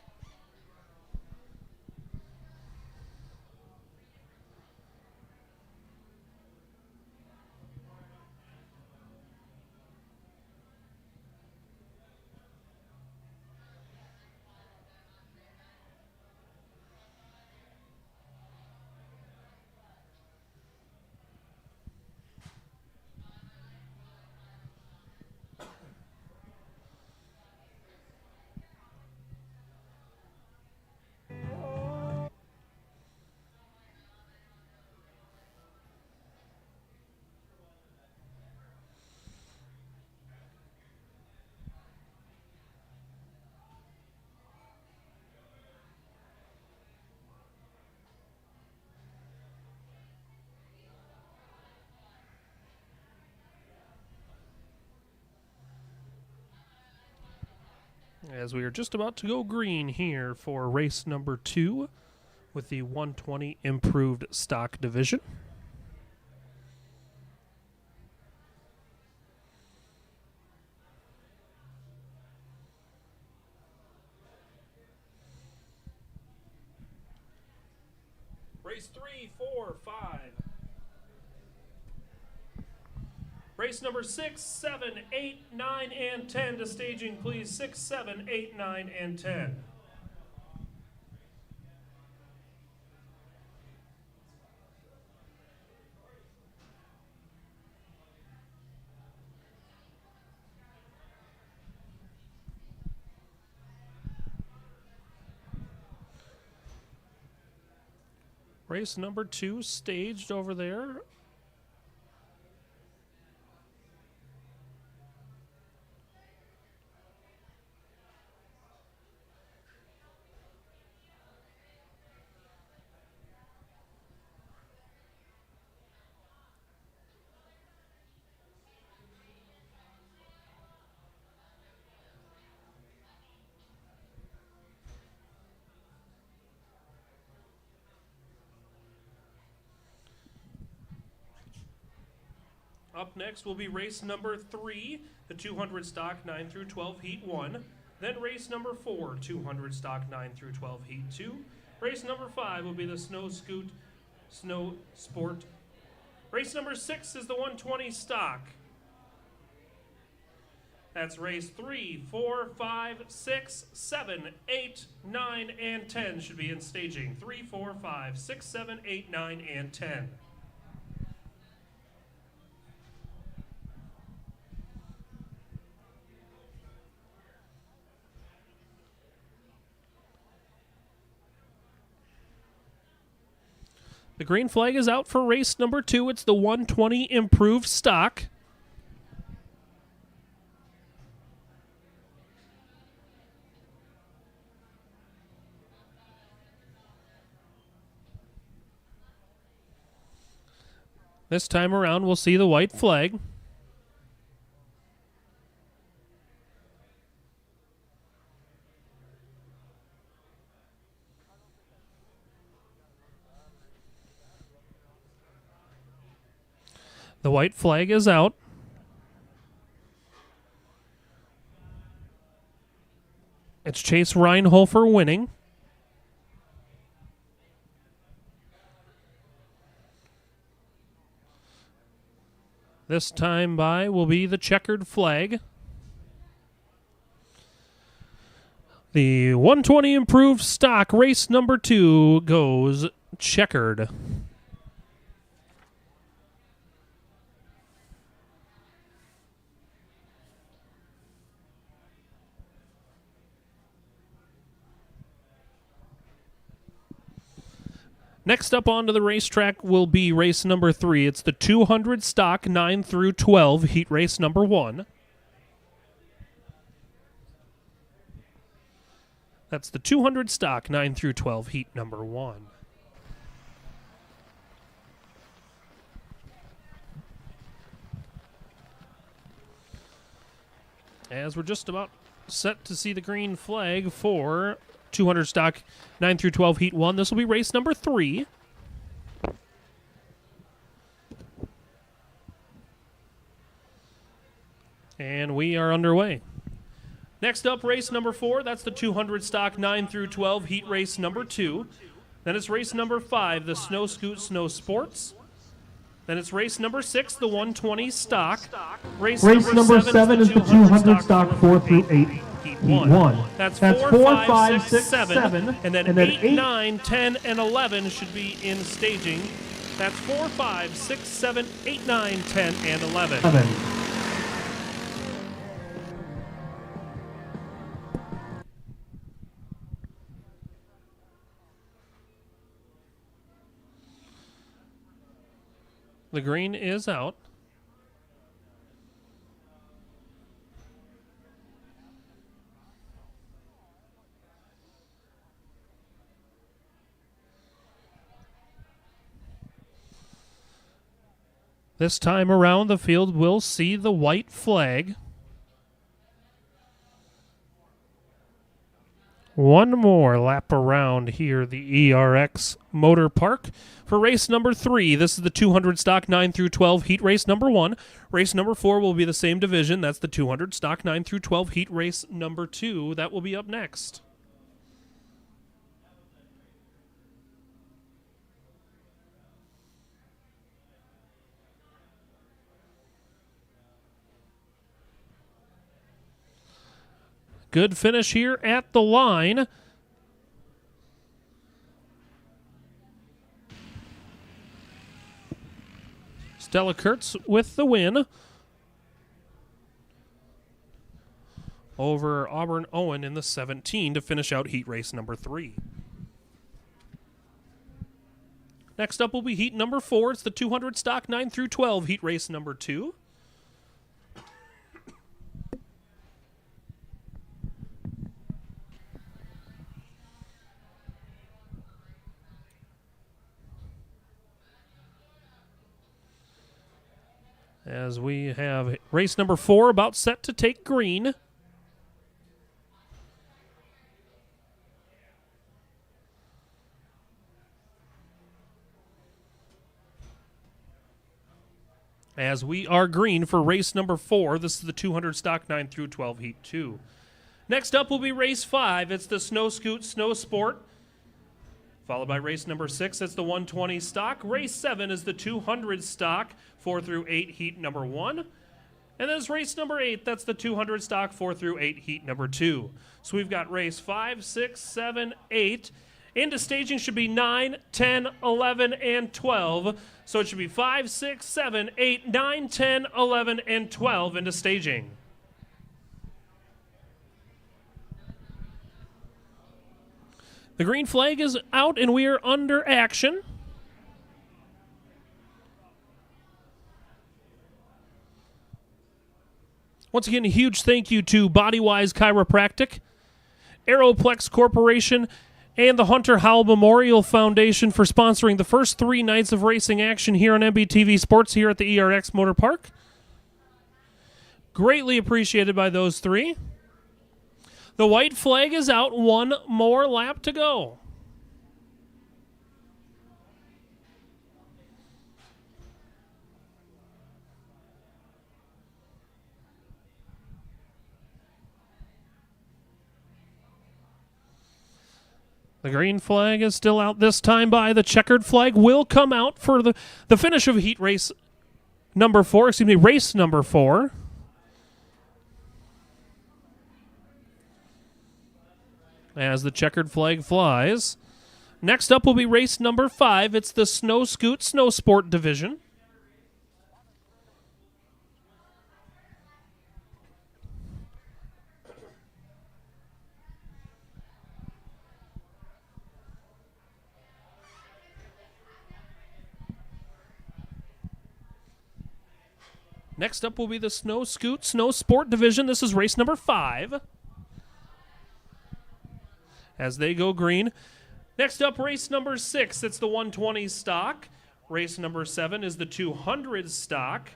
As we are just about to go green here for race number 2 with the 120 improved stock division. Race 3, 4, 5. Race number 6, 7, 8, 9, and 10 to staging, please. 6, 7, 8, 9, and 10. Race number 2 staged over there. Up next will be race number 3, the 200 stock 9 through 12 heat 1. Then race number 4, 200 stock 9 through 12 heat 2. Race number 5 will be the Snoscoot Snow Sport. Race number 6 is the 120 stock. That's race 3, 4, 5, 6, 7, 8, 9, and 10 should be in staging. 3, 4, 5, 6, 7, 8, 9, and 10. The green flag is out for race number 2. It's the 120 improved stock. This time around, we'll see the white flag. The white flag is out. It's Chase Reinhofer winning. This time by will be the checkered flag. The 120 improved stock race number 2 goes checkered. Next up onto the racetrack will be race number 3. It's the 200 stock 9 through 12 heat race number 1. That's the 200 stock 9 through 12 heat number 1. As we're just about set to see the green flag for 200 stock 9 through 12 heat 1. This will be race number 3. And we are underway. Next up, race number 4. That's the 200 stock 9 through 12 heat race number 2. Then it's race number 5, the Snoscoot Snow Sports. Then it's race number 6, the 120 stock. Race number 7 is the 200 stock 4 through 8. Heat 1. That's 4, 5, 6, 7. And then 8, 9, 10, and 11 should be in staging. That's 4, 5, 6, 7, 8, 9, 10, and 11. The green is out. This time around, the field will see the white flag. One more lap around here, the ERX Motor Park. For race number 3, this is the 200 stock 9 through 12 heat race number 1. Race number 4 will be the same division. That's the 200 stock 9 through 12 heat race number 2. That will be up next. Good finish here at the line. Stella Kurtz with the win over Auburn Owen in the 17 to finish out heat race number 3. Next up will be heat number 4. It's the 200 stock 9 through 12 heat race number 2. As we have race number 4 about set to take green. As we are green for race number 4. This is the 200 stock 9 through 12 heat 2. Next up will be race 5. It's the Snoscoot Snow Sport. Followed by race number 6, it's the 120 stock. Race 7 is the 200 stock, 4 through 8 heat number 1. And then it's race number 8, that's the 200 stock, 4 through 8 heat number 2. So we've got race 5, 6, 7, 8. Into staging should be 9, 10, 11, and 12. So it should be 5, 6, 7, 8, 9, 10, 11, and 12 into staging. The green flag is out, and we are under action. Once again, a huge thank you to Bodywise Chiropractic, Aeroplex Corporation, and the Hunter Howell Memorial Foundation for sponsoring the first 3 nights of racing action here on MBTV Sports here at the ERX Motor Park. Greatly appreciated by those 3. The white flag is out. 1 more lap to go. The green flag is still out this time by. The checkered flag will come out for the finish of heat race number 4. Excuse me, race number 4. As the checkered flag flies. Next up will be race number 5. It's the Snoscoot Snow Sport Division. Next up will be the Snoscoot Snow Sport Division. This is race number 5. As they go green. Next up, race number 6. It's the 120 stock. Race number 7 is the 200 stock.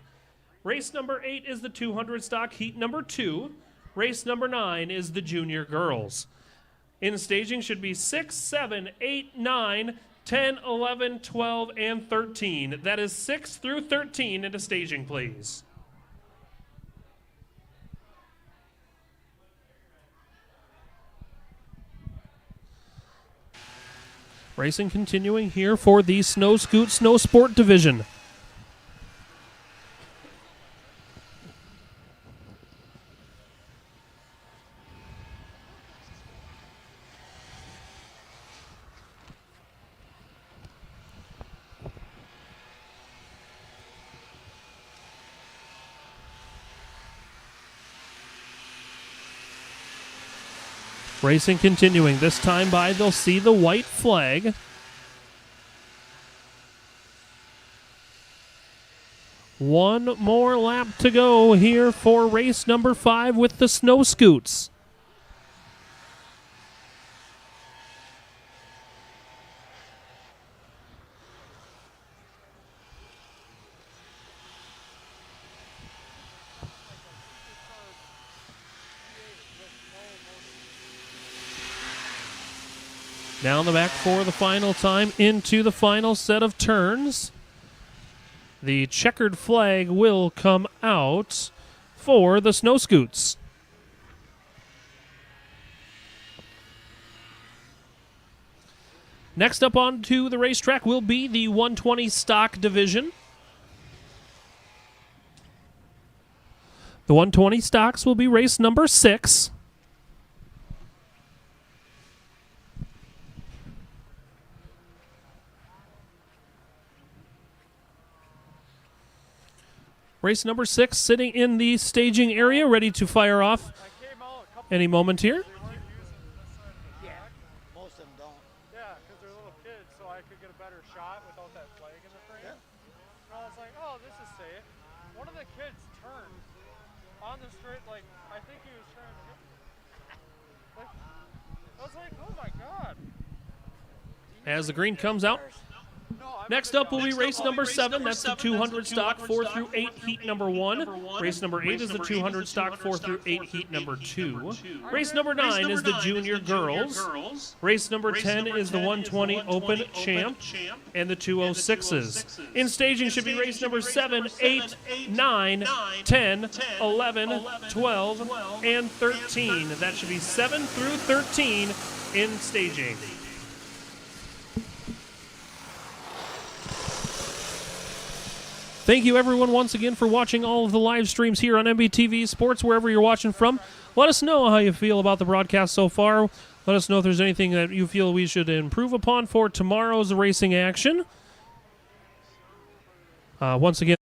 Race number 8 is the 200 stock, heat number 2. Race number 9 is the junior girls. In staging should be 6, 7, 8, 9, 10, 11, 12, and 13. That is 6 through 13 into staging, please. Racing continuing here for the Snoscoot Snow Sport Division. Racing continuing. This time by, they'll see the white flag. One more lap to go here for race number 5 with the Snoscoots. Down the back for the final time into the final set of turns. The checkered flag will come out for the Snoscoots. Next up onto the racetrack will be the 120 stock division. The 120 stocks will be race number 6. Race number 6 sitting in the staging area, ready to fire off any moment here. Yeah, most of them don't. Yeah, because they're little kids, so I could get a better shot without that flag in the frame. Yeah. And I was like, oh, this is safe. One of the kids turned on the straight, like, I think he was trying to hit me. Like, I was like, oh my God. As the green comes out. Next up will be race number 7. That's the 200 stock 4 through 8, heat number 1. Race number 8 is the 200 stock 4 through 8, heat number 2. Race number 9 is the junior girls. Race number 10 is the 120 open champ and the 206s. In staging should be race number 7, 8, 9, 10, 11, 12, and 13. That should be 7 through 13 in staging. Thank you, everyone, once again for watching all of the live streams here on MBTV Sports, wherever you're watching from. Let us know how you feel about the broadcast so far. Let us know if there's anything that you feel we should improve upon for tomorrow's racing action. Once again,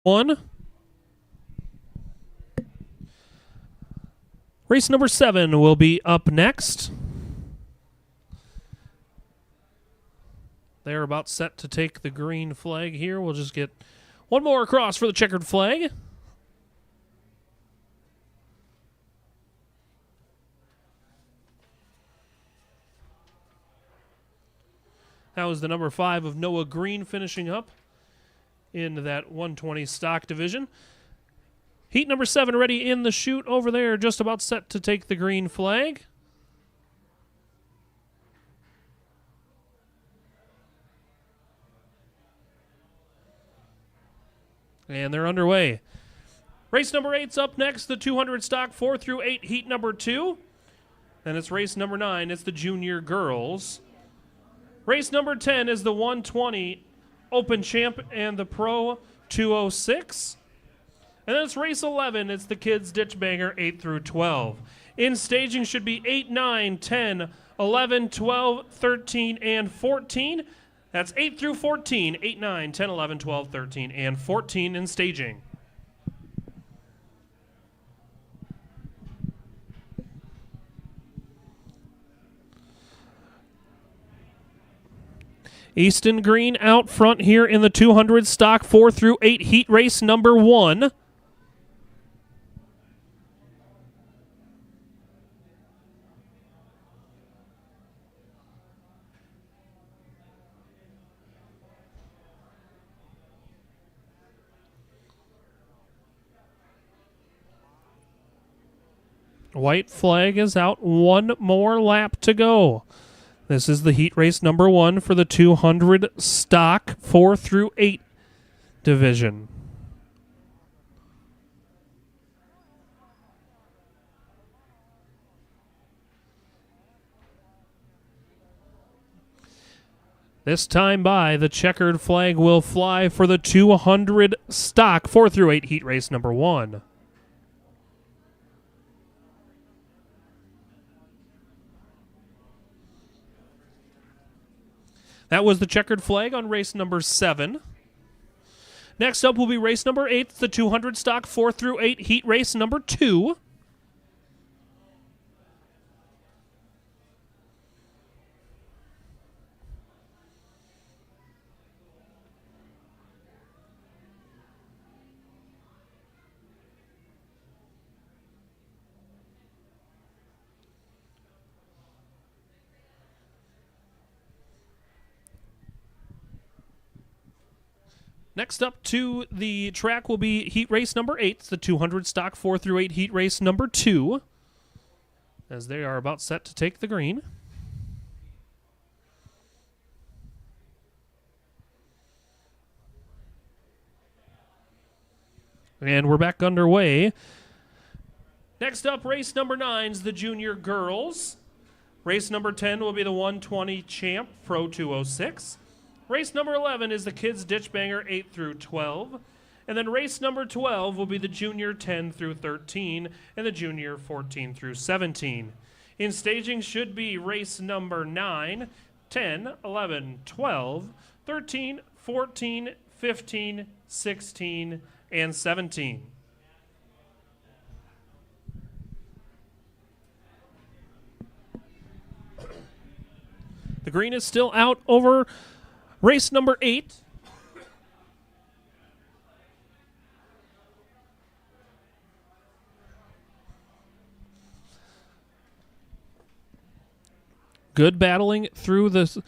1. Race number 7 will be up next. They're about set to take the green flag here. We'll just get one more across for the checkered flag. That was the number 5 of Noah Green finishing up in that 120 stock division. Heat number 7 ready in the chute over there, just about set to take the green flag. And they're underway. Race number 8's up next, the 200 stock 4 through 8, heat number 2. Then it's race number 9, it's the junior girls. Race number 10 is the 120 Open Champ and the Pro 206. And then it's race 11, it's the kids Ditch Banger 8 through 12. In staging should be 8, 9, 10, 11, 12, 13, and 14. That's 8 through 14, 8, 9, 10, 11, 12, 13, and 14 in staging. Easton Green out front here in the 200 stock 4 through 8 heat race number 1. White flag is out. One more lap to go. This is the heat race number 1 for the 200 stock 4 through 8 division. This time by, the checkered flag will fly for the 200 stock 4 through 8 heat race number 1. That was the checkered flag on race number 7. Next up will be race number 8, the 200 stock 4 through 8 heat race number 2. Next up to the track will be heat race number 8, the 200 stock 4 through 8 heat race number 2, as they are about set to take the green. And we're back underway. Next up, race number 9 is the junior girls. Race number 10 will be the 120 Champ Pro 206. Race number 11 is the kids Ditch Banger 8 through 12. And then race number 12 will be the junior 10 through 13 and the junior 14 through 17. In staging should be race number 9, 10, 11, 12, 13, 14, 15, 16, and 17. The green is still out over race number 8. Good battling through this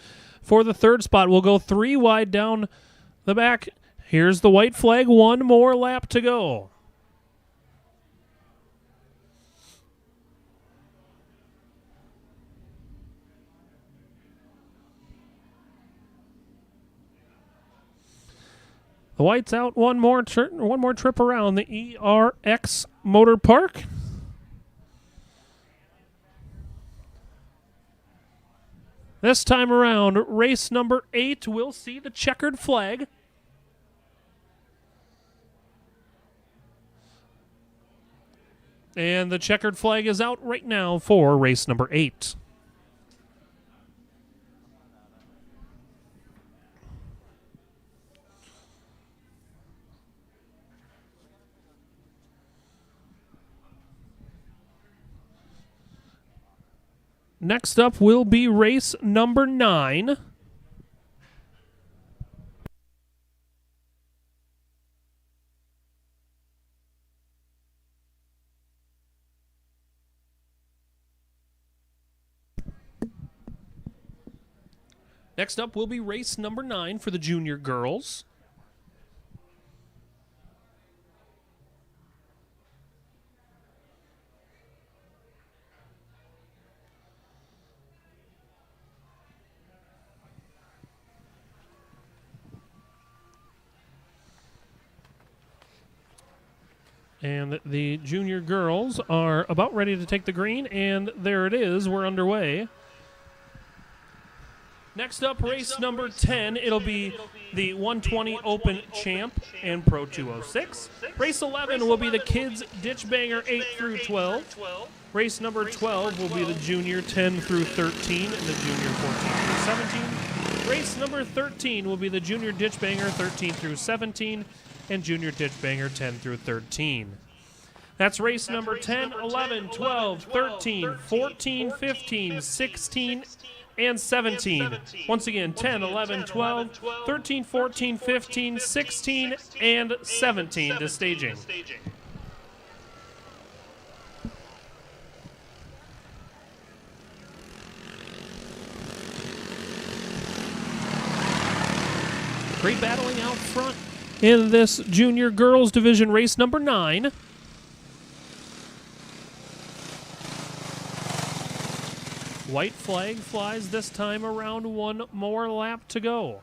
for the third spot. We'll go 3 wide down the back. Here's the white flag. One more lap to go. The white's out. One more trip around the ERX Motor Park. This time around, race number 8 will see the checkered flag. And the checkered flag is out right now for race number 8. Next up will be race number 9. Next up will be race number 9 for the junior girls. And the junior girls are about ready to take the green, and there it is. We're underway. Next up, race number 10. It'll be the 120 Open Champ and Pro 206. Race 11 will be the Kids Ditch Banger 8 through 12. Race number 12 will be the Junior 10 through 13 and the Junior 14 through 17. Race number 13 will be the Junior Ditch Banger 13 through 17 and Junior Ditch Banger 10 through 13. That's race number 10, 11, 12, 13, 14, 15, 16, and 17. Once again, 10, 11, 12, 13, 14, 15, 16, and 17 to staging. Great battling out front in this junior girls division, race number 9. White flag flies this time around. One more lap to go.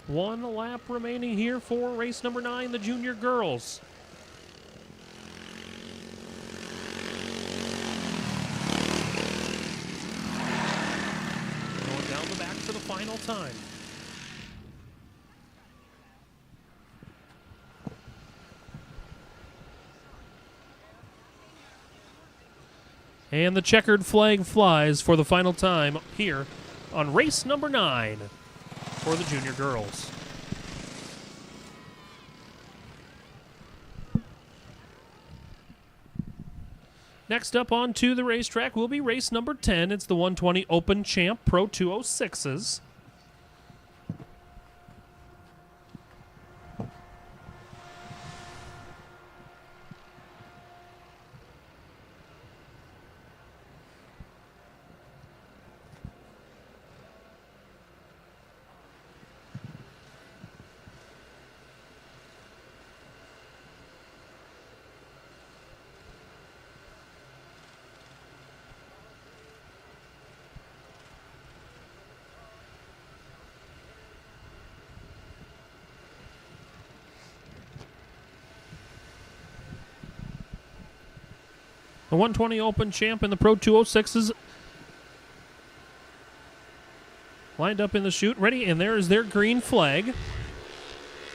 One lap remaining here for race number 9, the junior girls. Going down the back for the final time. And the checkered flag flies for the final time here on race number 9 for the junior girls. Next up onto the racetrack will be race number 10. It's the 120 Open Champ Pro 206s. The 120 Open Champ and the Pro 206s lined up in the chute, ready, and there is their green flag.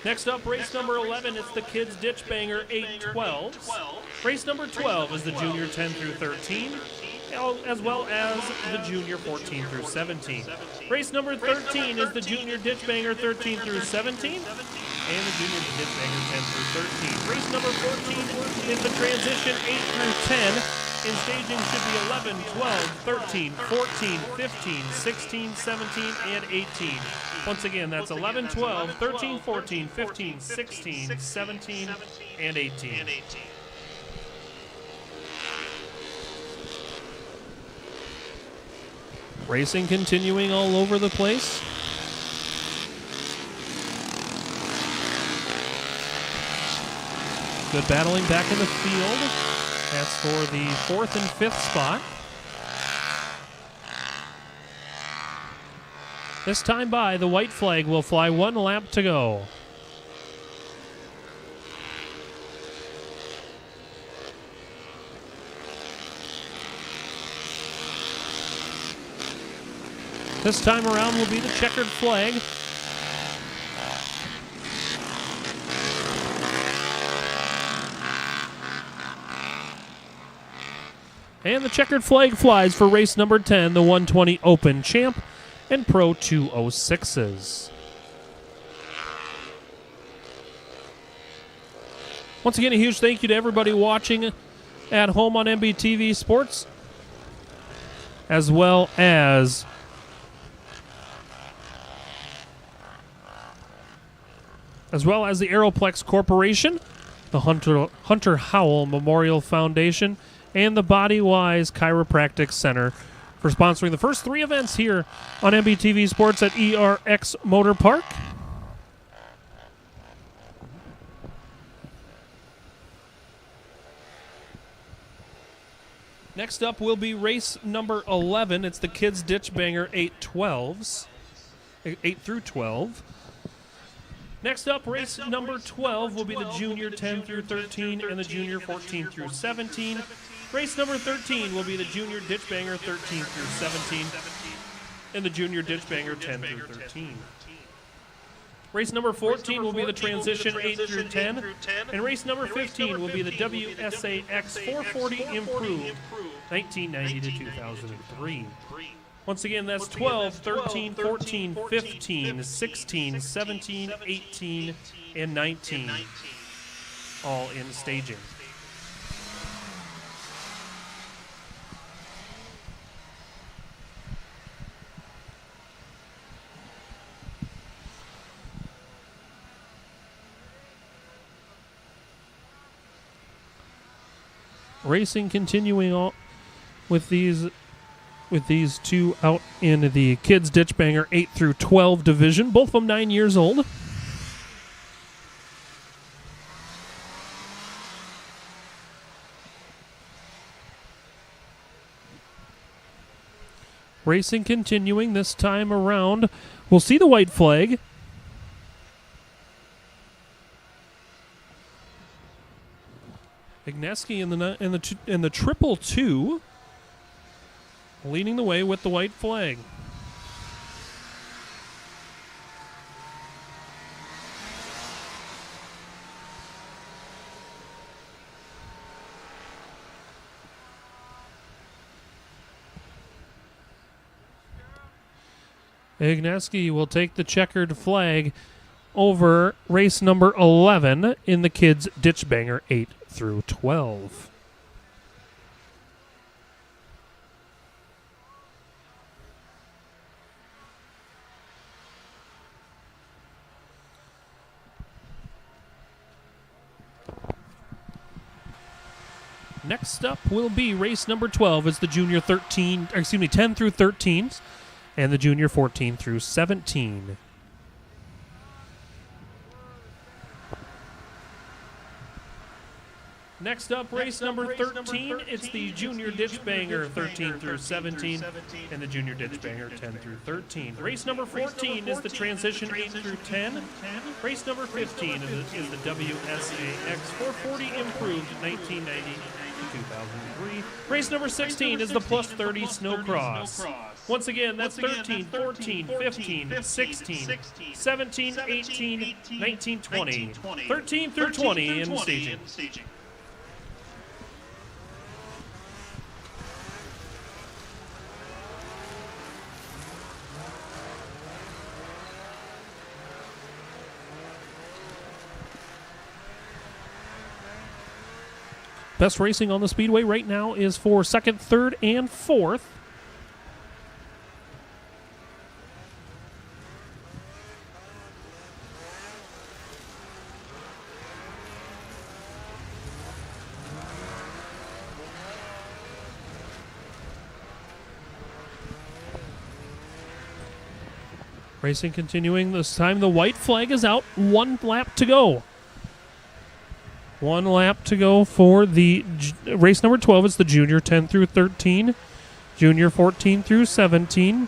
Next up, race number 11, it's the Kids Ditch Banger 8-12. Race number 12 is the Junior 10 through 13, as well as the Junior 14 through 17. Race number 13 is the Junior Ditch Banger 13 through 17. And the Junior Ditch Banger 10 through 13. Race number 14 is the Transition 8 through 10. In staging should be 11, 12, 13, 14, 15, 16, 17, and 18. Once again, that's 11, 12, 13, 14, 15, 16, 17, and 18. Racing continuing all over the place. Good battling back in the field. That's for the 4th and 5th spot. This time by, the white flag will fly. One lap to go. This time around will be the checkered flag. And the checkered flag flies for race number 10, the 120 Open Champ and Pro 206s. Once again, a huge thank you to everybody watching at home on MBTV Sports, as well as the Aeroplex Corporation, the Hunter Howell Memorial Foundation, and the Body Wise Chiropractic Center for sponsoring the first 3 events here on MBTV Sports at ERX Motor Park. Next up will be race number 11. It's the Kids Ditch Banger 8 through 12. Next up, race number 12 will be the Junior 10 through 13 and the Junior 14 through 17. Race number 13 will be the Junior Ditch Banger 13 through 17 and the Junior Ditch Banger 10 through 13. Race number 14 will be the Transition 8 through 10, and race number 15 will be the WSAX 440 Improved 1990 to 2003. Once again, that's 12, 13, 14, 15, 16, 17, 18, and 19, all in staging. Racing continuing on with these two out in the Kids Ditch Banger 8 through 12 division, both of them 9 years old. Racing continuing this time around. We'll see the white flag. Igneski in the triple two, leading the way with the white flag. Igneski will take the checkered flag over race number 11 in the Kids Ditch Banger 8 through 12. Next up will be race number 12. It's the Junior 10 through 13 and the Junior 14 through 17. Next up, race number 13, it's the Junior Ditch Banger 13 through 17 and the Junior Ditch Banger 10 through 13. Race number 14 is the Transition 8 through 10. Race number 15 is the WSAX 440 Improved 1990 to 2003. Race number 16 is the Plus 30 Snocross. Once again, that's 13, 14, 15, 16, 17, 18, 19, 20. 13 through 20 in staging. Best racing on the speedway right now is for second, third, and fourth. Racing continuing. This time the white flag is out. 1 lap to go. 1 lap to go for the race number 12. It's the Junior 10 through 13, Junior 14 through 17.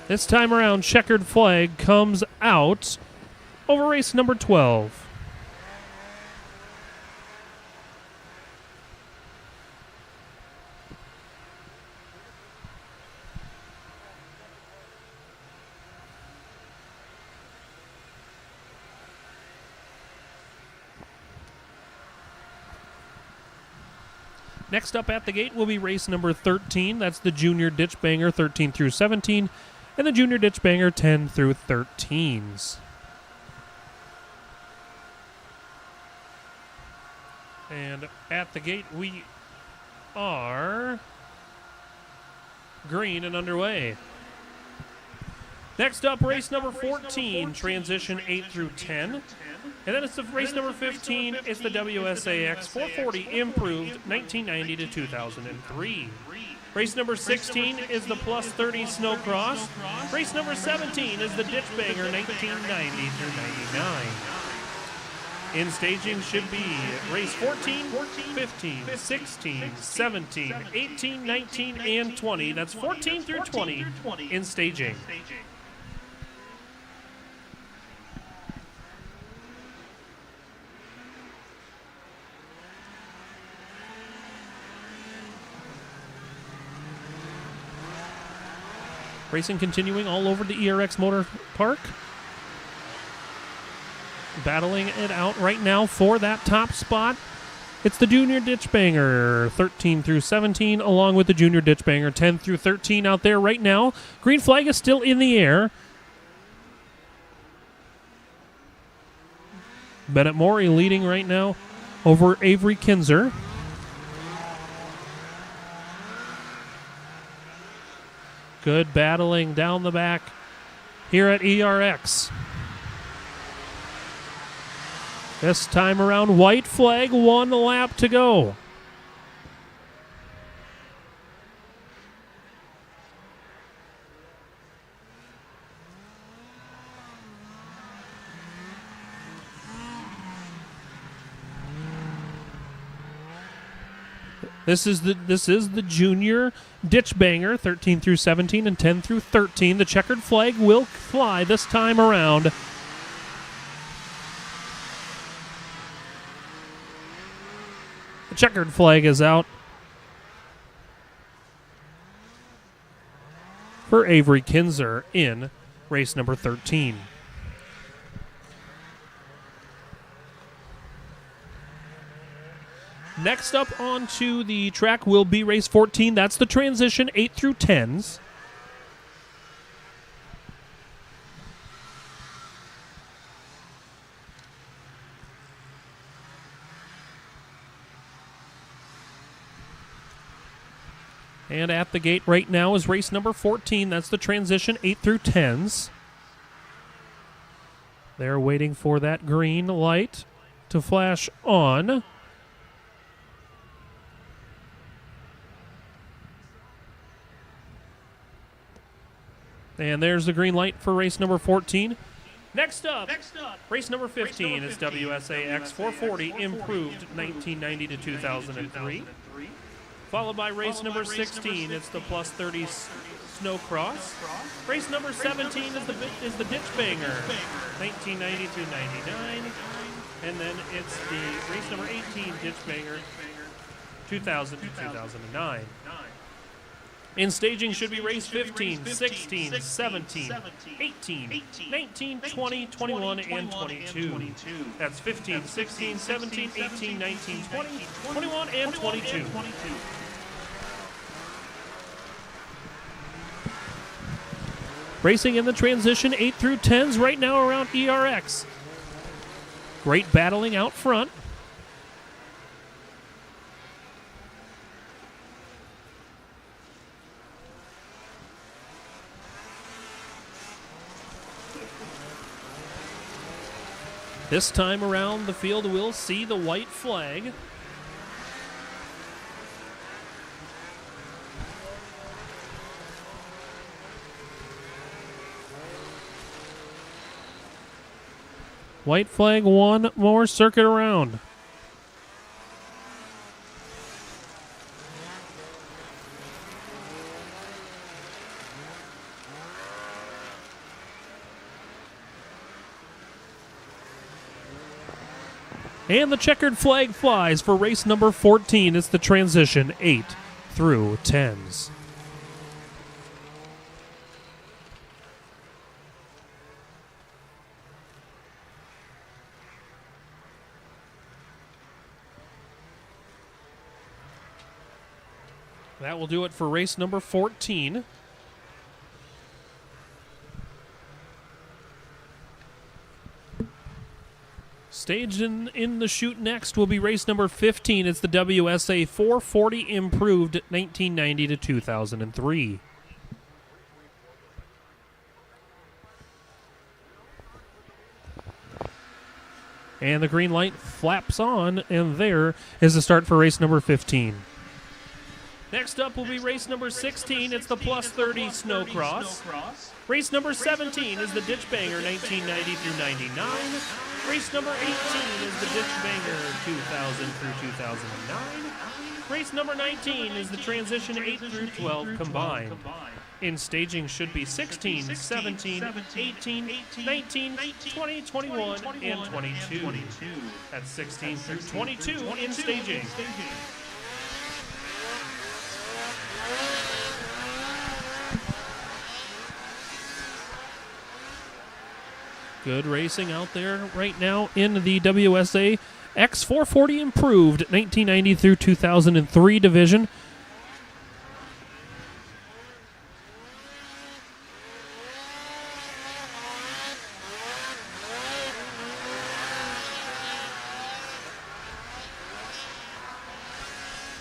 This time around, checkered flag comes out over race number 12. Next up at the gate will be race number 13. That's the Junior Ditch Banger 13 through 17, and the Junior Ditch Banger 10 through 13s. And at the gate we are green and underway. Next up, race number 14, transition 8 through 10. And then it's the race number 15, it's the WSAX 440 improved 1990 to 2003. Race number 16 is the plus 30 Snocross. Race number 17 is the Ditch Banger 1990 through 99. In staging should be race 14, 15, 16, 17, 18, 19, and 20. That's 14 through 20 in staging. Racing continuing all over the ERX Motor Park. Battling it out right now for that top spot. It's the Junior Ditch Banger 13 through 17, along with the Junior Ditch Banger 10 through 13 out there right now. Green flag is still in the air. Bennett Morey leading right now over Avery Kinzer. Good battling down the back here at ERX. This time around, white flag, 1 lap to go. This is the Junior Ditch Banger 13 through 17 and 10 through 13. The checkered flag will fly this time around. The checkered flag is out for Avery Kinzer in race number 13. Next up onto the track will be race 14. That's the transition 8 through 10s. And at the gate right now is race number 14. That's the transition 8 through 10s. They're waiting for that green light to flash on. And there's the green light for race number 14. Next up, race number 15 is WSAX 440 improved 1990 to 2003. Followed by race number 16, it's the plus 30 Snocross. Race number 17 is the Ditch Banger 1990 to 99. And then it's the race number 18 Ditch Banger 2000 to 2009. In staging should be race 15, 16, 17, 18, 19, 20, 21, and 22. That's 15, 16, 17, 18, 19, 20, 21, and 22. Racing in the transition 8 through 10s right now around ERX. Great battling out front. This time around, the field will see the white flag. White flag, one more circuit around. And the checkered flag flies for race number 14. It's the transition 8 through 10s. That will do it for race number 14. Staged in the chute next will be race number 15. It's the WSA 440 Improved 1990 to 2003. And the green light flaps on, and there is the start for race number 15. Next up will be race number 16. It's the plus 30 Snocross. Race number 17 is the Ditch Banger 1990 through 99. Race number 18 is the Ditch Banger 2000 through 2009. Race number 19 is the Transition 8 through 12 combined. In staging should be 16, 17, 18, 19, 20, 21, and 22. That's 16 through 22 in staging. Good racing out there right now in the WSA X440 Improved 1990 through 2003 division.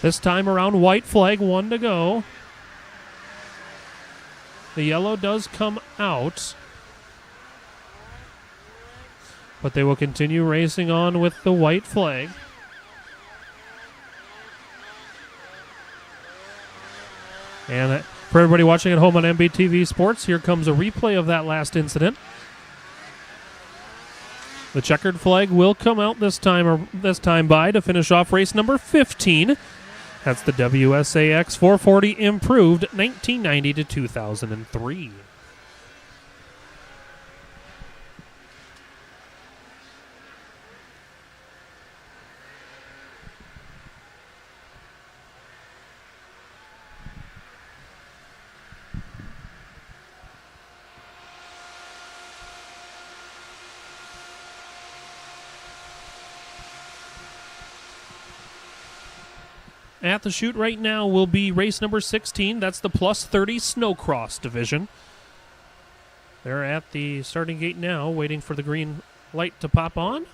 This time around, white flag, 1 to go. The yellow does come out, but they will continue racing on with the white flag. And for everybody watching at home on MBTV Sports, here comes a replay of that last incident. The checkered flag will come out this time by to finish off race number 15. That's the WSA X440 Improved 1990 to 2003. At the chute right now will be race number 16. That's the plus 30 Snocross division. They're at the starting gate now, waiting for the green light to pop on.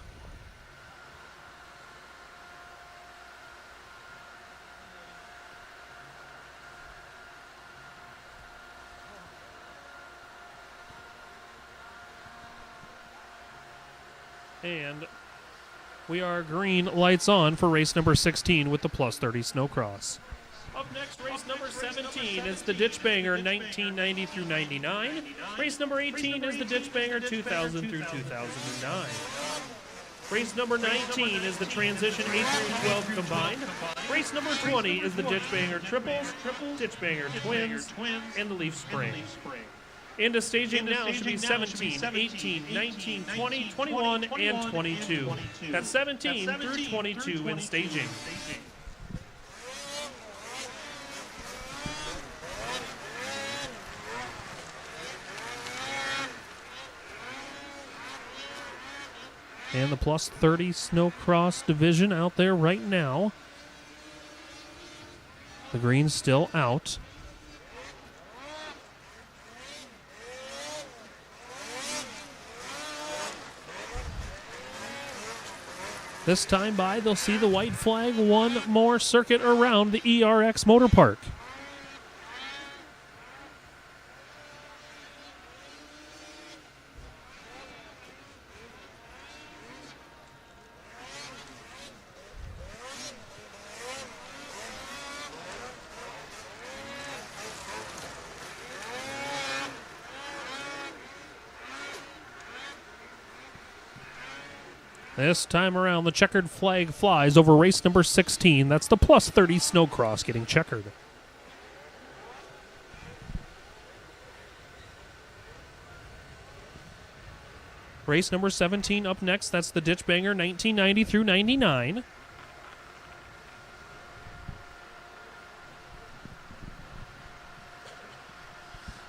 And we are green lights on for race number 16 with the plus 30 Snocross. Up next, race number 17 is the Ditch Banger 1990 through 99. Race number 18 is the Ditch Banger 2000 through 2009. Race number 19 is the Transition 8 through 12 combined. Race number 20 is the Ditch Banger Triples, Ditch Banger Twins, and the Leaf Spring. Into staging now should be 17, 18, 19, 20, 21, and 22. That's 17 through 22 in staging. And the plus 30 Snocross division out there right now. The green's still out. This time by, they'll see the white flag, one more circuit around the ERX Motor Park. This time around, the checkered flag flies over race number 16. That's the plus 30 Snocross getting checkered. Race number 17 up next. That's the Ditch Banger 1990 through 99.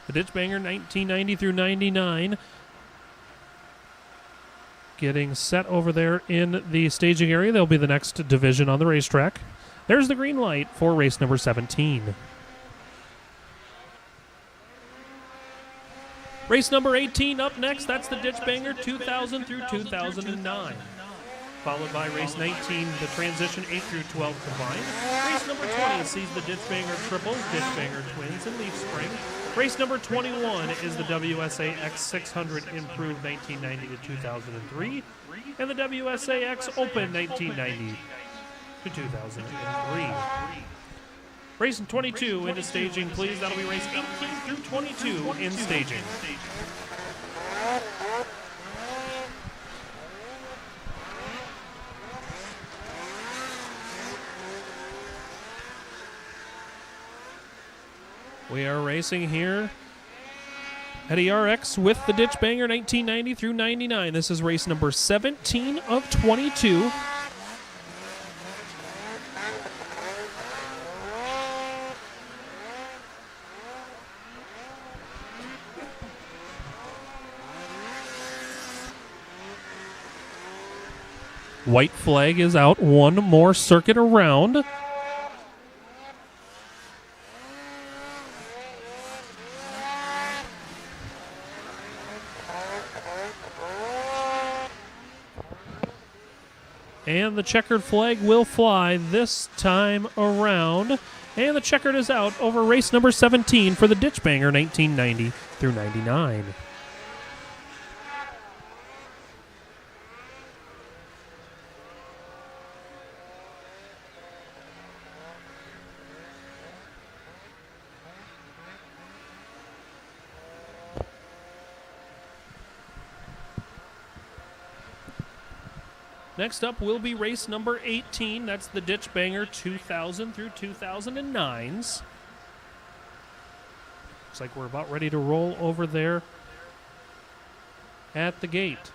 The Ditch Banger 1990 through 99. Getting set over there in the staging area. They'll be the next division on the racetrack. There's the green light for race number 17. Race number 18 up next. That's the Ditch Banger 2000 through 2009. Followed by race 19, the transition 8 through 12 combined. Race number 20 sees the Ditch Banger triples, Ditch Banger twins, and leaf spring. Race number 21 is the WSA X600 Improved 1990 to 2003, and the WSA X Open 1990 to 2003. Race 22 into staging, please. That'll be race 18 through 22 in staging. We are racing here at ERX with the Ditch Banger 1990 through 99. This is race number 17 of 22. White flag is out, one more circuit around. And the checkered flag will fly this time around. And the checkered is out over race number 17 for the Ditch Banger 1990 through 99. Next up will be race number 18. That's the Ditch Banger 2000 through 2009s. Looks like we're about ready to roll over there at the gate.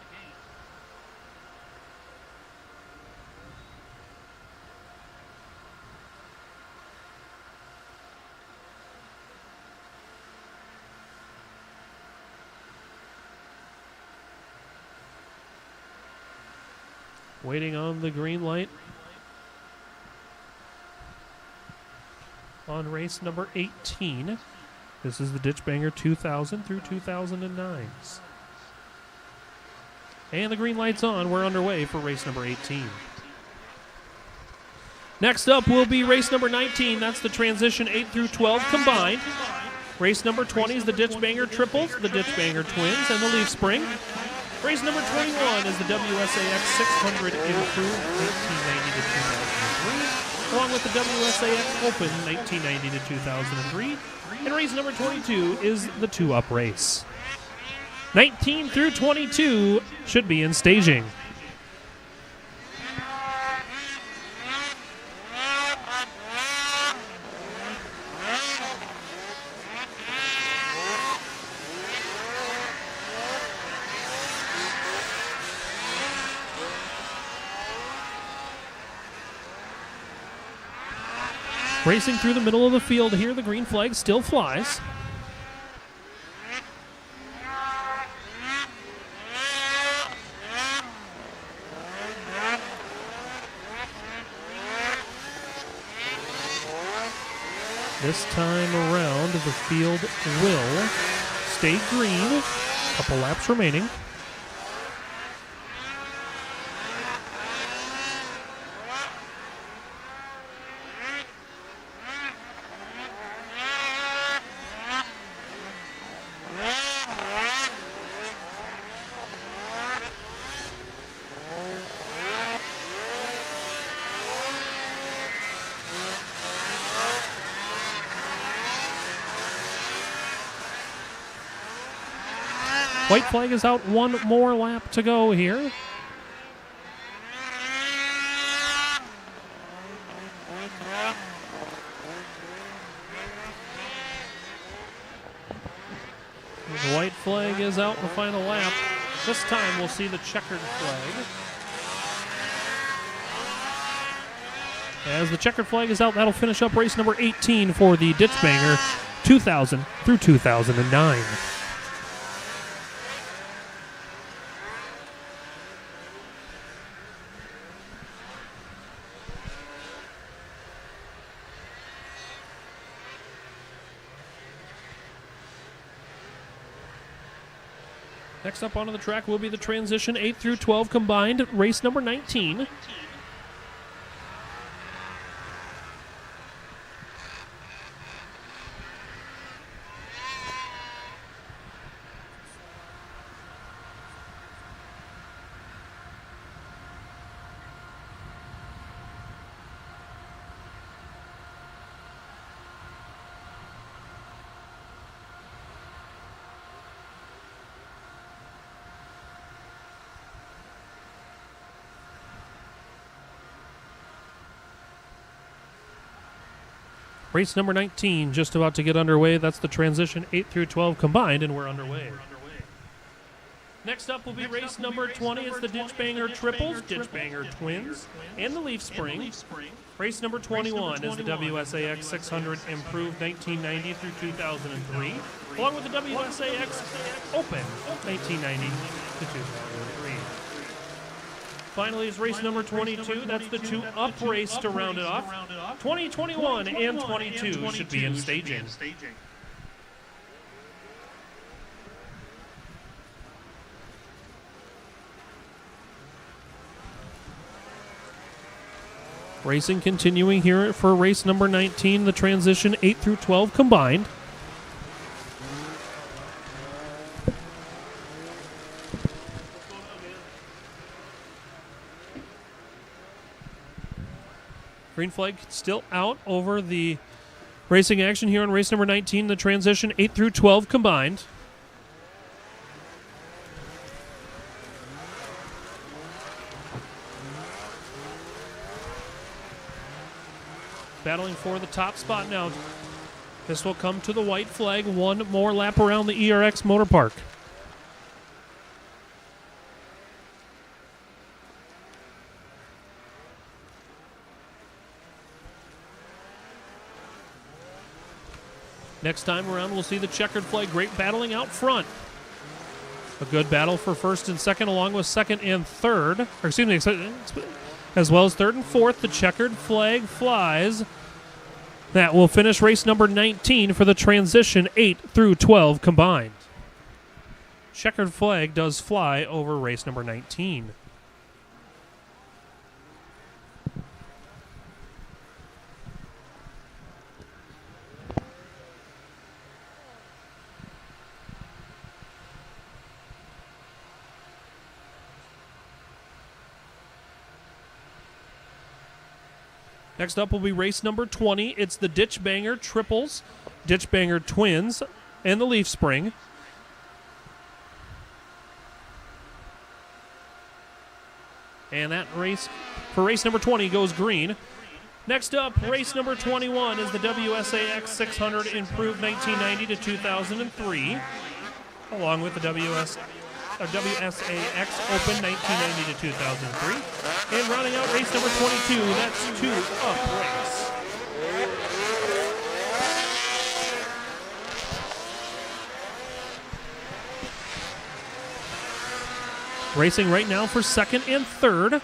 Waiting on the green light on race number 18. This is the Ditch Banger 2000 through 2009s. And the green light's on. We're underway for race number 18. Next up will be race number 19. That's the transition 8 through 12 combined. Race number 20 is the Ditch Banger triples, the Ditch Banger twins, and the leaf spring. Race number 21 is the WSAX 600 Improved 1990 to 2003, along with the WSAX Open 1990 to 2003. And race number 22 is the two-up race. 19 through 22 should be in staging. Racing through the middle of the field here, the green flag still flies. This time around, the field will stay green. Couple laps remaining. White flag is out, one more lap to go here. The white flag is out in the final lap. This time we'll see the checkered flag. As the checkered flag is out, that'll finish up race number 18 for the Ditch Banger 2000 through 2009. Next up onto the track will be the transition 8 through 12 combined, race number 19. Race number 19 just about to get underway. That's the transition 8 through 12 combined, and we're underway. Next up will be race number 20. It's the Ditch Banger Triples, Ditch Banger Twins, and the Leaf Spring. Race number 21 is the WSAX 600 Improved 1990 through 2003, along with the WSAX Open 1990 to 2003. Finally is race number 22. That's the 2-up race to round it off. 2021 and 22 should be in staging. Racing continuing here for race number 19, the transition 8 through 12 combined. Green flag still out over the racing action here on race number 19, the transition 8 through 12 combined. Battling for the top spot now. This will come to the white flag. One more lap around the ERX Motor Park. Next time around, we'll see the checkered flag. Great battling out front. A good battle for first and second, along with second and third. Or excuse me, as well as third and fourth. The checkered flag flies. That will finish race number 19 for the transition 8 through 12 combined. Checkered flag does fly over race number 19. Next up will be race number 20. It's the Ditch Banger Triples, Ditch Banger Twins, and the Leaf Spring. And that race, for race number 20, goes green. Next up, race number 21 is the WSAX 600 Improved 1990 to 2003, along with the WSAX Open 1990 to 2003. And rounding out race number 22, that's 2-up race. Racing right now for second and third.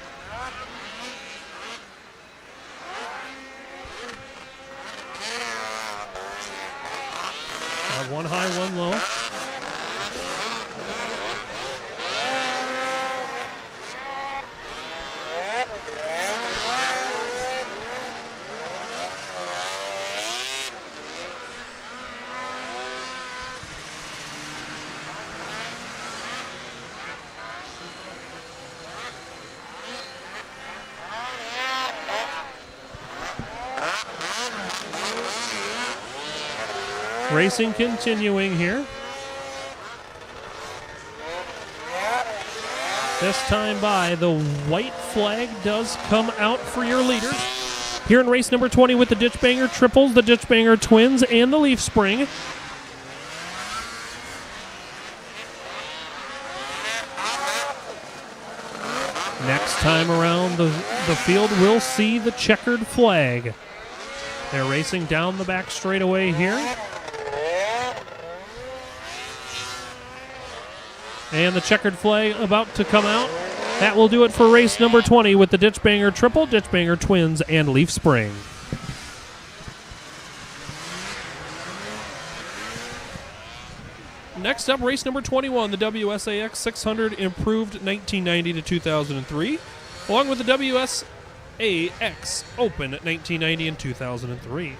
One high, one low. Racing continuing here. This time by, the white flag does come out for your leaders. Here in race number 20 with the Ditch Banger Triples, the Ditch Banger Twins, and the Leaf Spring. Next time around the field, we'll see the checkered flag. They're racing down the back straightaway here. And the checkered flag about to come out. That will do it for race number 20 with the Ditch Banger Triple, Ditch Banger Twins, and Leaf Spring. Next up, race number 21, the WSAX 600 Improved 1990 to 2003, along with the WSAX Open 1990 and 2003.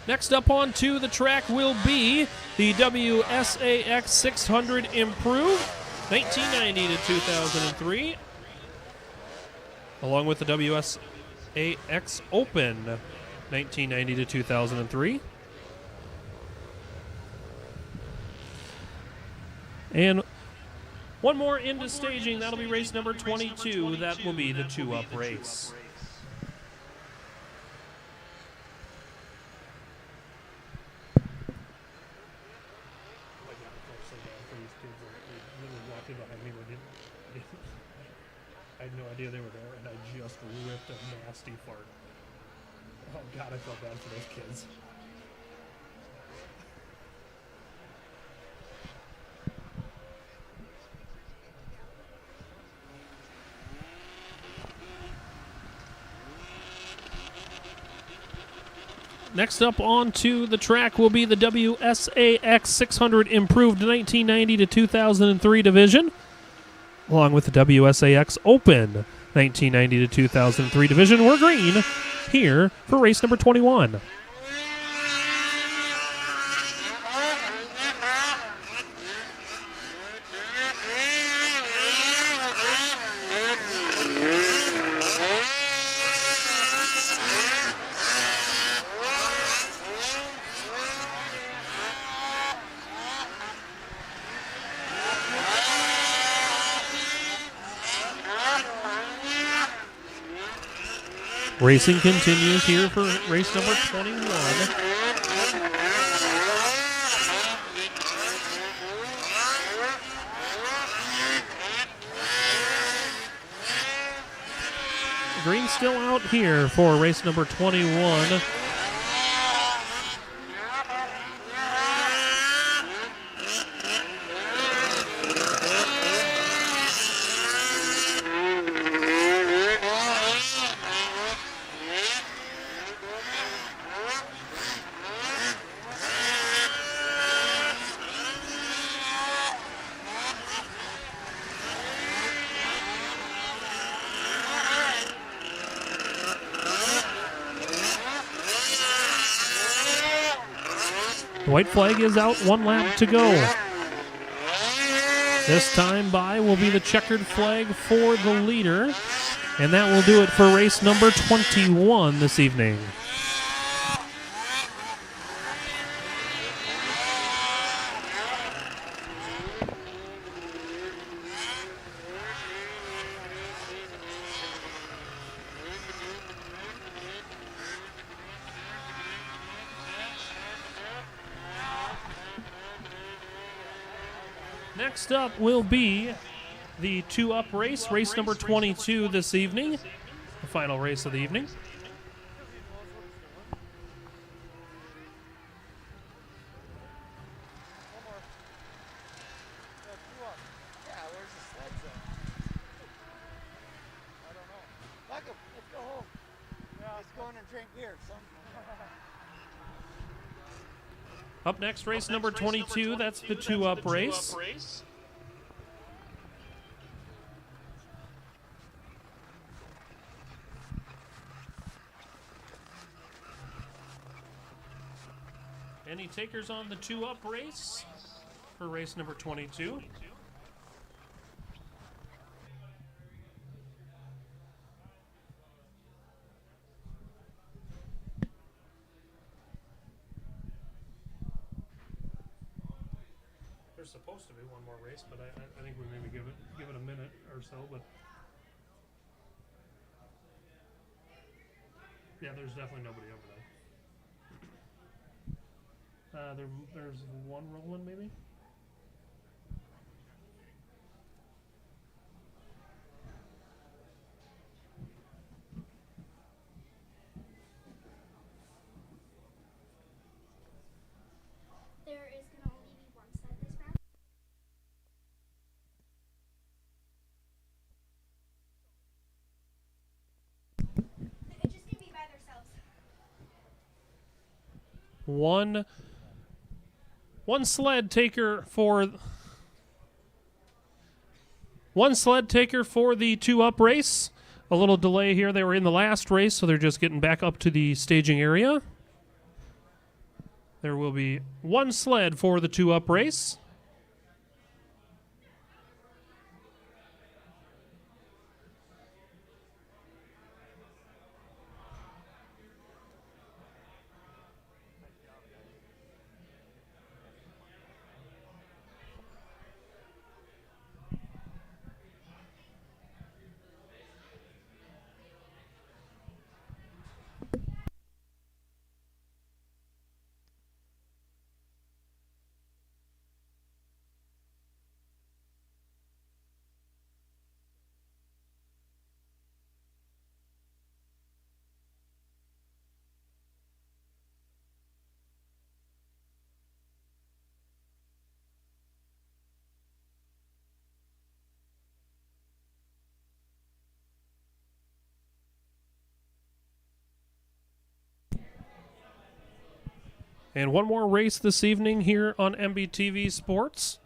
Next up onto the track will be the WSAX 600 Improved 1990 to 2003, along with the WSAX Open 1990 to 2003. And one more into staging. That'll be race number 22. That will be the two-up race. I had no idea they were there, and I just ripped a nasty fart. Oh, God, I felt bad for those kids. Next up onto the track will be the WSAX 600 Improved 1990 to 2003 division, along with the WSAX Open 1990 to 2003 division. We're green here for race number 21. Racing continues here for race number 21. Green still out here for race number 21. The white flag is out, 1 lap to go. This time by will be the checkered flag for the leader, and that will do it for race number 21 this evening. Next up will be the two-up race, race number 22 this evening, the final race of the evening. Up next, race number 22, that's the two-up race. Any takers on the two-up race for race number 22? There's supposed to be one more race, but I think we maybe give it a minute or so. But yeah, there's definitely nobody over there. There's one rolling, maybe. There is going to only be one set this round. It's just going to be by themselves. One One sled taker for the 2-up race. A little delay here. They were in the last race, so they're just getting back up to the staging area. There will be one sled for the 2-up race. And one more race this evening here on MBTV Sports.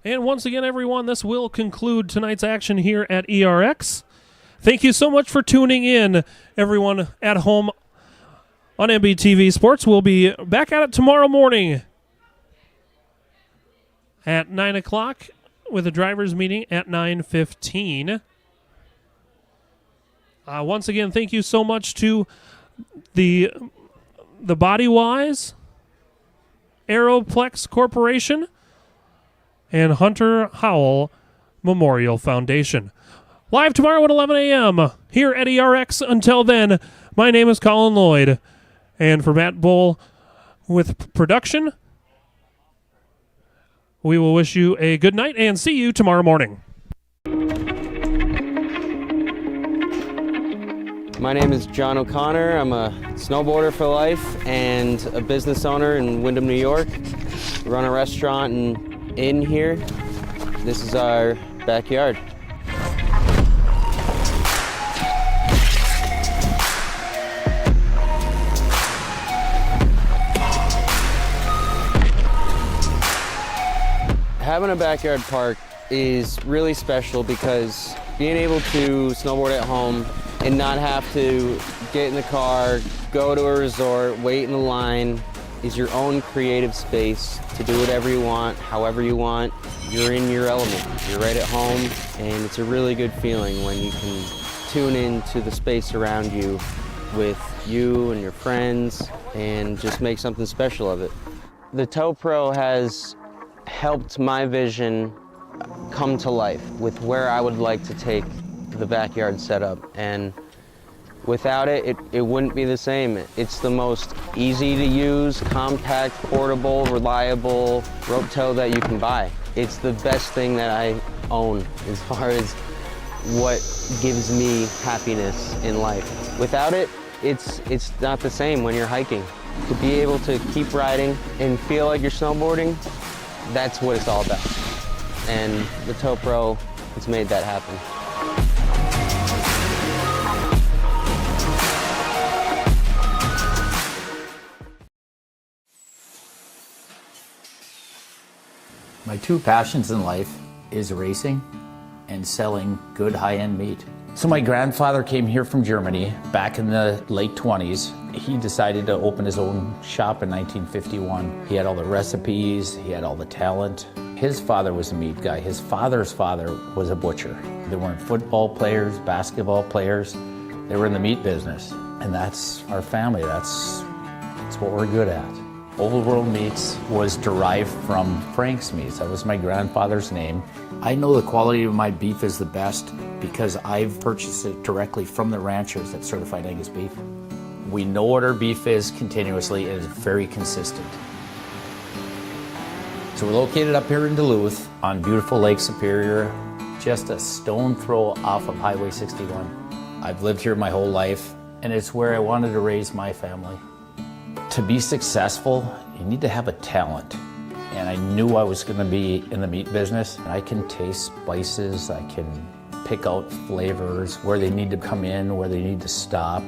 And once again, everyone, this will conclude tonight's action here at ERX. Thank you so much for tuning in, everyone at home on MBTV Sports. We'll be back at it tomorrow morning at 9 o'clock with a driver's meeting at 9:15. Once again, thank you so much to the Bodywise, Aeroplex Corporation, and Hunter Howell Memorial Foundation. Live tomorrow at 11 a.m. here at ERX. Until then, my name is Colin Lloyd. And for Matt Bull with production, we will wish you a good night and see you tomorrow morning. My name is John O'Connor. I'm a snowboarder for life and a business owner in Windham, New York. We run a restaurant and inn here. This is our backyard. Having a backyard park is really special because being able to snowboard at home and not have to get in the car, go to a resort, wait in the line, is your own creative space to do whatever you want, however you want. You're in your element. You're right at home, and it's a really good feeling when you can tune into the space around you with you and your friends and just make something special of it. The Toe Pro has helped my vision come to life with where I would like to take the backyard setup, and without it, it wouldn't be the same. It's the most easy to use, compact, portable, reliable rope tow that you can buy. It's the best thing that I own as far as what gives me happiness in life. Without it, it's not the same when you're hiking. To be able to keep riding and feel like you're snowboarding, that's what it's all about. And the Toe Pro has made that happen. My two passions in life is racing and selling good high-end meat. So my grandfather came here from Germany back in the late 20s. He decided to open his own shop in 1951. He had all the recipes, he had all the talent. His father was a meat guy. His father's father was a butcher. They weren't football players, basketball players. They were in the meat business. And that's our family. That's what we're good at. Old World Meats was derived from Frank's Meats. That was my grandfather's name. I know the quality of my beef is the best because I've purchased it directly from the ranchers that certified Angus beef. We know what our beef is continuously and it's very consistent. So we're located up here in Duluth on beautiful Lake Superior, just a stone throw off of Highway 61. I've lived here my whole life and it's where I wanted to raise my family. To be successful, you need to have a talent. And I knew I was going to be in the meat business. I can taste spices, I can pick out flavors, where they need to come in, where they need to stop.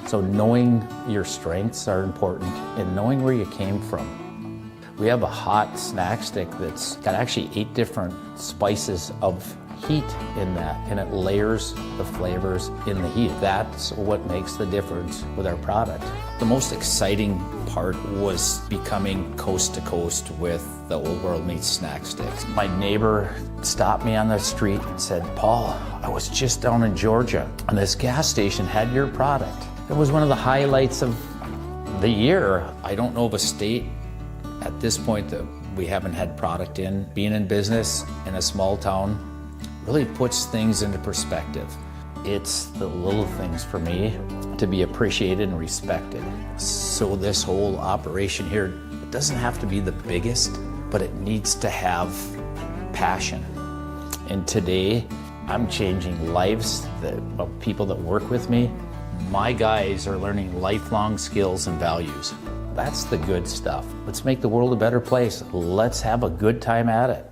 So knowing your strengths are important and knowing where you came from. We have a hot snack stick that's got actually 8 different spices of heat in that, and it layers the flavors in the heat. That's what makes the difference with our product. The most exciting part was becoming coast to coast with the Old World Meats snack sticks. My neighbor stopped me on the street and said, "Paul, I was just down in Georgia and this gas station had your product." It was one of the highlights of the year. I don't know of a state at this point that we haven't had product in. Being in business in a small town really puts things into perspective. It's the little things for me to be appreciated and respected. So this whole operation here, it doesn't have to be the biggest, but it needs to have passion. And today, I'm changing lives of people that work with me. My guys are learning lifelong skills and values. That's the good stuff. Let's make the world a better place. Let's have a good time at it.